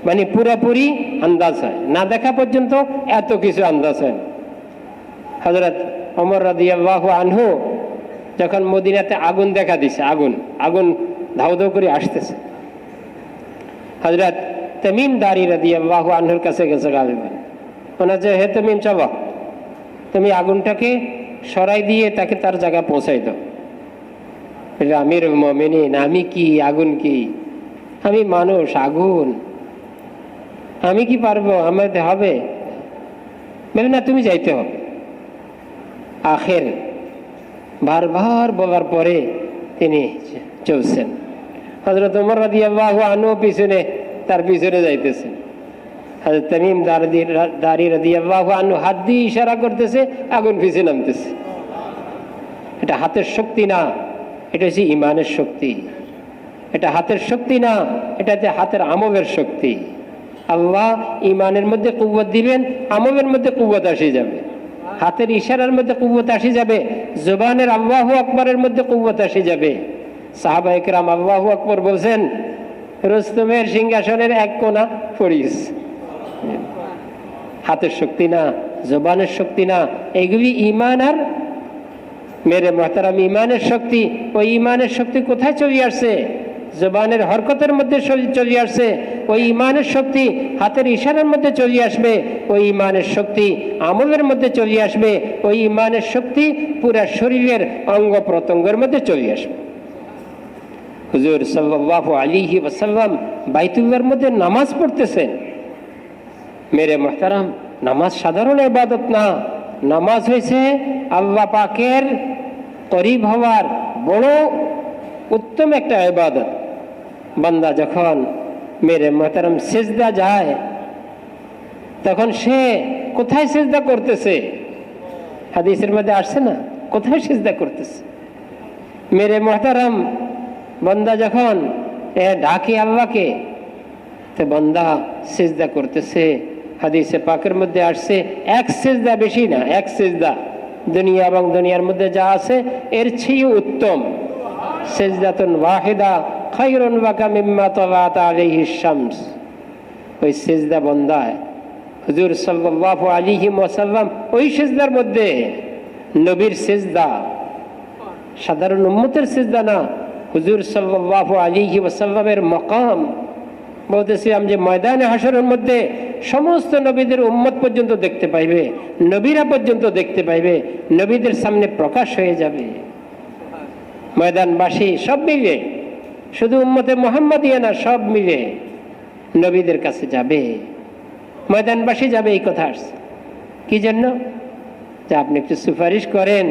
মানে পুরাপুরি আন্দাজ হয়, না দেখা পর্যন্ত এত কিছু আন্দাজ হয়। হযরত ওমর রাদিয়াল্লাহু আনহু যখন মদিনাতে আগুন দেখা দিছে, আগুন ধাউ ধাউ করে আসতেছে, হযরত তামিম দারি রাদিয়াল্লাহু আনহুর কাছে গেছে গালিবান, ওনার যে, হে তামিম, চলো তুমি আগুনটাকে সরাই দিয়ে তাকে তার জায়গা পৌঁছাই দাও। আমিরুল মুমিনিন, আমি কি, আগুন কি, আমি মানুষ, আগুন আমি কি পারবো, আমার হবে? বলে না, তুমি যাইতে হবে। আখের বারবার বলার পরে তিনি চলছেন। হযরত ওমর রাদিয়াল্লাহু আনহু পিছনে, তার পিছনে যাইতেছেন। হযরত তামিম দারি রাদিয়াল্লাহু আনহু হাত দিয়ে ইশারা করতেছে, আগুন পিছে নামতেছে। এটা হাতের শক্তি না, এটা হচ্ছে ইমানের শক্তি। এটা হাতের শক্তি না, এটা হচ্ছে হাতের আমলের শক্তি। আল্লাহ ইমানের মধ্যে কুওয়াত দিবেন, আমলের মধ্যে কুওয়াত আসে যাবে, হাতের ইশারার মধ্যে কুওয়াত আসে যাবে, জবানের আল্লাহু আকবারের মধ্যে কুওয়াত আসে যাবে। সাহাবায়ে কেরাম আল্লাহু আকবার বলছেন, রুস্তমের সিংহাসনের এক কোণা পড়িস। হাতের শক্তি না, জবানের শক্তি না, এগুলি ইমান। আর মেরে মুহতারাম, ইমানের শক্তি, ওই ইমানের শক্তি কোথায় চলে আসছে? জবানের হরকতের মধ্যে চলে আসছে। ওই ইমানের শক্তি হাতের ইশারার মধ্যে চলে আসবে, ওই ইমানের শক্তি আমলের মধ্যে চলে আসবে, ওই ইমানের শক্তি পুরা শরীরের অঙ্গ প্রত্যঙ্গের মধ্যে চলে আসবে। হুজুর সাল্লাল্লাহু আলাইহি ওয়াসাল্লাম বাইতুল্লাহর মধ্যে নামাজ পড়তেছেন। মেরে মুহতারাম, নামাজ সাধারণ ইবাদত না, নামাজ হয়েছে আল্লাহ পাকের করিব হওয়ার বড় উত্তম একটা ইবাদত। বান্দা যখন মেরে মুহতারাম সিজদা যায়, তখন সে কোথায় সিজদা করতেছে? হাদিসের মধ্যে আসছে না, কোথায় সিজদা করতেছে? মেরে মুহতারাম, বান্দা যখন ডাকে আল্লাহকে, তো বান্দা সিজদা করতেছে। হাদিসে পাকের মধ্যে আসছে, এক সিজদা, বেশি না, এক সিজদা দুনিয়া এবং দুনিয়ার মধ্যে যা আছে এর চেয়ে উত্তম সিজদাতুন ওয়াহিদা খায়রুন লাকা মিম্মা তালাত আলাইহিশ শামস। ওই সিজদা বন্দায় হুজুর সাল্লাল্লাহু আলাইহি ওয়াসাল্লাম ওই সিজদার মধ্যে, নবীর সিজদা, সাধারণ উম্মতের সিজদা না, হুজুর সাল্লাল্লাহু আলাইহি ওয়াসাল্লামের মাকাম। বলতেছিলাম যে ময়দানে হাসরের মধ্যে সমস্ত নবীদের উম্মত পর্যন্ত দেখতে পাইবে, নবীরা পর্যন্ত দেখতে পাইবে, নবীদের সামনে প্রকাশ হয়ে যাবে। ময়দানবাসী সব মিলে, শুধু উম্মতে মুহাম্মাদিয়া না, সব মিলে নবীদের কাছে যাবে, ময়দানবাসী যাবে। এই কথা আসছে কি জন্য? যে আপনি একটু সুপারিশ করেন,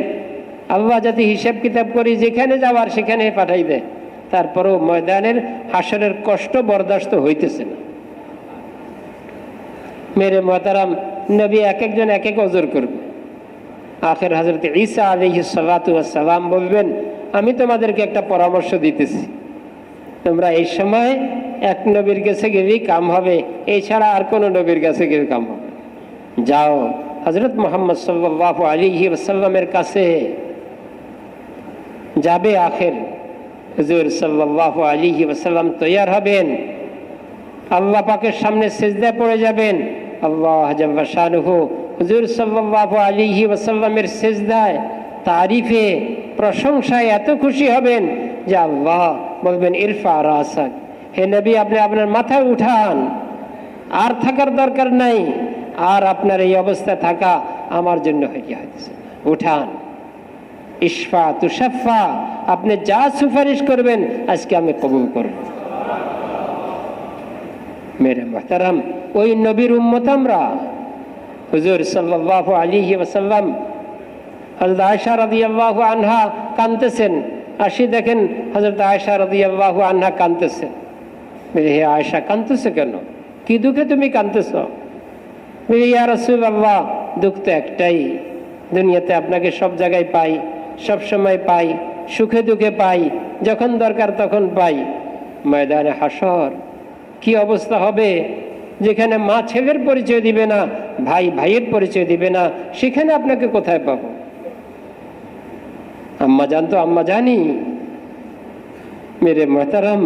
আল্লাহ যাতে হিসাব কিতাব করি, যেখানে যাওয়ার সেখানে পাঠাই দেয়। তারপরেও ময়দানের হাসরের কষ্ট বরদাস্ত হইতেছে না। মেরে মোহতারাম, নবী এক একজন এক এক ওজর করবে। আখের হযরত ঈসা আলাইহিস সালাতু ওয়াস সালাম বলবেন, আমি তোমাদেরকে একটা পরামর্শ দিতেছি, তোমরা এই সময় এক নবীর কাছে গেলেই কাম হবে, এছাড়া আর কোনো নবীর কাছে গেলে কাম হবে। যাও হযরত মুহাম্মদ সাল্লাল্লাহু আলাইহি ওয়াসাল্লামের কাছে যাবে। আখের হুজুর সাল্লাল্লাহু আলাইহি ওয়াসাল্লাম তৈয়ার হবেন, আল্লাহ পাকের সামনে সিজদায় পড়ে যাবেন। আল্লাহ জাল্লা শানুহু হুজুর সাল্লাল্লাহু আলাইহি ওয়াসাল্লামের সিজদায়, তারিফে, প্রশংসায় এত খুশি হবেন যে আল্লাহ বলবেন, ইরফা রাসাক, হে নবী আপনি আপনার মাথা উঠান, আর থাকার দরকার নাই, আর আপনার এই অবস্থায় থাকা আমার জন্য হয়ে হয়েছে, উঠান। ইশফা তুশাফা, আপনি যা সুপারিশ করবেন আজকে আমি কবুল করব। মেরে মুহতারাম, ওই নবীর উম্মত আমরা। হুজুর সাল্লাল্লাহু আলাইহি ওয়াসাল্লাম, হযরত আয়েশা রাদিয়াল্লাহু আনহা কাঁদতেছেন। আসি দেখেন হযরত আয়েশা রাদিয়াল্লাহু আনহা কাঁদতেছেন। হে আয়েশা, কাঁদতেছো কেন? কি দুঃখে তুমি কাঁদতেছো? ইয়া রাসূলুল্লাহ, দুঃখ তো একটাই, দুনিয়াতে আপনাকে সব জায়গায় পাই, সব সময় পাই, সুখে দুঃখে পাই, যখন দরকার তখন পাই। ময়দানে হাসর কি অবস্থা হবে, যেখানে মা ছেলের পরিচয় দিবে না, ভাই ভাইয়ের পরিচয় দিবে না, সেখানে আপনাকে কোথায় পাবো? আম্মা জান তো আম্মা জানি। মেরে মুহতারাম,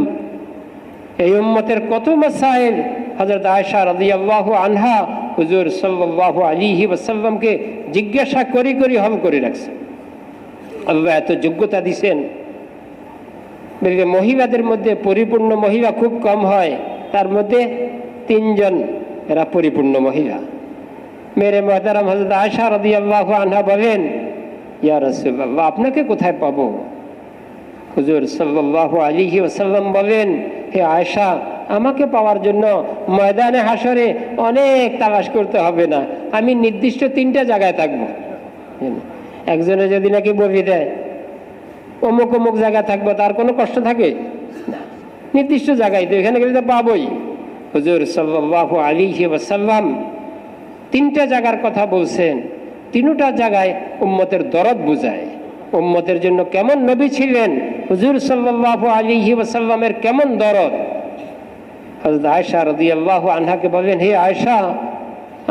এই উম্মতের কত মাসাইল হযরত আয়েশা রাদিয়াল্লাহু আনহা হুজুর সাল্লাল্লাহু আলাইহি ওয়াসাল্লামকে জিজ্ঞাসা করি করি হল করে রাখছেন। আল্লাহ এত যোগ্যতা দিছেন। মহিলাদের মধ্যে পরিপূর্ণ মহিলা খুব কম হয়, তার মধ্যে 3 জন এরা পরিপূর্ণ মহিলা। মেরে মুহতারাম, হযরত আয়েশা রাদিয়াল্লাহু আনহা বলেন, ইয়া রাসূলুল্লাহ আপনাকে কোথায় পাবো? হুজুর সাল্লাল্লাহু আলাইহি ওয়াসাল্লাম বলেন, হে আয়েশা, আমাকে পাওয়ার জন্য ময়দানে হাসরে অনেক তালাশ করতে হবে না, আমি নির্দিষ্ট 3টা জায়গায় থাকবো। একজনে যদি নাকি বলে দেয় অমুক অমুক জায়গায় থাকবো, তার কোনো কষ্ট থাকে না, নির্দিষ্ট জায়গায় তো এখানে গেলে তো পাবোই। হুজুর সাল্লাল্লাহু আলাইহি ওয়াসাল্লাম 3টা জায়গার কথা বলছেন। 3টা জায়গায় উম্মতের দরদ বুঝায়, উম্মতের জন্য কেমন নবী ছিলেন, হুজুর সাল্লাল্লাহু আলাইহি ওয়াসাল্লামের কেমন দরদ। হযরত আয়েশা রাদিয়াল্লাহু আনহাকে বলেন, হে আয়েশা,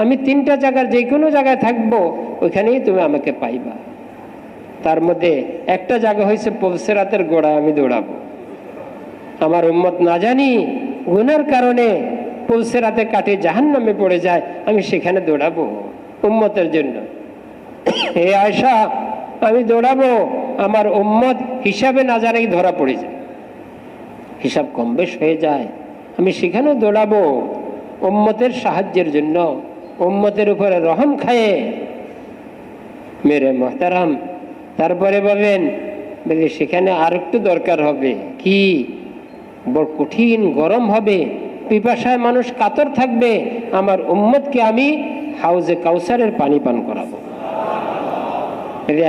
আমি 3টা জায়গার যে কোনো জায়গায় থাকবো, ওইখানেই তুমি আমাকে পাইবা। তার মধ্যে একটা জায়গা হয়েছে পুলসিরাতের গোড়ায় আমি দৌড়াবো। আমার উম্মত না জানি গুনার কারণে পুলসিরাতে কাটে জাহান্নামে পড়ে যায়, আমি সেখানে দৌড়াবো উম্মতের জন্য। হে আয়েশা, আমি দৌড়াবো, আমার উম্মত হিসাবে না জানাই ধরা পড়ে যায়, হিসাব কম বেশ হয়ে যায়, আমি সেখানেও দৌড়াবো উম্মতের সাহায্যের জন্য, উম্মতের উপরে রহম খায়ে। মেরে মুহতারাম, তারপরে বলেন, সেখানে আর একটু দরকার হবে কি, বড় কঠিন গরম হবে, পিপাসায় মানুষ কাতর থাকবে, আমার উম্মতকে আমি হাউজে কাউসারের পানি পান করাবো।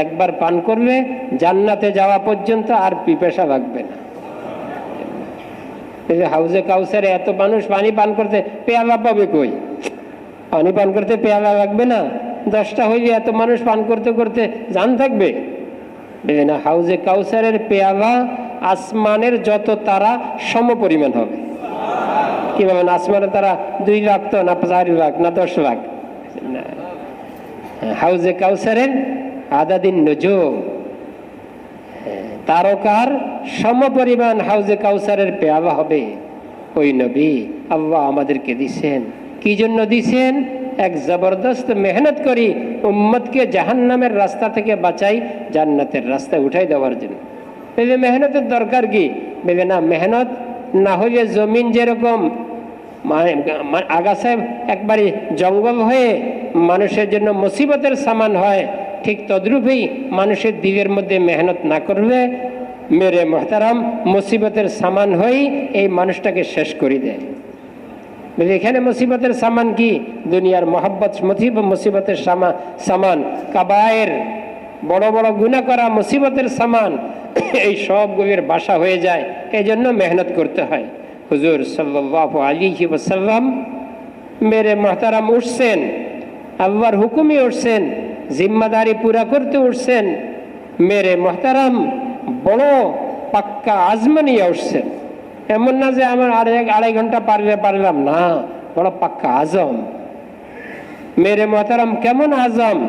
একবার পান করলে জান্নাতে যাওয়া পর্যন্ত আর পিপাসা লাগবে না। হাউজে কাউসারে এত মানুষ পানি পান করতে পেয়ালা পাবে কই? পানি পান করতে পেয়ালা লাগবে না? 10টা হইলে এত মানুষ পান করতে করতে জান থাকবে না। হাউজে কাউসারের পেয়ালা আসমানের যত তারা সম পরিমাণ হবে। কি বলেন, আসমানের তারা 2 লাখ তো না 4 লাখ না 10 লাখ না। হাউজে কাউসারের আদাদিন নজুম, তারকার সমপরিমাণ হাউজে কাউসারের পেয়ালা হবে। ওই নবী আল্লাহ আমাদেরকে দিছেন, কি জন্য দিছেন? এক জবরদস্ত মেহনত করি উম্মতকে জাহান্নামের রাস্তা থেকে বাঁচাই, জান্নাতের রাস্তায় উঠাই দেওয়ার জন্য। বলে মেহনতের দরকার কি? বলে না, মেহনত না হলে জমিন যেরকম আগাছায় একবারে জঙ্গল হয়ে মানুষের জন্য মুসিবতের সামান হয়, ঠিক তদ্রূপেই মানুষের দিলের মধ্যে মেহনত না করলে মেরে মোহতারাম মুসিবতের সামান হয়েই এই মানুষটাকে শেষ করে দেয়। এখানে মুসিবতের সামান কি? দুনিয়ার মহব্বত মুসিবতের সামান, কাবায়ের বড় বড় গুনাহ করা মুসিবতের সামান, এই সবগুলির বাসা হয়ে যায়। এই জন্য মেহনত করতে হয়। হুজুর সাল্লাল্লাহু আলাইহি ওয়াসাল্লাম মেরে মোহতারাম উঠছেন, আল্লাহর হুকুমে উঠছেন, জিম্মাদারি পুরা করতে উঠছেন। মেরে মোহতারাম বড় পাক্কা আজমা নিয়ে উঠছেন। এমন না যে আমার আড়াই ঘন্টা পারলাম না, বড় পাক্কা আজম। মেরে মোহতারাম কেমন আজম?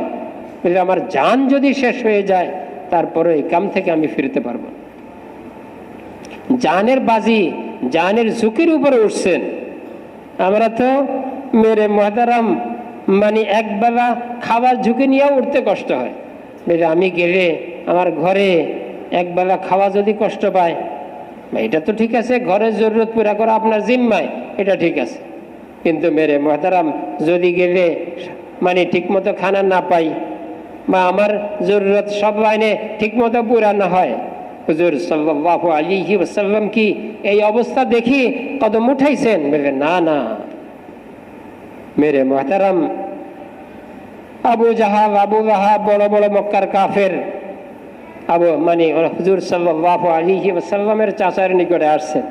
আমার জান যদি শেষ হয়ে যায় তারপরে এই কাম থেকে আমি ফিরতে পারবো। জানের বাজি, জানের ঝুঁকির উপরে উঠছেন। আমরা তো মেরে মোহতারাম মানে একবেলা খাবার ঝুঁকি নিয়েও উঠতে কষ্ট হয়। আমি গেলে আমার ঘরে একবেলা খাওয়া যদি কষ্ট পায়, এটা তো ঠিক আছে, ঘরের জরুরত পুরা করা আপনার জিম্মায়, এটা ঠিক আছে। কিন্তু মেরে মোহতারাম যদি গেলে মানে ঠিক মতো খানা না পাই বা আমার জরুরত সব লাইনে ঠিক মতো পুরা না হয়, হুজুর সাল্লাল্লাহু আলাইহি ওয়াসাল্লাম কি এই অবস্থা দেখি কদম উঠাইছেন? বলে না না। মেরে মোহতারাম আবু জাহাল, আবু লাহাব, বড় বড় মক্কার কাফের মানে হুজুর সাল্লাল্লাহু আলাইহি ওয়াসাল্লামের চাচার নিকটে আসছেন।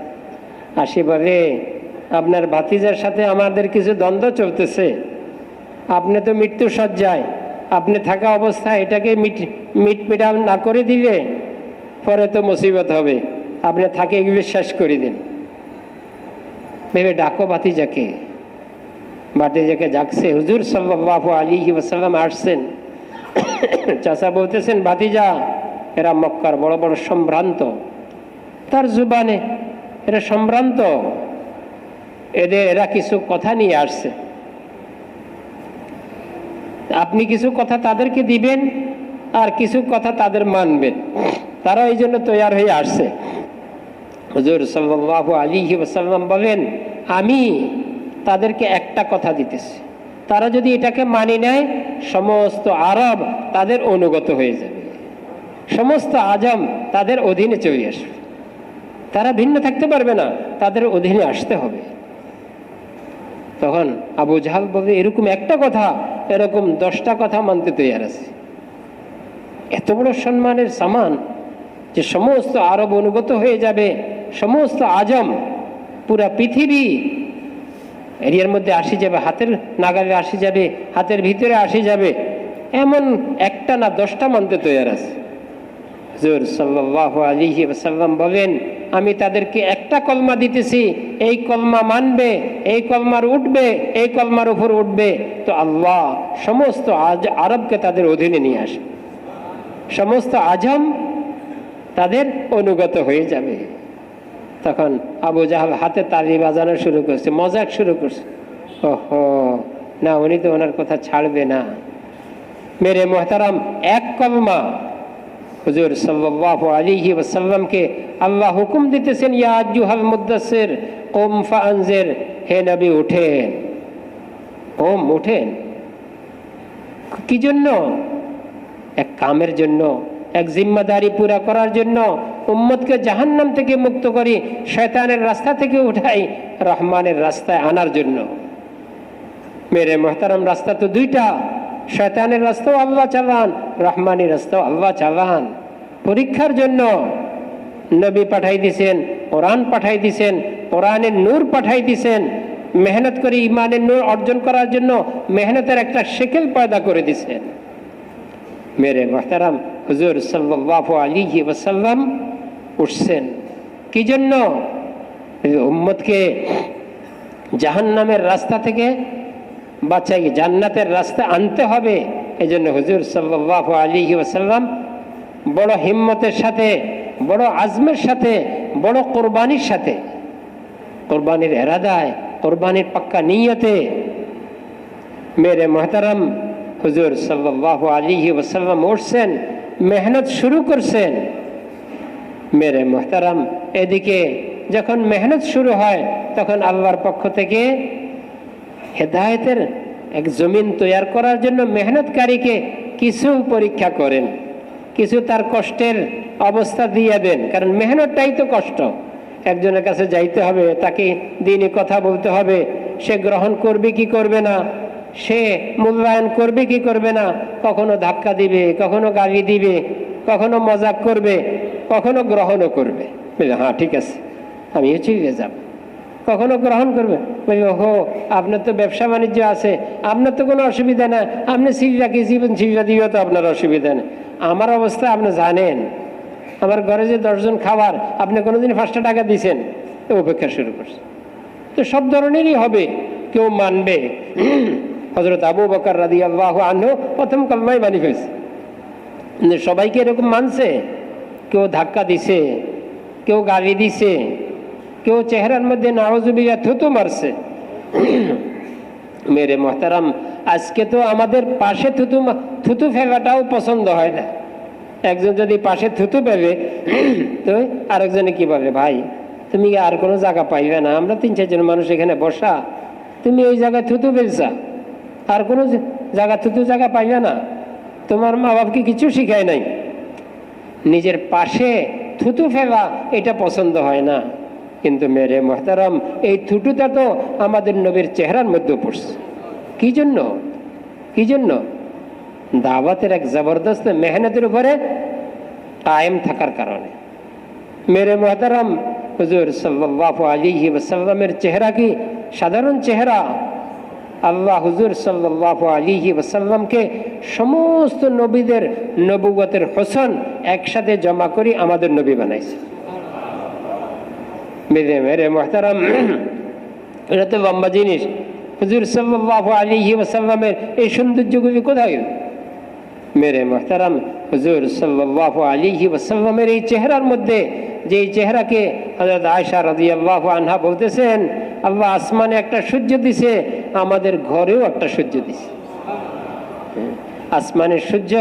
আসি বলে, আপনার ভাতিজার সাথে আমাদের কিছু দ্বন্দ্ব চলতেছে, আপনি তো মৃত্যু সজ্জায়, আপনি থাকা অবস্থায় এটাকে মিটমিটাম না করে দিলে পরে তো মুসিবত হবে, আপনি থাকে এগুলো শেষ করে দিন। ভেবে ডাকো ভাতিজাকে। ভাতিজাকে ডাকছে। হুজুর সাল্লাল্লাহু আলাইহি ওয়াসাল্লাম আসছেন। চাচা বলতেছেন, ভাতিজা এরা মক্কার বড় বড় সম্ভ্রান্ত, তার জুবানে এরা সম্ভ্রান্ত, এরা কিছু কথা নিয়ে আসছে, আপনি কিছু কথা তাদেরকে দিবেন আর কিছু কথা তাদের মানবেন, তারা এই জন্য তৈয়ার হয়ে আসছে। হুজুর সাল্লাল্লাহু আলাইহি ওয়াসাল্লাম বলেন, আমি তাদেরকে একটা কথা দিতেছি, তারা যদি এটাকে মানি নেয় সমস্ত আরব তাদের অনুগত হয়ে যাবে, সমস্ত আজম তাদের অধীনে চলে আসবে, তারা ভিন্ন থাকতে পারবে না, তাদের অধীনে আসতে হবে। তখন আবু জাহাল বলে, এরকম একটা কথা, এরকম 10টা কথা মানতে তৈরি আছে। এত বড় সম্মানের সামান যে সমস্ত আরব অনুগত হয়ে যাবে, সমস্ত আজম পুরা পৃথিবী এরিয়ার মধ্যে আসি যাবে, হাতের নাগালে আসি যাবে, হাতের ভিতরে আসি যাবে, এমন একটা না 10টা মানতে তৈরি আছে। হুজুর সাল্লাল্লাহু আলাইহি ওয়াসাল্লাম বলেন, আমি তাদেরকে একটা কলমা দিতেছি, এই কলমা মানবে, এই কলমার উঠবে, এই কলমার উপর উঠবে, তো আল্লাহ সমস্ত আরবকে তাদের অধীনে নিয়ে আসবে, সমস্ত আজম তাদের অনুগত হয়ে যাবে। তখন আবু জাহাল হাতে তালি বাজানো শুরু করছে, মজাক শুরু করছে। ওহো না, উনি তো ওনার কথা ছাড়বে না। মেরে মোহতারাম এক কলমা হুজুর সাল্লাল্লাহু আলাইহি ওয়াসাল্লামকে আল্লাহ হুকুম দিতেছেন, ইয়া আইয়ুহাল মুদ্দাসসির কুম ফাআনজির, হে নবী উঠেন, উঠেন। কি জন্য? এক কামের জন্য, এক জিম্মাদারি পুরা করার জন্য, উম্মতকে জাহান্নাম থেকে মুক্ত করি, শয়তানের রাস্তা থেকে উঠাই রহমানের রাস্তায় আনার জন্য। মেরে মোহতারাম রাস্তা তো দুইটা, শয়তানের রাস্তাও আল্লাহ চালান, রহমানের রাস্তাও আল্লাহ চালান। পরীক্ষার জন্য নবী পাঠাই দিছেন, কোরআন পাঠাই দিছেন, কোরআনের নূর পাঠাই দিছেন, মেহনত করে ইমানের নূর অর্জন করার জন্য মেহনতের একটা শেকেল পয়দা করে দিছেন। মেরে মোহতারাম হুজুর সাল্লাল্লাহু আলাইহি ওয়াসাল্লাম উঠছেন কি জন্য? উম্মতকে জাহান্নামের রাস্তা থেকে বাঁচাই জান্নাতের রাস্তা আনতে হবে। এই জন্য হুজুর সাল্লাল্লাহু আলাইহি ওয়াসাল্লাম বড় হিম্মতের সাথে বড় আজমের সাথে, বড় কোরবানির সাথে, কোরবানির এরাদায়, কোরবানির পাক্কা নিয়তে মেরে মোহতারাম হুজুর সাল্লাল্লাহু আলাইহি ওয়াসাল্লাম উঠছেন, মেহনত শুরু করছেন। মেরে মোহতারাম এদিকে যখন মেহনত শুরু হয় তখন আল্লাহর পক্ষ থেকে হেদায়েতের এক জমিন তৈরি করার জন্য মেহনতকারীকে কিছু পরীক্ষা করেন, কিছু তার কষ্টের অবস্থা দিয়ে দেন। কারণ মেহনতটাই তো কষ্ট। একজনের কাছে যাইতে হবে, তাকে দিনই কথা বলতে হবে, সে গ্রহণ করবে কি করবে না, সে মূল্যায়ন করবে কি করবে না, কখনো ধাক্কা দিবে, কখনো গালি দিবে, কখনো মজাক করবে, কখনো গ্রহণও করবে। হ্যাঁ ঠিক আছে, আমি চলে যাব। কখনো গ্রহণ করবে, বলবে হো আপনার তো ব্যবসা বাণিজ্য আছে, আপনার তো কোনো অসুবিধা না, আপনি সিলটা কি জীবন সিলটা দিয়েও তো আপনার অসুবিধা নেই। আমার অবস্থা আপনি জানেন, আমার ঘরে যে 10 জন খাবার, আপনি কোনোদিন 5টা টাকা দিয়েছেন, উপেক্ষা শুরু করছে। তো সব ধরনেরই হবে, কেউ মানবে। হযরত আবু বকর রাদিয়াল্লাহু আনহু প্রথম কলমাই বাণী হয়েছে, সবাইকে এরকম মানছে। কেউ ধাক্কা দিছে, কেউ গালি দিছে, কেউ চেহারার মধ্যে নাউজুবিল্লাহ থুতু মারছে। মেরে মোহতারাম আজকে তো আমাদের পাশে থুতু ফেলাটাও পছন্দ হয় না। একজন যদি পাশে থুতু ফেলে তো আরেকজনে কি বলে, ভাই তুমি আর কোনো জায়গা পাইবে না, আমরা 3-4 জন মানুষ এখানে বসা, তুমি ওই জায়গায় থুতু ফেলছা, আর কোনো জায়গা থুতু জায়গা পাইবে না, তোমার মা বাপকে কিছু শিখায় নাই। নিজের পাশে থুতু ফেলা এটা পছন্দ হয় না। কিন্তু মেরে মোহতারাম এই থুতুটা তো আমাদের নবীর চেহারার মধ্যে পড়ছে। কি জন্য? কি জন্য? দাওয়াতের এক জবরদস্ত মেহনতের উপরে কায়েম থাকার কারণে। মেরে মোহতারাম হুজুর সাল্লাল্লাহু আলাইহি ওয়াসাল্লামের চেহারা কি সাধারণ চেহারা? আল্লাহ হুজুর সাল্লাল্লাহু আলাইহি ওয়াসাল্লামকে সমস্ত নবীদের নবুয়তের হোসন একসাথে জমা করে আমাদের নবী বানাইছে। মেরে মোহতারাম এটা তো লম্বা জিনিস। হুজুর সাল্লাল্লাহু আলাইহি ওয়াসাল্লামের এই সৌন্দর্যগুলি কোথায়? মেরে মোহতারাম হুজুর সাল্লাল্লাহু আলাইহি ওয়াসাল্লামের এই চেহারার মধ্যে, যে চেহারাকে হযরত আয়েশা রাদিয়াল্লাহু আনহা বলতেছেন, আল্লাহ আসমানে একটা সূর্য দিছে, আমাদের ঘরেও একটা সূর্য দিছে। আসমানের সূর্য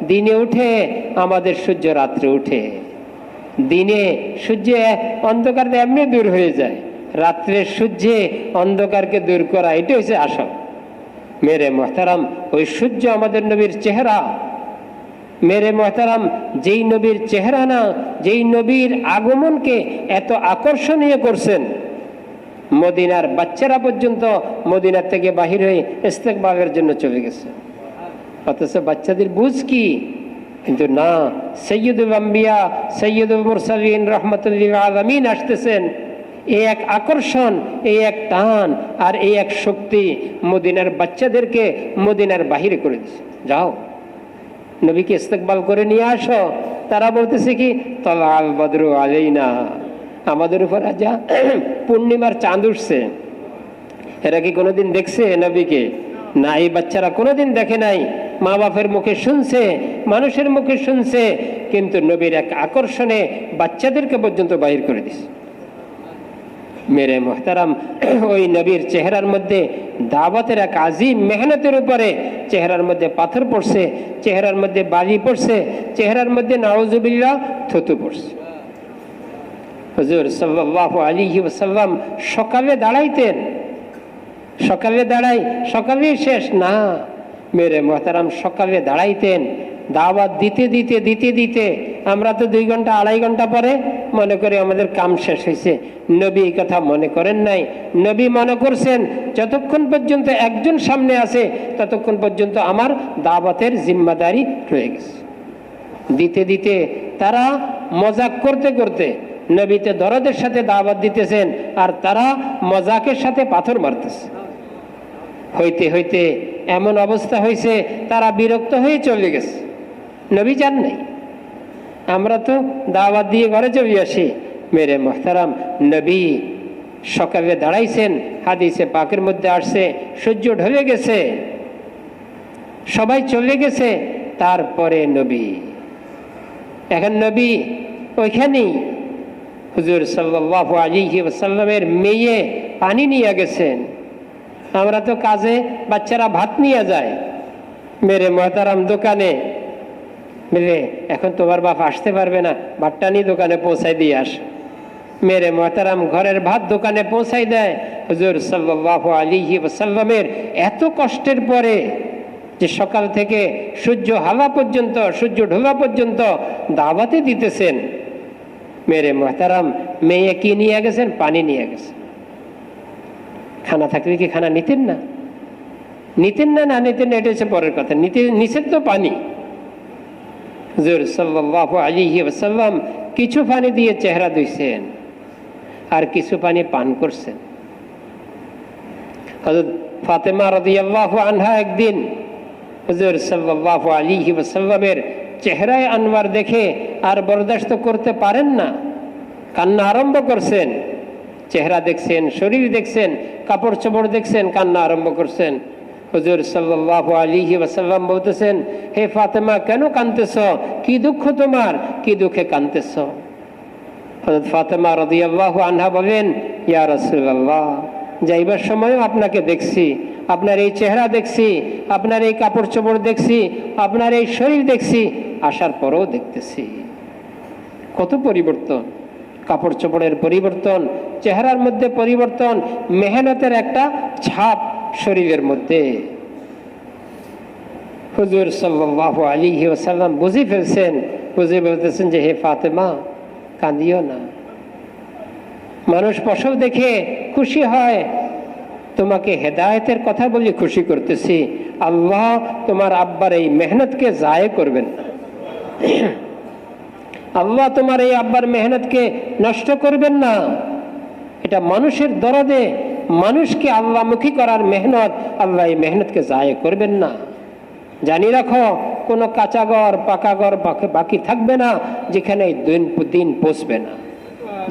দিনে উঠে, আমাদের সূর্য রাত্রে উঠে। দিনে সূর্য অন্ধকার এমনি দূর হয়ে যায়, রাত্রের সূর্যে অন্ধকারকে দূর করা, এটা হচ্ছে আসল। মেরে মোহতারাম ওই সূর্য আমাদের নবীর চেহারা। মেরে মোহতারাম যেই নবীর চেহারা না, যেই নবীর আগমনকে এত আকর্ষণীয় করছেন, মদিনার বাচ্চারা পর্যন্ত মদিনার থেকে বাহির হয়ে ইস্তেকবালের জন্য চলে গেছে। অথচ বাচ্চাদের বুঝ কি? কিন্তু না, সৈয়দুল আম্বিয়া সৈয়দুল মুরসালিন রাহমাতুল লিল আলামিন আসতেছেন। এই এক আকর্ষণ, এই এক টান আর এই এক শক্তি মদিনার বাচ্চাদেরকে মদিনার বাহিরে করে দিচ্ছে। যাও নবীকে ইস্তেকবাল করে নিয়ে আসো। তারা বলতেছে কি, তালাল বদরু আলাইনা, আমাদের উপর আজ পূর্ণিমার চাঁদ উঠছে। এরা কি কোনোদিন দেখছে নবীকে? না, এই বাচ্চারা কোনোদিন দেখে নাই। মা বাপের মুখে শুনছে, মানুষের মুখে শুনছে, কিন্তু নবীর এক আকর্ষণে বাচ্চাদেরকে পর্যন্ত বাহির করে দিছে। মেরে মোহতারাম ওই নবীর চেহারার মধ্যে দাওয়াতের এক আজিম মেহনতের উপরে চেহারার মধ্যে পাথর পড়ছে, চেহারার মধ্যে বালি পড়ছে, চেহারার মধ্যে নাউজুবিল্লাহ থুতু পড়ছে। হুজুর সাল্লাল্লাহু আলাইহি ওয়াসাল্লাম সকালে দাঁড়াইতেন, সকালে দাঁড়াই, সকালেই শেষ না। মেরে মোহতারাম সকালে দাঁড়াইতেন, দাওয়াত দিতে দিতে দিতে দিতে আমরা তো 2 ঘন্টা 2.5 ঘন্টা পরে মনে করি আমাদের কাম শেষ হয়েছে। নবী এই কথা মনে করেন নাই। নবী মনে করছেন যতক্ষণ পর্যন্ত একজন সামনে আছে ততক্ষণ পর্যন্ত আমার দাওয়াতের জিম্মাদারি রয়ে গেছে। দিতে দিতে তারা মজাক করতে করতে নবীতে দরদের সাথে দাওয়াত দিতেছেন, আর তারা মজাকের সাথে পাথর মারতেছে। হইতে হইতে এমন অবস্থা হয়েছে তারা বিরক্ত হয়ে চলে গেছে। নবী যান নাই, আমরা তো দাওয়াত দিয়ে ঘরে চলে আসি। মেরে মোহতারাম নবী সকালে দাঁড়াইছেন, হাদিসে পাকের মধ্যে আসছে সূর্য ঢলে গেছে, সবাই চলে গেছে, তারপরে নবী। এখন নবী ওইখানেই হুজুর সাল্লাল্লাহু আলাইহি ওয়াসাল্লামের মেয়ে পানি নিয়ে গেছেন। আমরা তো কাজে বাচ্চারা ভাত নিয়ে যায়, মেরে মহতারাম দোকানে মেরে এখন তোমার বাপ আসতে পারবে না, ভাতটা নিয়ে দোকানে পৌঁছাই দিয়ে আস। মেরে মহতারাম ঘরের ভাত দোকানে পৌঁছাই দেয়। হুজুর সাল্লাল্লাহু আলাইহি ওয়াসাল্লামের এত কষ্টের পরে যে সকাল থেকে সূর্য হাওয়া পর্যন্ত, সূর্য ঢোলা পর্যন্ত দাওয়াতে দিতেছেন, মেরে মহতারাম মেয়ে কি নিয়ে গেছেন? পানি নিয়ে গেছেন। খানা থাকলে কি খানা নিতেন না? নিতেন না, না নিতেন না এটা হচ্ছে পরের কথা, নিছেন তো পানি। হুজুর সাল্লাল্লাহু আলাইহি ওয়াসাল্লাম কিছু পানি দিয়ে চেহারা ধুইছেন আর কিছু পানি পান করছেন। হযরত ফাতেমা রাদিয়াল্লাহু আনহা একদিন হুজুর সাল্লাল্লাহু আলাইহি ওয়াসাল্লামের চেহারায় আনওয়ার দেখে আর বরদাস্ত করতে পারেন না, কান্না আরম্ভ করছেন। চেহারা দেখছেন, শরীর দেখছেন, কাপড় চোপড় দেখছেন, কান্না আরম্ভ করছেন। হুজুর সাল্লাল্লাহু আলাইহি ওয়াসাল্লাম বলতেছেন, হে ফাতেমা কেন কাঁদতেছ? কি দুঃখ তোমার? কি দুঃখে কাঁদতেছ? হযরত ফাতেমা রাদিয়াল্লাহু আনহা বলেন, ইয়া রাসূলুল্লাহ, যাইবার সময়ও আপনাকে দেখছি, আপনার এই চেহারা দেখছি, আপনার এই কাপড় চোপড় দেখছি, আপনার এই শরীর দেখছি, আসার পরেও দেখতেছি কত পরিবর্তন। কাপড় চোপড়ের পরিবর্তন, চেহারার মধ্যে পরিবর্তন, মেহনতের একটা ছাপ শরীরের মধ্যে। হুজুর সাল্লাল্লাহু আলাইহি ওয়াসাল্লাম বুঝে ফেলছেন, বুঝে বলতেছেন যে হে ফাতেমা কাঁদিও না। মানুষ প্রসব দেখে খুশি হয়, তোমাকে হেদায়েতের কথা বলে খুশি করতেছি। আল্লাহ তোমার আব্বার এই মেহনতকে জায়ে করবেন না, আল্লাহ তোমার এই আব্বার মেহনতকে নষ্ট করবেন না। এটা মানুষের দরদে, মানুষকে আল্লাহমুখী করার মেহনত, আল্লাহ এই মেহনতকে জায়ে করবেন না। জানি রাখো, কোনো কাঁচা ঘর পাকা ঘর বাকি থাকবে না যেখানে দিন পৌঁছবে না,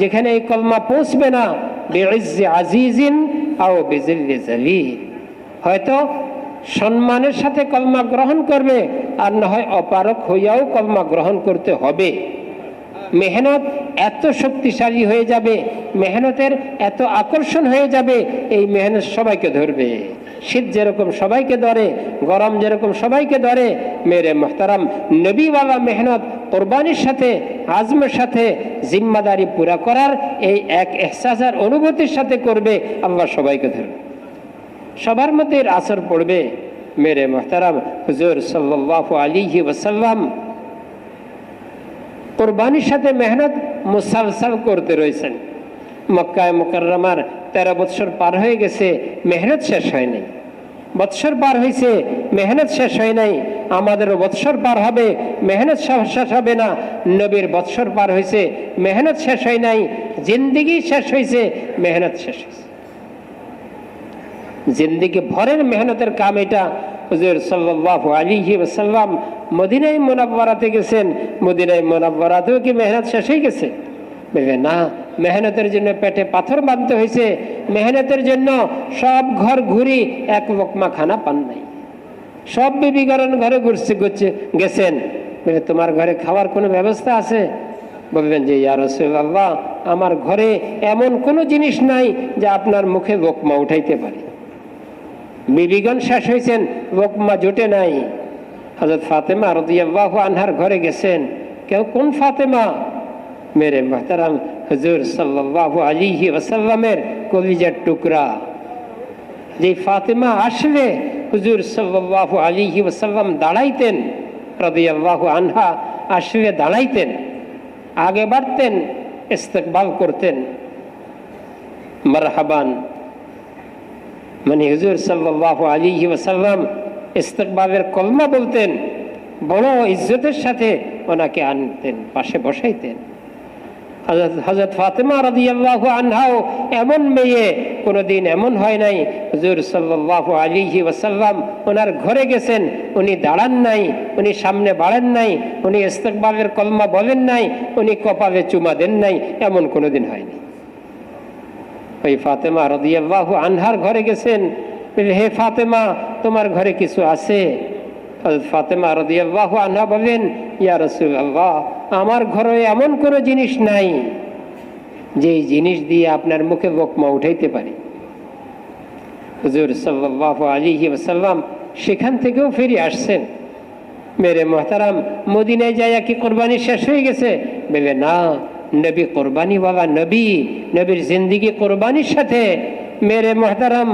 যেখানে এই কলমা পৌঁছবে না। বিইজ্জি আজিজিন আও বিজিল্লি জালিল, হয়তো সম্মানের সাথে কলমা গ্রহণ করবে, আর না হয় অপারক হইয়াও কলমা গ্রহণ করতে হবে। মেহনত এত শক্তিশালী হয়ে যাবে, মেহনতের এত আকর্ষণ হয়ে যাবে, এই মেহনত সবাইকে ধরবে। শীত যেরকম সবাইকে ধরে, গরম যেরকম সবাইকে ধরে, মেরে মোহতারাম নবীওয়ালা মেহনত কোরবানির সাথে, আজমের সাথে, জিম্মাদারি পুরা করার এই এক এহসাসের অনুভূতির সাথে করবে, আল্লাহ সবাইকে ধরবে, সবার মধ্যে এর আসর পড়বে। মেরে মোহতারাম হুজুর সাল্লাল্লাহু আলাইহি ওয়াসাল্লাম কোরবানির সাথে মেহনত মুসালসাল করতে রয়েছেন। মক্কায় মুকাররমার 13 বৎসর পার হয়ে গেছে, মেহনত শেষ হয় নাই। বৎসর পার হয়েছে, মেহনত শেষ হয় নাই। আমাদেরও বৎসর পার হবে, মেহনত শেষ হবে না। নবীর বৎসর পার হয়েছে, মেহনত শেষ হয় নাই। জিন্দিগি শেষ হয়েছে, মেহনত শেষ হয়েছে। জিন্দিগি ভরের মেহনতের কাম এটা। হুজুর সাল্লাল্লাহু আলাইহি ওয়াসাল্লাম মদিনায় মুনাওয়ারাতে গেছেন, মদিনায় মুনাওয়ারাতেও কি মেহনত শেষ হয়ে গেছে? বলে না, মেহনতের জন্য পেটে পাথর বাঁধতে হয়েছে, মেহনতের জন্য সব ঘর ঘুরি, এক লোকমা খানা পান নাই। সব বিবিগণ ঘরে গেছেন, বলে তোমার ঘরে খাওয়ার কোনো ব্যবস্থা আছে? বলবেন যে ইয়া রাসূলুল্লাহ, আমার ঘরে এমন কোনো জিনিস নাই যে আপনার মুখে লোকমা উঠাইতে পারে। বিবিগণ শেষ হয়েছেন, লোকমা জোটে নাই। হযরত ফাতেমা রাদিয়াল্লাহু আনহার ঘরে গেছেন। কেউ কোন ফাতেমা? মেরে মুহতারাম হুজুর সাল্লাল্লাহু আলাইহি ওয়াসাল্লামের কলিজার টুকরা। যে ফাতেমা আসলে হুজুর সাল্লাল্লাহু আলাইহি ওয়াসাল্লাম দাঁড়াইতেন, রাদিয়াল্লাহু আনহা আসলে দাঁড়াইতেন, আগে বাড়তেন, ইস্তেকবাল করতেন, মারহাবান মানে হুজুর সাল্লাল্লাহু আলাইহি ওয়াসাল্লাম ইস্তেকবালের কলমা বলতেন, বড় ইজ্জতের সাথে ওনাকে আনতেন, পাশে বসাইতেন। হযরত ফাতেমা রাদিয়াল্লাহু আনহাও এমন মেয়ে, কোনোদিন এমন হয় নাই হুজুর সাল্লাল্লাহু আলাইহি ওয়াসাল্লাম ওনার ঘরে গেছেন, উনি দাঁড়ান নাই, উনি সামনে বাড়েন নাই, উনি ইস্তেকবালের কলমা বলেন নাই, উনি কপালে চুমা দেন নাই, এমন কোনোদিন হয়নি। ওই ফাতেমা রাদিয়াল্লাহু আনহার ঘরে গেছেন, হে ফাতেমা তোমার ঘরে কিছু আছে? হযরত ফাতেমা রাদিয়াল্লাহু আনহা বলেন, ইয়া রাসূলুল্লাহ আমার ঘরে এমন কোনো জিনিস নাই যে জিনিস দিয়ে আপনার মুখে বকমা উঠাইতে পারি। হুজুর সাল্লাল্লাহু আলাইহি ওয়াসাল্লাম সেখান থেকেও ফিরে আসছেন। মেরে মোহতারাম, মদিনায় যাইয়া কি কোরবানি শেষ হয়ে গেছে? বলে না, নবী কোরবানি বাবা, নবীর জিন্দিগি কোরবানির সাথে। মেরে মোহতারাম,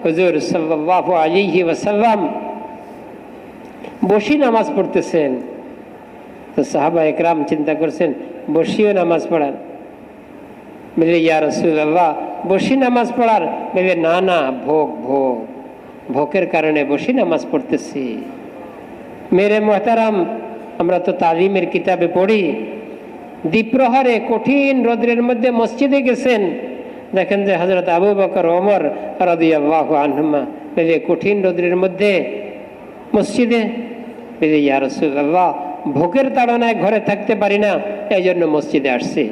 হুজুর সাল্লাল্লাহু আলাইহি ওয়াসাল্লাম বসি নামাজ পড়তেছেন, তো সাহাবা একরাম চিন্তা করছেন বসিও নামাজ পড়ার। বলে ইয়া রাসূলুল্লাহ, বসি নামাজ পড়ার? বলে না না, ভোকের কারণে বসি নামাজ পড়তেছি। মেরে মোহতারাম, আমরা তো তালিমের কিতাবে পড়ি, দ্বিপ্রহরে কঠিন রৌদ্রের মধ্যে মসজিদে গেছেন, দেখেন যে হযরত আবু বকর, ওমর রাদিয়াল্লাহু আনহুমা কঠিন রৌদ্রের মধ্যে মসজিদে। ইয়া রাসূলুল্লাহ, ভোকের তাড়নায় ঘরে থাকতে পারি না, এই জন্য মসজিদে আসছি।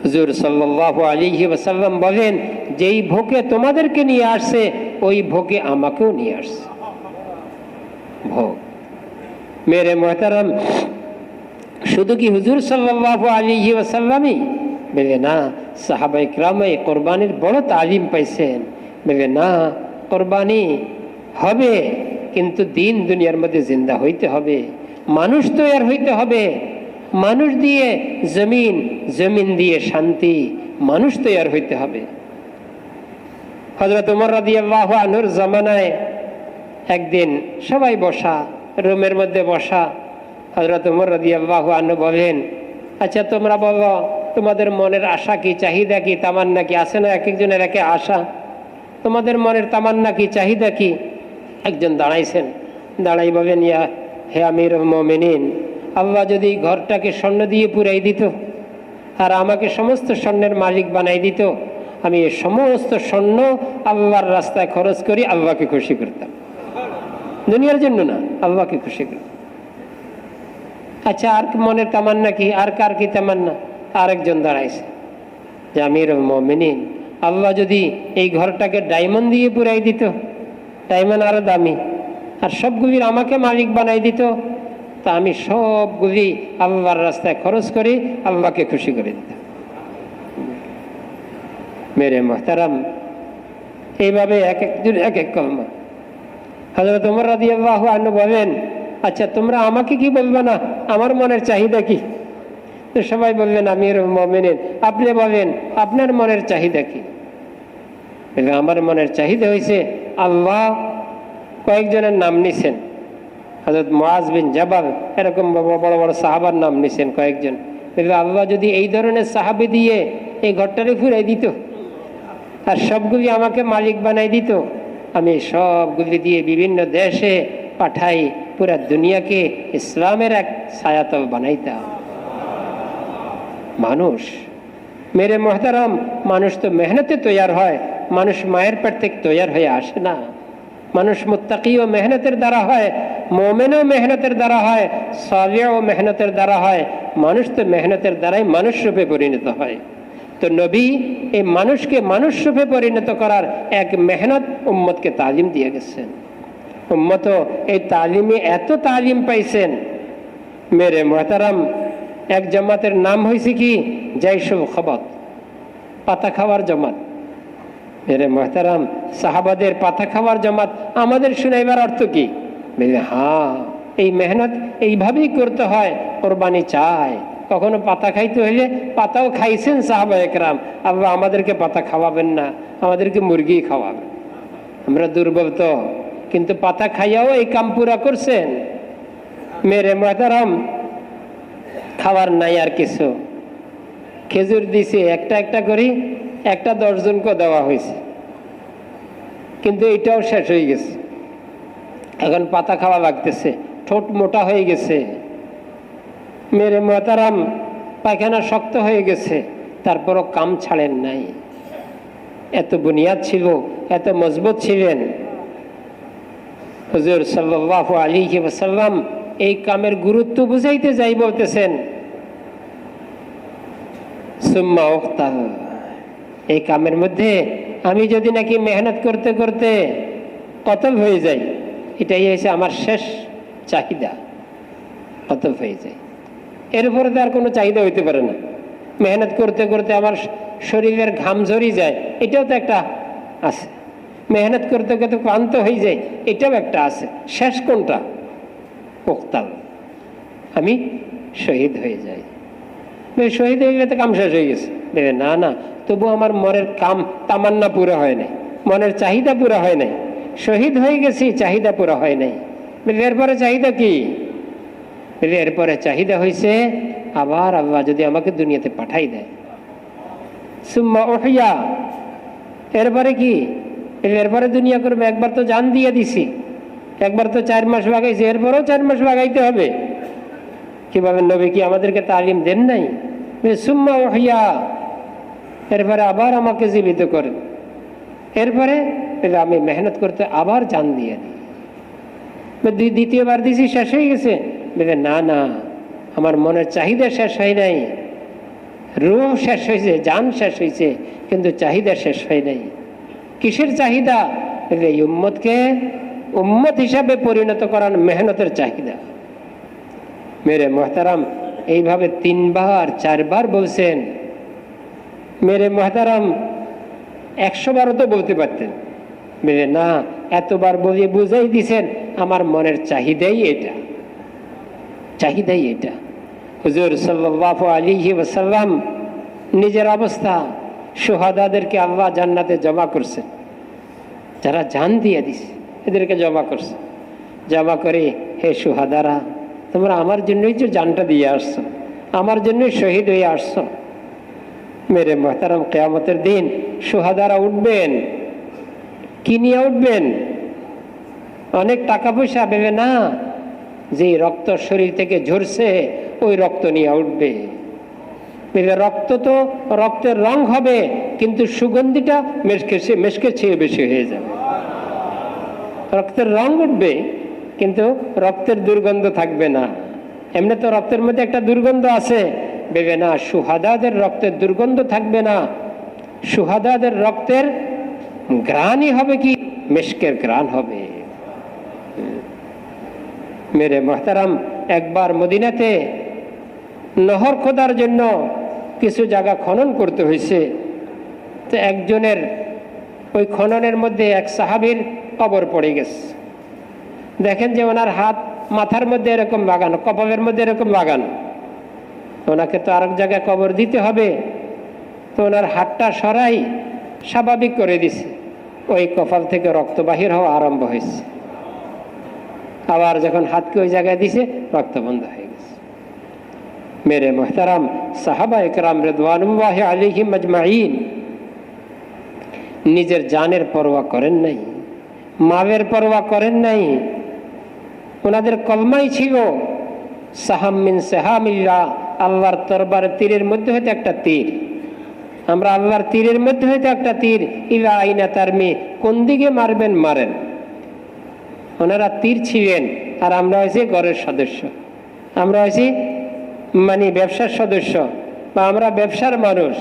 হুজুর সাল্লাল্লাহু আলাইহি ওয়াসাল্লাম বলেন, যেই ভোকে তোমাদেরকে নিয়ে আসছে ওই ভোকে আমাকেও নিয়ে আসছে। ভোগ। মেরে মোহতারাম, শুধু কি হুজুর সাল্লাল্লাহু আলাইহি ওয়াসাল্লামই? বলে না, সাহাবায়ে কেরামে কোরবানির বড় তালিম পাইছেন। বলে না, কোরবানি হবে কিন্তু দিন দুনিয়ার মধ্যে জিন্দা হইতে হবে, মানুষ তৈয়ার হইতে হবে, মানুষ দিয়ে জমিন, জমিন দিয়ে শান্তি, মানুষ তৈয়ার হইতে হবে। হযরত ওমর রাদিয়াল্লাহু আনহুর জামানায় একদিন সবাই বসা, রুমের মধ্যে বসা। হযরত ওমর রাদিয়াল্লাহু আনহু বলেন, আচ্ছা তোমরা বলো, তোমাদের মনের আশা কি, চাহিদা কি, তামান্না কি? আছে না এক একজনের একে আশা? তোমাদের মনের তামান্না কি, চাহিদা কি? একজন দাঁড়াইছেন, দাঁড়াই বলেন, ইয়া হে আমিরুল মুমিনিন, আল্লাহ যদি ঘরটাকে স্বর্ণ দিয়ে পুরাই দিত আর আমাকে সমস্ত স্বর্ণের মালিক বানাই দিত, আমি এই সমস্ত স্বর্ণ আল্লাহর রাস্তায় খরচ করি, আল্লাহকে খুশি করতাম, দুনিয়ার জন্য না, আল্লাহকে খুশি করতাম। আচ্ছা, আর মনের তামান্না কি? আর কার কি তামান্না? আরেকজন দাঁড়াইছে যে আমিরুল মুমিনিন, আল্লাহ যদি এই ঘরটাকে ডায়মন্ড দিয়ে পুরাই দিত, ডায়মন্ড আরো দামি, আর সবগুলির আমাকে মালিক বানাই দিত, তা আমি সবগুলি আল্লাহর রাস্তায় খরচ করি, আল্লাহকে খুশি করে দিতাম। মেরে মোহতারাম, এইভাবে এক একজন এক এক কলমা। হযরত ওমর রাদিয়াল্লাহু আনহু বলেন, আচ্ছা তোমরা আমাকে কি বলবে না, আমার মনের চাহিদা কি? তো সবাই বললেন, আমিরুল মুমিনিন আপনি বলেন আপনার মনের চাহিদা কি? আমার মনের চাহিদা হয়েছে আল্লাহ কয়েকজনের নাম নিছেন, হযরত মুআজ বিন জাবাল, এরকম বড় বড় সাহাবার নাম নিছেন কয়েকজন। আল্লাহ যদি এই ধরনের সাহাবী দিয়ে এই ঘরটারে ফুরাই দিত আর সবগুলি আমাকে মালিক বানাই দিত, আমি সবগুলি দিয়ে বিভিন্ন দেশে পাঠাই, পুরা দুনিয়াকে ইসলামের এক ছায়াতল বানাইতাম। মানুষ, মেরে মোহতারাম, মানুষ তো মেহনতে তৈয়ার হয়, মানুষ মায়ের পেট থেকে তৈয়ার হয়ে আসে না। মানুষ মুত্তাকিও মেহনতের দ্বারা হয়, মুমিনও মেহনতের দ্বারা হয়, সালিহও মেহনতের দ্বারা হয়। মানুষ তো মেহনতের দ্বারাই মানুষ রূপে পরিণত হয়। তো নবী এই মানুষকে মানুষ রূপে পরিণত করার এক মেহনত উম্মতকে তালিম দিয়ে গেছেন। উম্মত এই তালিমে এত তালিম পাইছেন। মেরে মোহতারাম, এক জামাতের নাম হয়েছে কি জাইশুল খবত, পাতা খাওয়ার জামাত। মেরে মোহতারাম, সাহাবাদের পাতা খাওয়ার জামাত আমাদের শুনাইবার অর্থ কি? হ্যাঁ, এই মেহনত এইভাবেই করতে হয়, কোরবানি চায়। কখনো পাতা খাইতে হইলে পাতাও খাইছেন সাহাবায়ে কেরাম, আল্লাহ আমাদেরকে পাতা খাওয়াবেন না, আমাদেরকে মুরগি খাওয়াবেন। আমরা দুর্বল তো, কিন্তু পাতা খাইয়াও এই কাম পুরা করছেন। মেরে মোহতারাম, খাওয়ার নাই আর কিছু, খেজুর দিছে একটা একটা করি, একটা 10 জনকে দেওয়া হয়েছে, কিন্তু এটাও শেষ হয়ে গেছে। এখন পাতা খাওয়া লাগতেছে, ঠোঁট মোটা হয়ে গেছে। মেরে মোহতারাম, পায়খানা শক্ত হয়ে গেছে, তারপরও কাম ছাড়েন নাই। এত বুনিয়াদ ছিল, এত মজবুত ছিলেন। হুজুর সাল্লাল্লাহু আলাইহি ওয়াসাল্লাম এই কামের গুরুত্ব বুঝাইতে যাই বলতেছেন, সুম্মা উক্তাল, এই কামের মধ্যে আমি যদি নাকি মেহনত করতে করতে কতল হয়ে যাই, এটাই হয়েছে আমার শেষ চাহিদা, কতল হয়ে যায়। এর উপরে তো আর কোনো চাহিদা হইতে পারে না। মেহনত করতে করতে আমার শরীরের ঘাম ঝরি যায়, এটাও তো একটা আছে। মেহনত করতে করতে ক্লান্ত হয়ে যায়, এটাও একটা আছে। শেষ কোনটা? পোক্তাল, আমি শহীদ হয়ে যাই। শহীদ হয়ে গেলে তো কাম শেষ হয়ে গেছে। না না, তবু আমার মনের কাম তামান্না পুরো হয় নাই, মনের চাহিদা পুরো হয় নাই। শহীদ হয়ে গেছি, চাহিদা পুরো হয় নাই। এরপরে চাহিদা কি? এরপরে চাহিদা হয়েছে আবার আল্লাহ যদি আমাকে দুনিয়াতে পাঠাই দেয়, সুম্মা উহিয়া, এরপরে কি? এরপরে দুনিয়া করবে। একবার তো জান দিয়ে দিছি, একবার তো 4 মাস লাগাইছি, এরপরেও 4 মাস লাগাইতে হবে। কিভাবে? নবী কি আমাদেরকে তালিম দেন নাই? সুম্মা উহিয়া, এরপরে আবার আমাকে জীবিত করেন। এরপরে আমি মেহনত করতে আবার জান দিয়ে দিই। দ্বিতীয়বার দিছি, শেষ হয়ে গেছে। না না, আমার মনের চাহিদা শেষ হয় নাই, রূহ শেষ হয়েছে, জান শেষ হয়েছে, কিন্তু চাহিদা শেষ হয় নাই। কিসের চাহিদা? এই উম্মতকে উম্মত হিসাবে পরিণত করার মেহনতের চাহিদা। মেরে মোহতারাম, এইভাবে 3 বার 4 বার বলছেন। মেরে মোহতারাম, 100 বারও তো বলতে পারতেন। মেরে না, এতবার বলিয়ে বুঝাই দিছেন আমার মনের চাহিদাই এটা, চাহিদাই এটা। হুজুর সাল্লাল্লাহু আলাইহি ওয়াসাল্লাম নিজের অবস্থা, শুহাদাদেরকে আল্লাহ জান্নাতে জমা করছেন, যারা জান দিয়ে দিছে এদেরকে জমা করছে। জমা করে, হে শুহাদারা, তোমরা আমার জন্যই যে জানটা দিয়ে আসছো, আমার জন্যই শহীদ হয়ে আসছো। মেরে মুহতারাম, কিয়ামতের দিন শুহাদারা উঠবেন, কি নিয়ে উঠবেন? অনেক টাকা পয়সা ভেবে না, যে রক্ত শরীর থেকে ঝরছে ওই রক্ত নিয়ে উঠবে। রক্ত তো রক্তের রং হবে, কিন্তু সুগন্ধিটা মেশকে চেয়ে বেশি হয়ে যাবে। রক্তের রং উঠবে, কিন্তু রক্তের দুর্গন্ধ থাকবে না। এমনি তো রক্তের মধ্যে একটা দুর্গন্ধ আছে, ভেবে না, শুহাদাদের রক্তের দুর্গন্ধ থাকবে না। শুহাদাদের রক্তের ঘ্রাণই হবে কি? মেশকের ঘ্রাণ হবে। মেরে মুহতারাম, একবার মদিনাতে নহর খোদার জন্য কিছু জায়গা খনন করতে হয়েছে। তো একজনের ওই খননের মধ্যে এক সাহাবীর কবর পড়ে গেছে। দেখেন যে ওনার হাত মাথার মধ্যে এরকম লাগানো, কপালের মধ্যে এরকম লাগানো। ওনাকে তো আরেক জায়গায় কবর দিতে হবে, তো ওনার হাতটা সরাই স্বাভাবিক করে দিছে। ওই কপাল থেকে রক্ত বাহির হওয়া আরম্ভ হয়েছে। আবার যখন হাতকে ওই জায়গায় দিছে, রক্ত বন্ধ হয়ে গেছে। মেরে মুহতারাম, সাহাবা একরাম রিদওয়ানুল্লাহি আলাইহিম আজমাইন নিজের জানের পরোয়া করেন নাই, মালের পরোয়া করেন নাই। ওনাদের কলমাই ছিল সাহাম মিন সাহামিল্লাহ, আল্লাহর তরবারের তীরের মধ্যে হইতে একটা তীর। আমরা আল্লাহর তীরের মধ্যে হইতে একটা তীর, ইলা আইনা তারমি, কোন দিকে মারবেন মারেন। ওনারা তীর ছিলেন, আর আমরা হয়েছি ঘরের সদস্য, আমরা হয়েছি মানে ব্যবসার সদস্য, বা আমরা ব্যবসার মানুষ।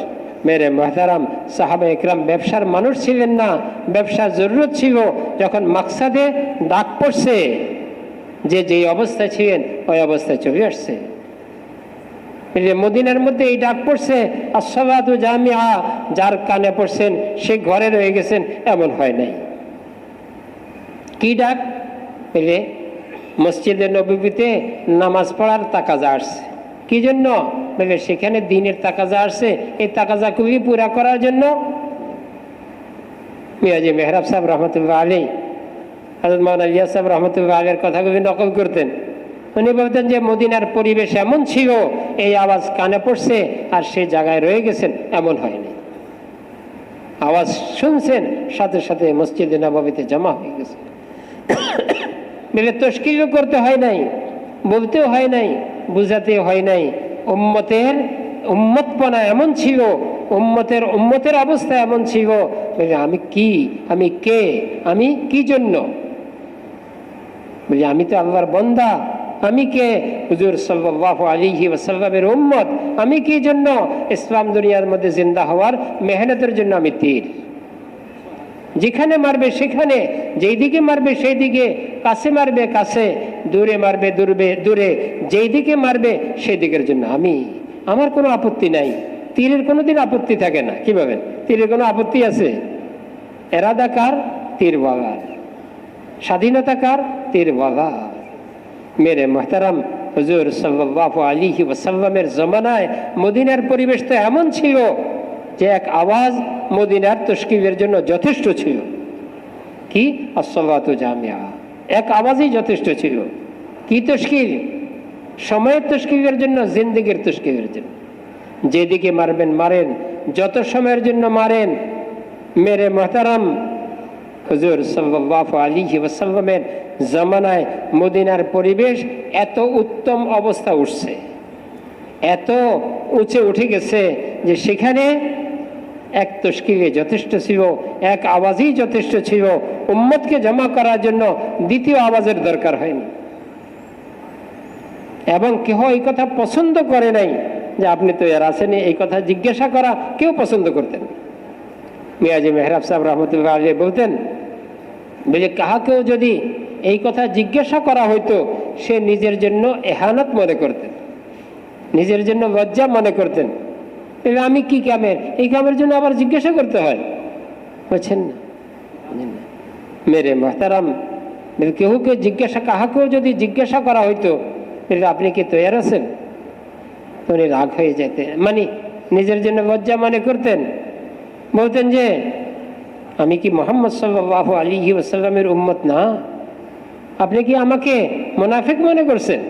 মেরে মুহতারাম, সাহাবা একরাম ব্যবসার মানুষ ছিলেন না, ব্যবসার জরুরত ছিল। যখন মাকসাদে ডাক পড়ছে, যে যেই অবস্থায় ছিলেন ওই অবস্থায় চলে আসছে। মদিনার মধ্যে এই ডাক পড়ছে, আসসালাতু জামিআ, যার কানে পড়ছেন সে ঘরে রয়ে গেছেন, এমন হয় নাই। কি ডাক? মসজিদে নববীতে নামাজ পড়ার তাকাজা আসছে। কি জন্য? সেখানে দিনের তাকাজা আসছে, এই তাকাজা খুবই পুরা করার জন্য। মিয়াজি মেহরাব সাহেব রহমতুল্লাহ আলী, হযরত মাওলানা ইলিয়াস সাহেব রহমতুল্লাহ আলীর কথাগুলি নকল করতেন। উনি বলতেন যে মদিনার পরিবেশ এমন ছিল, এই আওয়াজ কানে পড়ছে আর সেই জায়গায় রয়ে গেছেন, এমন হয়নি। আওয়াজ শুনছেন, সাথে সাথে মসজিদে নববীতে জমা হয়ে গেছে। তশকিলও করতে হয় নাই, বলতেও হয় নাই, বুঝাতেও হয় নাই। উম্মতপনা এমন ছিল, উম্মতের অবস্থা এমন ছিল, আমি কি, আমি কে, আমি কি জন্য? বলি আমি তো আল্লাহর বান্দা, আমি কে? হুজুর সাল্লাল্লাহু আলাইহি ওয়াসাল্লামের উম্মত। আমি কি জন্য? ইসলাম দুনিয়ার মধ্যে জিন্দা হওয়ার মেহনতের জন্য আমি তীর। যেখানে মারবে সেখানে, যেই দিকে মারবে সেই দিকে, কাছে মারবে কাছে, দূরে মারবে, দূরে দূরে যেই দিকে মারবে সেই দিকের জন্য আমার কোনো আপত্তি নাই। তীরের কোনোদিন আপত্তি থাকে না। কি ভাবেন তীরের কোনো আপত্তি আছে? এরাদা কার? তীর বাবার। স্বাধীনতা কার? তীর বাবা। মেরে মোহতারাম, হুজুর সাল্লাল্লাহু আলাইহি ওয়াসাল্লামের জমানায় মদিনার পরিবেশ তো এমন ছিল যে এক আওয়াজ মদিনার তশকিবের জন্য যথেষ্ট ছিল। কি? আসসালাতু জামিয়া, এক আওয়াজই যথেষ্ট ছিল। কি তশকিব? সময়ের তশকিবের জন্য, জিন্দেগির তশকিবের জন্য। যেদিকে মারবেন মারেন, যত সময়ের জন্য মারেন। মেরে মোহতারাম, হুজুর সাল্লাল্লাহু আলাইহি ওয়াসাল্লামের জামানায় মদিনার পরিবেশ এত উত্তম অবস্থা উঠছে, এত উঁচে উঠে গেছে যে সেখানে এক তশকিবে যথেষ্ট ছিল, এক আওয়াজই যথেষ্ট ছিল। উম্মতকে জমা করার জন্য দ্বিতীয় আওয়াজের দরকার হয়নি। এবং কেউ এই কথা পছন্দ করে নাই যে আপনি তো এর আসেনি, এই কথা জিজ্ঞাসা করা কেউ পছন্দ করতেন। মিয়াজি মেহরাব সাহেব রহমতুল্লাহ আলাইহি বলতেন, বলে কাহাকেও যদি এই কথা জিজ্ঞাসা করা হইতো সে নিজের জন্য এহানত মনে করতেন, নিজের জন্য লজ্জা মনে করতেন। আমি কি কামের, এই কামের জন্য আবার জিজ্ঞাসা করতে হয়? বুঝছেন না? মেরে মোহতারাম, কেউকে জিজ্ঞাসা, কাহাকেও যদি জিজ্ঞাসা করা হইতো আপনি কি তৈয়ার আছেন, উনি রাগ হয়ে যেতে, মানে নিজের জন্য লজ্জা মনে করতেন। বলতেন যে আমি কি মুহাম্মদ সাল্লাল্লাহু আলাইহি ওয়াসাল্লামের উম্মত না? আপনি কি আমাকে মুনাফিক মনে করছেন?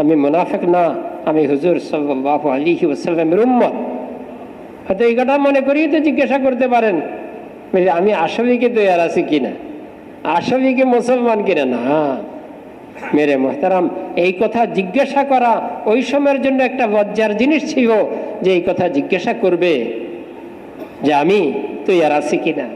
আমি মুনাফিক না, আমি হুজুর সাল্লাল্লাহু আলাইহি ওয়াসাল্লামের উম্মত। হয়তো এই কথা মনে করেই তো জিজ্ঞাসা করতে পারেন আমি আসলেই কি তৈয়ার আছি কিনা, আসলেই কি মুসলমান কিনা। না মেরে মোহতারাম, এই কথা জিজ্ঞাসা করা ওই সময়ের জন্য একটা লজ্জার জিনিস ছিল, যে এই কথা জিজ্ঞাসা করবে যে আমি তৈয়ার আছি কিনা।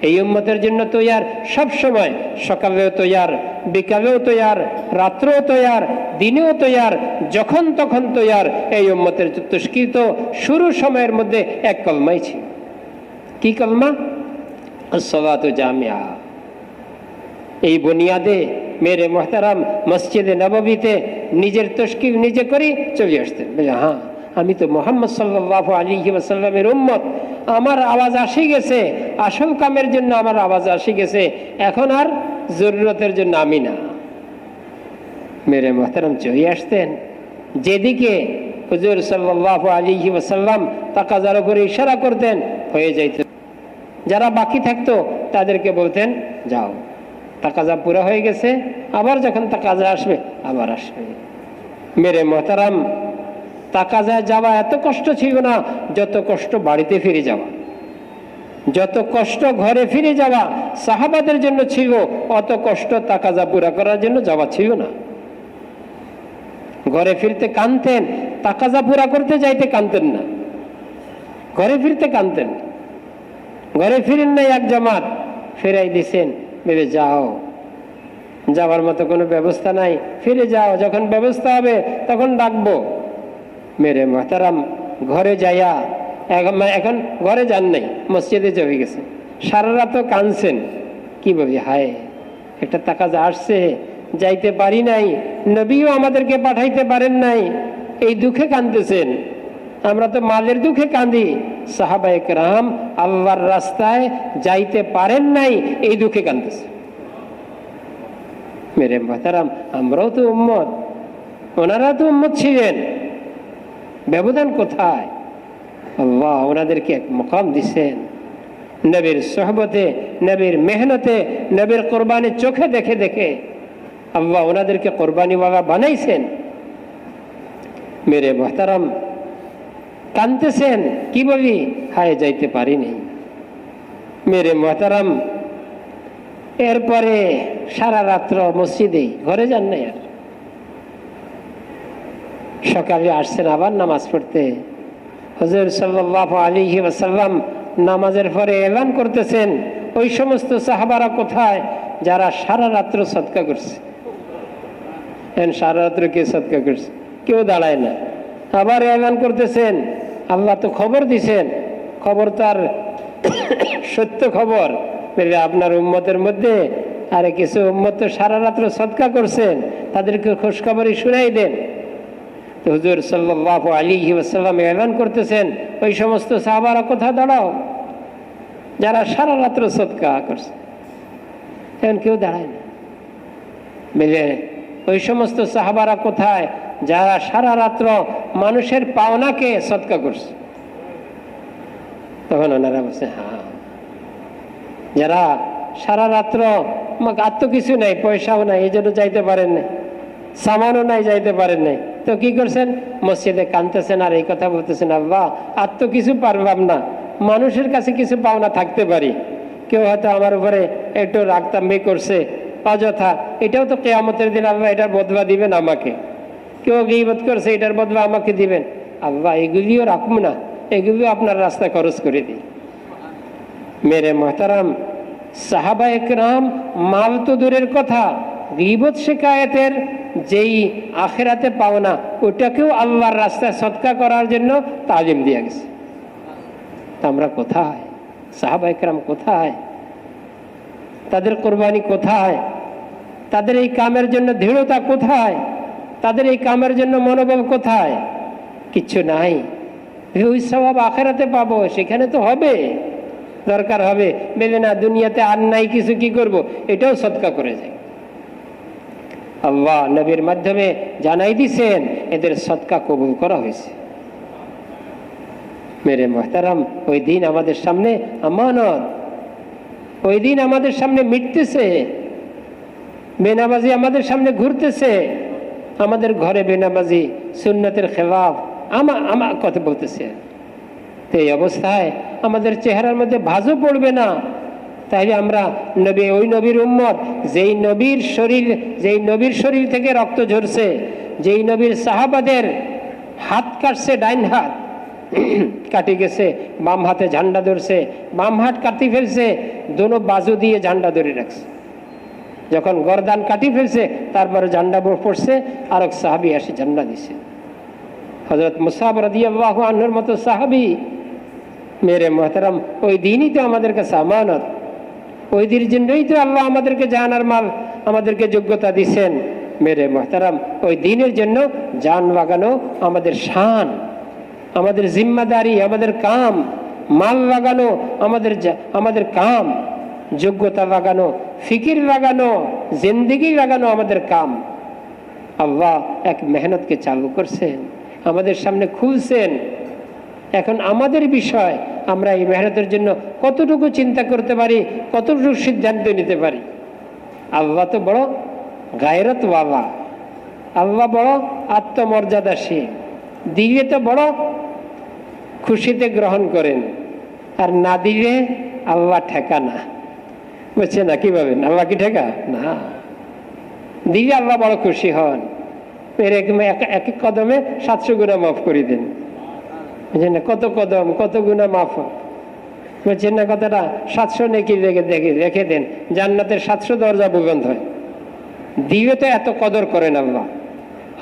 এই উম্মতের জন্য তৈয়ার সব সময়, সকালেও তৈয়ার, বিকালেও তৈয়ার, রাত্রেও তৈয়ার, দিনেও তৈয়ার, যখন তখন তৈয়ার। এই উম্মতের তশকিত শুরু সময়ের মধ্যে এক কলমাই ছিল। কি কলমা? আসসালাতু জামিয়া। এই বুনিয়াদে মেরে মোহতারাম মসজিদে নববীতে নিজের তশকিব নিজে করি চলে আসতেন। হ্যাঁ, আমি তো মুহাম্মদ সাল্লাল্লাহু আলাইহি ওয়াসাল্লামের উম্মত, আমার আওয়াজ আসে গেছে, আসল কামের জন্য আমার আওয়াজ আসে গেছে, এখন আর জরুরতের জন্য আমি না। মেরে মোহতারাম চলে আসতেন যেদিকে হুজুর সাল্লাল্লাহু আলাইহি ওয়াসাল্লাম তাকাজার উপরে ইশারা করতেন, হয়ে যাইত। যারা বাকি থাকতো তাদেরকে বলতেন যাও, তাকাজা পুরা হয়ে গেছে, আবার যখন তাকাজা আসবে আবার আসবে। মেরে মোহতারাম, তাকাজায় যাওয়া এত কষ্ট ছিল না যত কষ্ট বাড়িতে ফিরে যাওয়া, যত কষ্ট ঘরে ফিরে যাওয়া সাহাবাদের জন্য ছিল, অত কষ্ট তাকাজা পুরা করার জন্য যাওয়া ছিল না। ঘরে ফিরতে কাঁদতেন, তাকাজা পুরা করতে যাইতে কাঁদতেন না, ঘরে ফিরতে কাঁদতেন। ঘরে ফিরেন নাই এক জামাত, ফেরাই দিছেন, ভেবে যাও, যাওয়ার মতো কোনো ব্যবস্থা নাই, ফিরে যাও, যখন ব্যবস্থা হবে তখন ডাকবো। মেরে মোহতারাম, ঘরে যাইয়া এখন ঘরে যান নাই, মসজিদে চলে গেছে, সারা রাতও কাঁদছেন। কি বলি, হায় একটা তাকাজা আসছে, যাইতে পারি নাই, নবীও আমাদেরকে পাঠাইতে পারেন নাই, এই দুঃখে কাঁদতেছেন। আমরা তো মালের দুঃখে কাঁদি, সাহাবায়ে কেরাম আল্লাহর রাস্তায় যাইতে পারেন নাই, এই দুঃখে কাঁদতেছে। মেরে মোহতারাম, আমরাও তো উম্মত, ওনারা তো উম্মত ছিলেন, ব্যবধান কোথায়? আল্লাহ ওনাদেরকে এক মকাম দিচ্ছেন, নবীর সোহবতে, নবীর মেহনতে, নবীর কোরবানি চোখে দেখে দেখে আল্লাহ ওনাদেরকে কোরবানিওয়ালা বানাইছেন। মেরে মোহতারাম, কাঁদতেছেন, কি বলি, হায় যাইতে পারিনি। মেরে মোহতারাম, এরপরে সারা রাত্র মসজিদেই, ঘরে যান নাই। আর সকালে আসছেন আবার নামাজ পড়তে। হুজুর সাল্লাল্লাহু আলাইহি ওয়াসাল্লাম নামাজের পরে এলান করতেছেন, ওই সমস্ত সাহাবারা কোথায় যারা সারা রাত্র সদকা করছে। সারা রাত্র কে সদকা করছে? কেউ দাঁড়ায় না। আবার এলান করতেছেন, আল্লাহ তো খবর দিছেন, খবর তার সত্য খবর, আপনার উম্মতের মধ্যে আরে কিছু উম্মত তো সারা রাত্র সদকা করছেন, তাদেরকে খোঁজখবরই শুনাই দেন। তো হুজুর সাল্লাল্লাহু আলাইহি ওয়াসাল্লাম এলান করতেছেন, ওই সমস্ত সাহাবারা কোথায় দাঁড়াও যারা সারা রাত্র সদকা করছে। এখন কেউ দাঁড়ায় না। মিলে ওই সমস্ত সাহাবারা কোথায় যারা সারা রাত্র মানুষের পাওনাকে সদকা করছে। তখন ওনারা বলছে, হ্যাঁ, যারা সারা রাত্র আর তো কিছু নাই, পয়সাও নাই, এই জন্য যাইতে পারেন নাই, সামানও নাই, যাইতে পারেন নাই, তো কি করছেন? মসজিদে কাঁদতেছেন আর এই কথা বলতেছেন, আল্লাহ আর তো কিছু পারলাম না, মানুষের কাছে কিছু পাওনা থাকতে পারি, কেউ হয়তো আমার উপরে একটু রাগতাম্বি করছে অযথা, এটাও তো কিয়ামতের দিন আল্লাহ এটার বদলা দিবেন আমাকে। কেউ গীবত করছে, এটার বদলা আমাকে দিবেন। আল্লাহ এগুলিও রাখবো না, এগুলিও আপনার রাস্তায় খরচ করে দিই। মেরে মোহতারাম, সাহাবা একরাম মাল তো দূরের কথা, গীবত শিকায়েতের যেই আখিরাতে পাওনা, ওটাকেও আল্লাহর রাস্তায় সদকা করার জন্য তালিম দিয়ে গেছে। আমরা কোথায়? সাহাবা একরাম কোথায়? তাদের কোরবানি কোথায়? তাদের এই কামের জন্য দৃঢ়তা কোথায়? তাদের এই কামের জন্য মনোবল কোথায়? কিচ্ছু নাই। ওই সওয়াব আখিরাতে পাবো, সেখানে তো হবে, দরকার হবে। বলে না, দুনিয়াতে আর নাই কিছু, কি করব? এটাও সদকা করে যায়। আল্লাহ নবীর মাধ্যমে জানাই দিছেন এদের সদকা কবুল করা হয়েছে। মেরে মুহতারাম, ওই দিন আমাদের সামনে আমানত, ওই দিন আমাদের সামনে মিটতেছে। বেনামাজি আমাদের সামনে ঘুরতেছে, আমাদের ঘরে বেনামাজি সুন্নতের খেলাফ আমার কথা বলতেছে। এই অবস্থায় আমাদের চেহারার মধ্যে ভাঁজও পড়বে না। তাইলে আমরা নবী, ওই নবীর উম্মত, যেই নবীর শরীর থেকে রক্ত ঝরছে, যেই নবীর সাহাবাদের হাত কাটছে, ডাইন হাত কাটি গেছে, বাম হাতে ঝান্ডা ধরছে, বাম হাত কাটি ফেলছে, দোনো বাজু দিয়ে ঝান্ডা ধরে রাখছে। যখন গরদান কাটি ফেলছে, তারপরে ঝান্ডা পড়ছে, আর এক সাহাবি এসে ঝান্ডা দিছে, হযরত মুসাব রাদিয়াল্লাহু আনহুর মতো সাহাবি। মেরে মুহতারাম, ওই দিনই তো আমাদের কাছে আমানত, ওই দিনের জন্যই তো আল্লাহ আমাদেরকে জানার মাল, আমাদেরকে যোগ্যতা দিছেন। মেরে মুহতারাম, ওই দিনের জন্য জান লাগানো আমাদের শান, আমাদের জিম্মাদারি, আমাদের কাম। মাল লাগানো আমাদের কাম, যোগ্যতা লাগানো, ফিকির লাগানো, জিন্দেগি লাগানো আমাদের কাম। আল্লাহ এক মেহনতকে চালু করছেন, আমাদের সামনে খুলছেন। এখন আমাদের বিষয়, আমরা এই মেহনতের জন্য কতটুকু চিন্তা করতে পারি, কতটুকু সিদ্ধান্ত নিতে পারি। আল্লাহ তো বড় গায়রতওয়ালা, আল্লাহ বড় আত্মমর্যাদাশীল, দিলে তো বড় খুশিতে গ্রহণ করেন, আর না দিলে আল্লাহ ঠেকা না। বুঝছে না? কি ভাবেন আল্লাহ কি ঠেকা? না, দিলে আল্লাহ বড় খুশি হন। এক এক কদমে 700 গুণা মাফ করে দেন। বুঝছেন না? কত কদম, কত গুণা মাফ। বুঝছেন না কথাটা? 700 নেকি রেখে দেন, জান্নাতের 700 দরজা বুলন্দ হয়। দিলে তো এত কদর করেন আল্লাহ,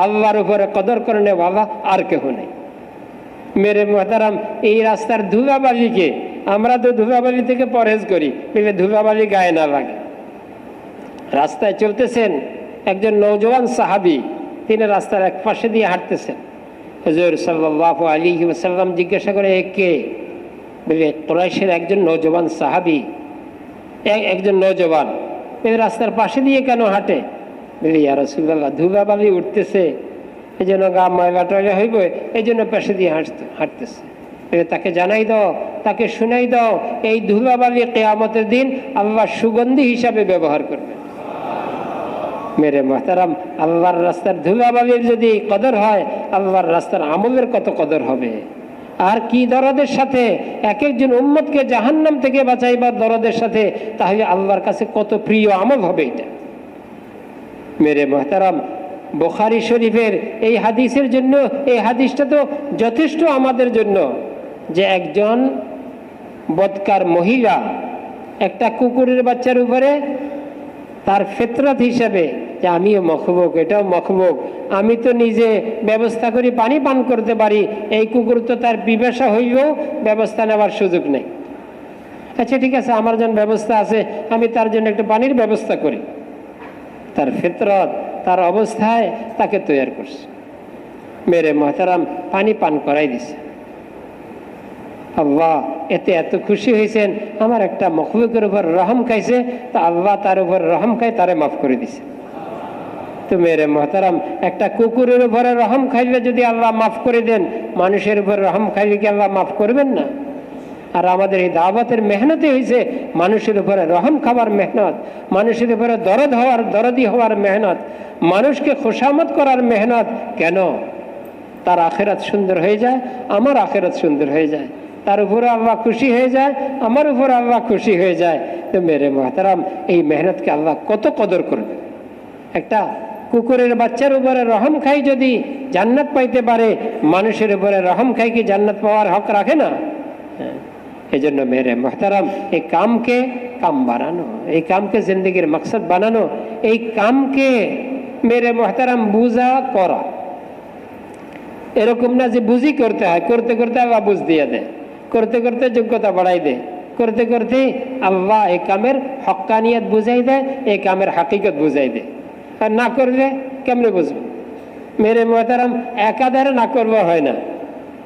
আল্লাহর উপরে কদর করেন আল্লাহ, আর কেহ নেই। মেরে মুহতারাম, এই রাস্তার ধুলাবালিকে, আমরা তো ধুলাবালি থেকে পরহেজ করি, ধুলাবালি গায়ে না লাগে। রাস্তায় চলতেছেন, একজন নওজওয়ান সাহাবি, তিনি রাস্তার এক পাশে দিয়ে হাঁটতেছেন। হুজুর সাল্লাল্লাহু আলাইহি ওয়াসাল্লাম জিজ্ঞাসা করে, কে? বলে কুরাইশের একজন নওজওয়ান সাহাবি, একজন নওজওয়ান। রাস্তার পাশে দিয়ে কেন হাঁটে? বলে ইয়া রাসূলুল্লাহ, ধুলাবালি উঠতেছে, এই জন্য গা ময়লা টয়লা হইব, এই জন্য পাশে দিয়ে হাঁটতেছে। তাকে জানাই দাও, তাকে শুনাই দাও, এই ধুলাবালি কিয়ামতের দিন আল্লাহ সুগন্ধি হিসাবে ব্যবহার করবে। মেরে মুহতারাম, আল্লাহর রাস্তার ধুলাবালির যদি কদর হয়, আল্লাহর রাস্তার আমলের কত কদর হবে। আর কি দরদের সাথে এক একজন উম্মতকে জাহান্নাম থেকে বাঁচাইবার দরদের সাথে, তাহলে আল্লাহর কাছে কত প্রিয় আমল হবে এটা। মেরে মুহতারাম, বুখারী শরীফের এই হাদিসের জন্য, এই হাদিসটা তো যথেষ্ট আমাদের জন্য, যে একজন বদকার মহিলা একটা কুকুরের বাচ্চার উপরে তার ফিতরত হিসেবে, যে আমিও মখলুক, এটাও মখলুক, আমি তো নিজে ব্যবস্থা করি পানি পান করতে পারি, এই কুকুর তো তার পিপাসা হইলেও ব্যবস্থা নেওয়ার সুযোগ নেই। আচ্ছা ঠিক আছে, আমার জন্য ব্যবস্থা আছে, আমি তার জন্য একটু পানির ব্যবস্থা করি। তার ফিতরত, তার অবস্থায় তাকে তৈরি করছে। মেরে মোহতারাম পানি পান করাই দিছে। আল্লাহ এতে এত খুশি হয়েছেন, আমার একটা মখলুকের উপর রহম খাইছে, তা আল্লাহ তার উপর রহম খাই তারে মাফ করে দিছে। তো মেরে মোহতারাম, একটা কুকুরের উপরে রহম খাইলে যদি আল্লাহ মাফ করে দেন, মানুষের উপর রহম খাইলে কি আল্লাহ মাফ করবেন না? আর আমাদের এই দাওয়াতের মেহনতে হয়েছে মানুষের উপরে রহম খাবার মেহনত, মানুষের উপরে দরদি হওয়ার মেহনত, মানুষকে খুশামত করার মেহনত। কেন? তার আখেরাত সুন্দর হয়ে যায়, আমার আখেরাত সুন্দর হয়ে যায়, তার উপরে আল্লাহ খুশি হয়ে যায়, আমার উপর আল্লাহ খুশি হয়ে যায়। তো মেরে মোহতারাম, এই মেহনতকে আল্লাহ কত কদর করবে। একটা কুকুরের বাচ্চার উপরে রহম খাই যদি জান্নাত পাইতে পারে, মানুষের উপরে রহম খাই কি জান্নাত পাওয়ার হক রাখে না? এই জন্য মেরে মোহতারাম, এই কামকে কাম বানানো, এই কামকে জিন্দগির মকসদ বানানো, এই কামকে মেরে মোহতারাম বুঝা করা। এরকম না যে বুঝি করতে হয়, করতে করতে আল্লাহ বুঝ দিয়ে দেয়, করতে করতে যোগ্যতা বাড়াই দেয়, করতে করতে আল্লাহ এই কামের হক্কানিয়ত বুঝাই দেয়, এই কামের হাকিকত বুঝাই দেয়। আর না করলে কেমনে বুঝবে? মেরে মোহতারাম, একাধারে না করবো হয় না,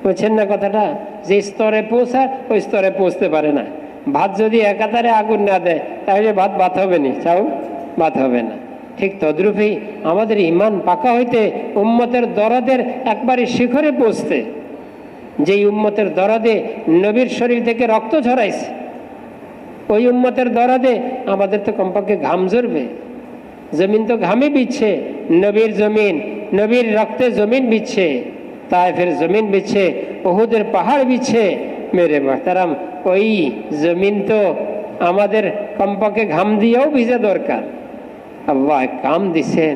বুঝছেন না কথাটা? যে স্তরে পৌঁছায় ওই স্তরে পৌঁছতে পারে না। ভাত যদি একাধারে আগুন না দেয় তাহলে ভাত হবে না, চাও ভাত হবে না। ঠিক তদ্রূপই আমাদের ইমান পাকা হইতে উম্মতের দরদের একবারে শিখরে পৌঁছতে, যেই উম্মতের দরদে নবীর শরীর থেকে রক্ত ঝরাইছে, ওই উম্মতের দরদে আমাদের তো কমপক্ষে ঘাম ঝরবে। জমিন তো ঘামে বিচ্ছে, নবীর জমিন, নবীর রক্তে জমিন বিচ্ছে, তায়েফের জমিন বিচ্ছে, উহুদের পাহাড় বিচ্ছে। মেরে মোহতারাম, ওই জমিন তো আমাদের কমপক্ষে ঘাম দিয়েও ভিজা দরকার। আল্লাহ কাম দিছেন।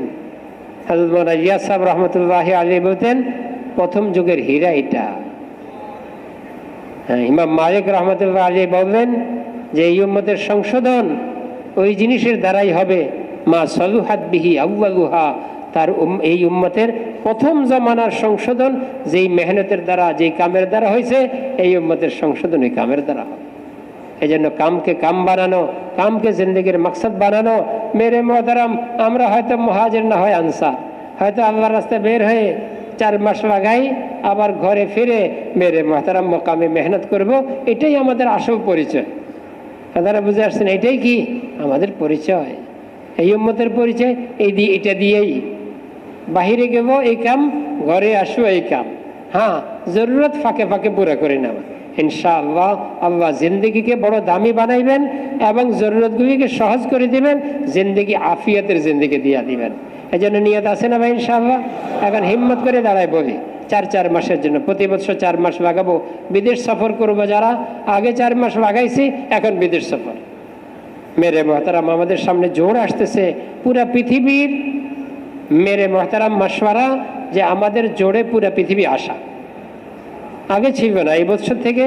হযরত মাওলানা ইলিয়াস সাহেব রহমতুল্লাহি আলাইহি বলতেন, প্রথম যুগের হীরা এটা। ইমাম মালিক রহমতুল্লাহ আলাইহি বললেন যে এই উম্মতের সংশোধন ওই জিনিসের দ্বারাই হবে, মা সলুহাত বিহি আউয়ালুহা, তার এই উম্মতের প্রথম জমানার সংশোধন যেই মেহনতের দ্বারা, যেই কামের দ্বারা হয়েছে, এই উম্মতের সংশোধন এই কামের দ্বারা হবে। এই জন্য কামকে কাম বানানো, কামকে জিন্দগির মকসদ বানানো। মেরে মোহতারাম, আমরা হয়তো মুহাজির না হয় আনসার, হয়তো আল্লাহর রাস্তায় বের হয়ে 4 মাস লাগাই, আবার ঘরে ফিরে মেরে মোহতারাম মোকামে মেহনত করব, এটাই আমাদের আসল পরিচয়। আপনারা বুঝে আসছেন? এটাই কি আমাদের পরিচয়, এই উম্মতের পরিচয়। এটা দিয়েই বাহিরে গেব এই কাম, ঘরে আসবো এই কাম। হ্যাঁ, জরুরত ফাঁকে ফাঁকে পুরা করে নেওয়া। ইনশাআল্লাহ আল্লাহ জিন্দগিকে বড় দামি বানাইবেন এবং জরুরতগুলিকে সহজ করে দিবেন, জিন্দগি আফিয়তের জিন্দগি দিয়া দিবেন। এই জন্য নিয়ত আছে না ভাই? ইনশাআল্লাহ এখন হিম্মত করে দাঁড়ায় বলি, 4 মাসের জন্য প্রতি বছর 4 মাস লাগাবো। বিদেশ সফর করবো, যারা আগে 4 মাস লাগাইছি, এখন বিদেশ সফর। মেরে মোহতারাম, আমাদের সামনে জোর আসতেছে পুরা পৃথিবীর মেরে মোহতারাম মাশওয়ারা, যে আমাদের জোরে পুরা পৃথিবী আসা। আগে ছিল না, এই বছর থেকে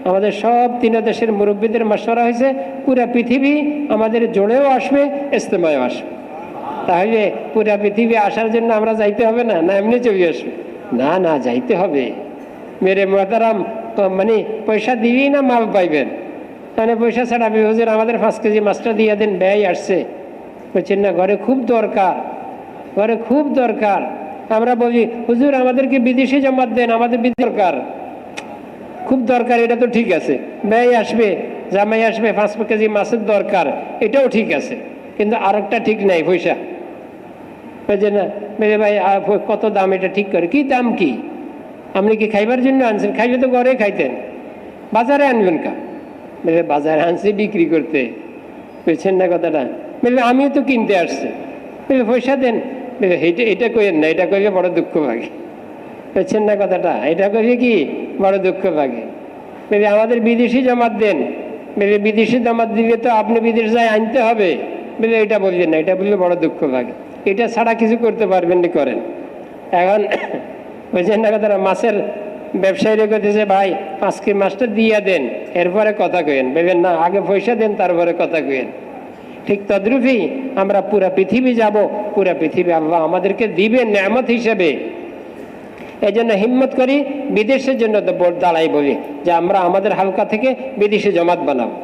আমাদের সব 3 দেশের মুরব্বীদের মাশওয়ারা হয়েছে, পুরা পৃথিবী আমাদের জোরেও আসবে, ইজতেমায়ও আসবে। তাহলে পুরা পৃথিবী আসার জন্য আমরা যাইতে হবে না, না এমনি চলে আসবে? না না, যাইতে হবে। মেরে মোহতারাম, মানে পয়সা দিবি না মাল পাইবেন? মানে পয়সা ছাড়া হুজুর আমাদের 5 কেজি মাছটা দিয়ে দেন, ব্যয় আসছে, বুঝছেন না? ঘরে খুব দরকার, ঘরে খুব দরকার। আমরা বলি হুজুর আমাদেরকে বিদেশে জমা দেন, আমাদের দরকার, খুব দরকার। এটা তো ঠিক আছে, ব্যয় আসবে, জামাই আসবে, 5 কেজি মাছের দরকার, এটাও ঠিক আছে। কিন্তু আরেকটা ঠিক নাই, পয়সা, বুঝছেন না? মেরে ভাই কত দাম, এটা ঠিক করে। কি দাম? কি আপনি কি খাইবার জন্য আনছেন? খাইলে তো ঘরে খাইতেন, বাজারে আনবেন কা? মেরে বাজারে আনছি বিক্রি করতে, বুঝছেন না কথাটা? মেরে আমিও তো কিনতে আসছি, মেরে পয়সা দেন। এটা কইেন না, এটা কইলে বড় দুঃখ লাগে, বুঝছেন না কথাটা? এটা কইলে কি বড় দুঃখ লাগে। মেরে আমাদের বিদেশি জমাত দেন, মেরে বিদেশি জমাত দিলে তো আপনি বিদেশ যায় আনতে হবে, বলে এটা বলবেন না, এটা বললে বড় দুঃখ লাগে। এটা ছাড়া কিছু করতে পারবেন না, করেন। এখন বুঝছেন না কথাটা? মাছের ব্যবসায়ীরা করতেছে, ভাই 5 কেজি মাছটা দিয়ে দেন, এরপরে কথা কইেন। বলবেন না, আগে পয়সা দেন, তারপরে কথা কইেন। ঠিক তদ্রূপই আমরা পুরা পৃথিবী যাব, পুরা পৃথিবী আল্লাহ আমাদেরকে দিবেন নেয়ামত হিসেবে। এই জন্য হিম্মত করি, বিদেশের জন্য দাঁড়াই বলি যে আমরা আমাদের হালকা থেকে বিদেশে জমাত বানাবো।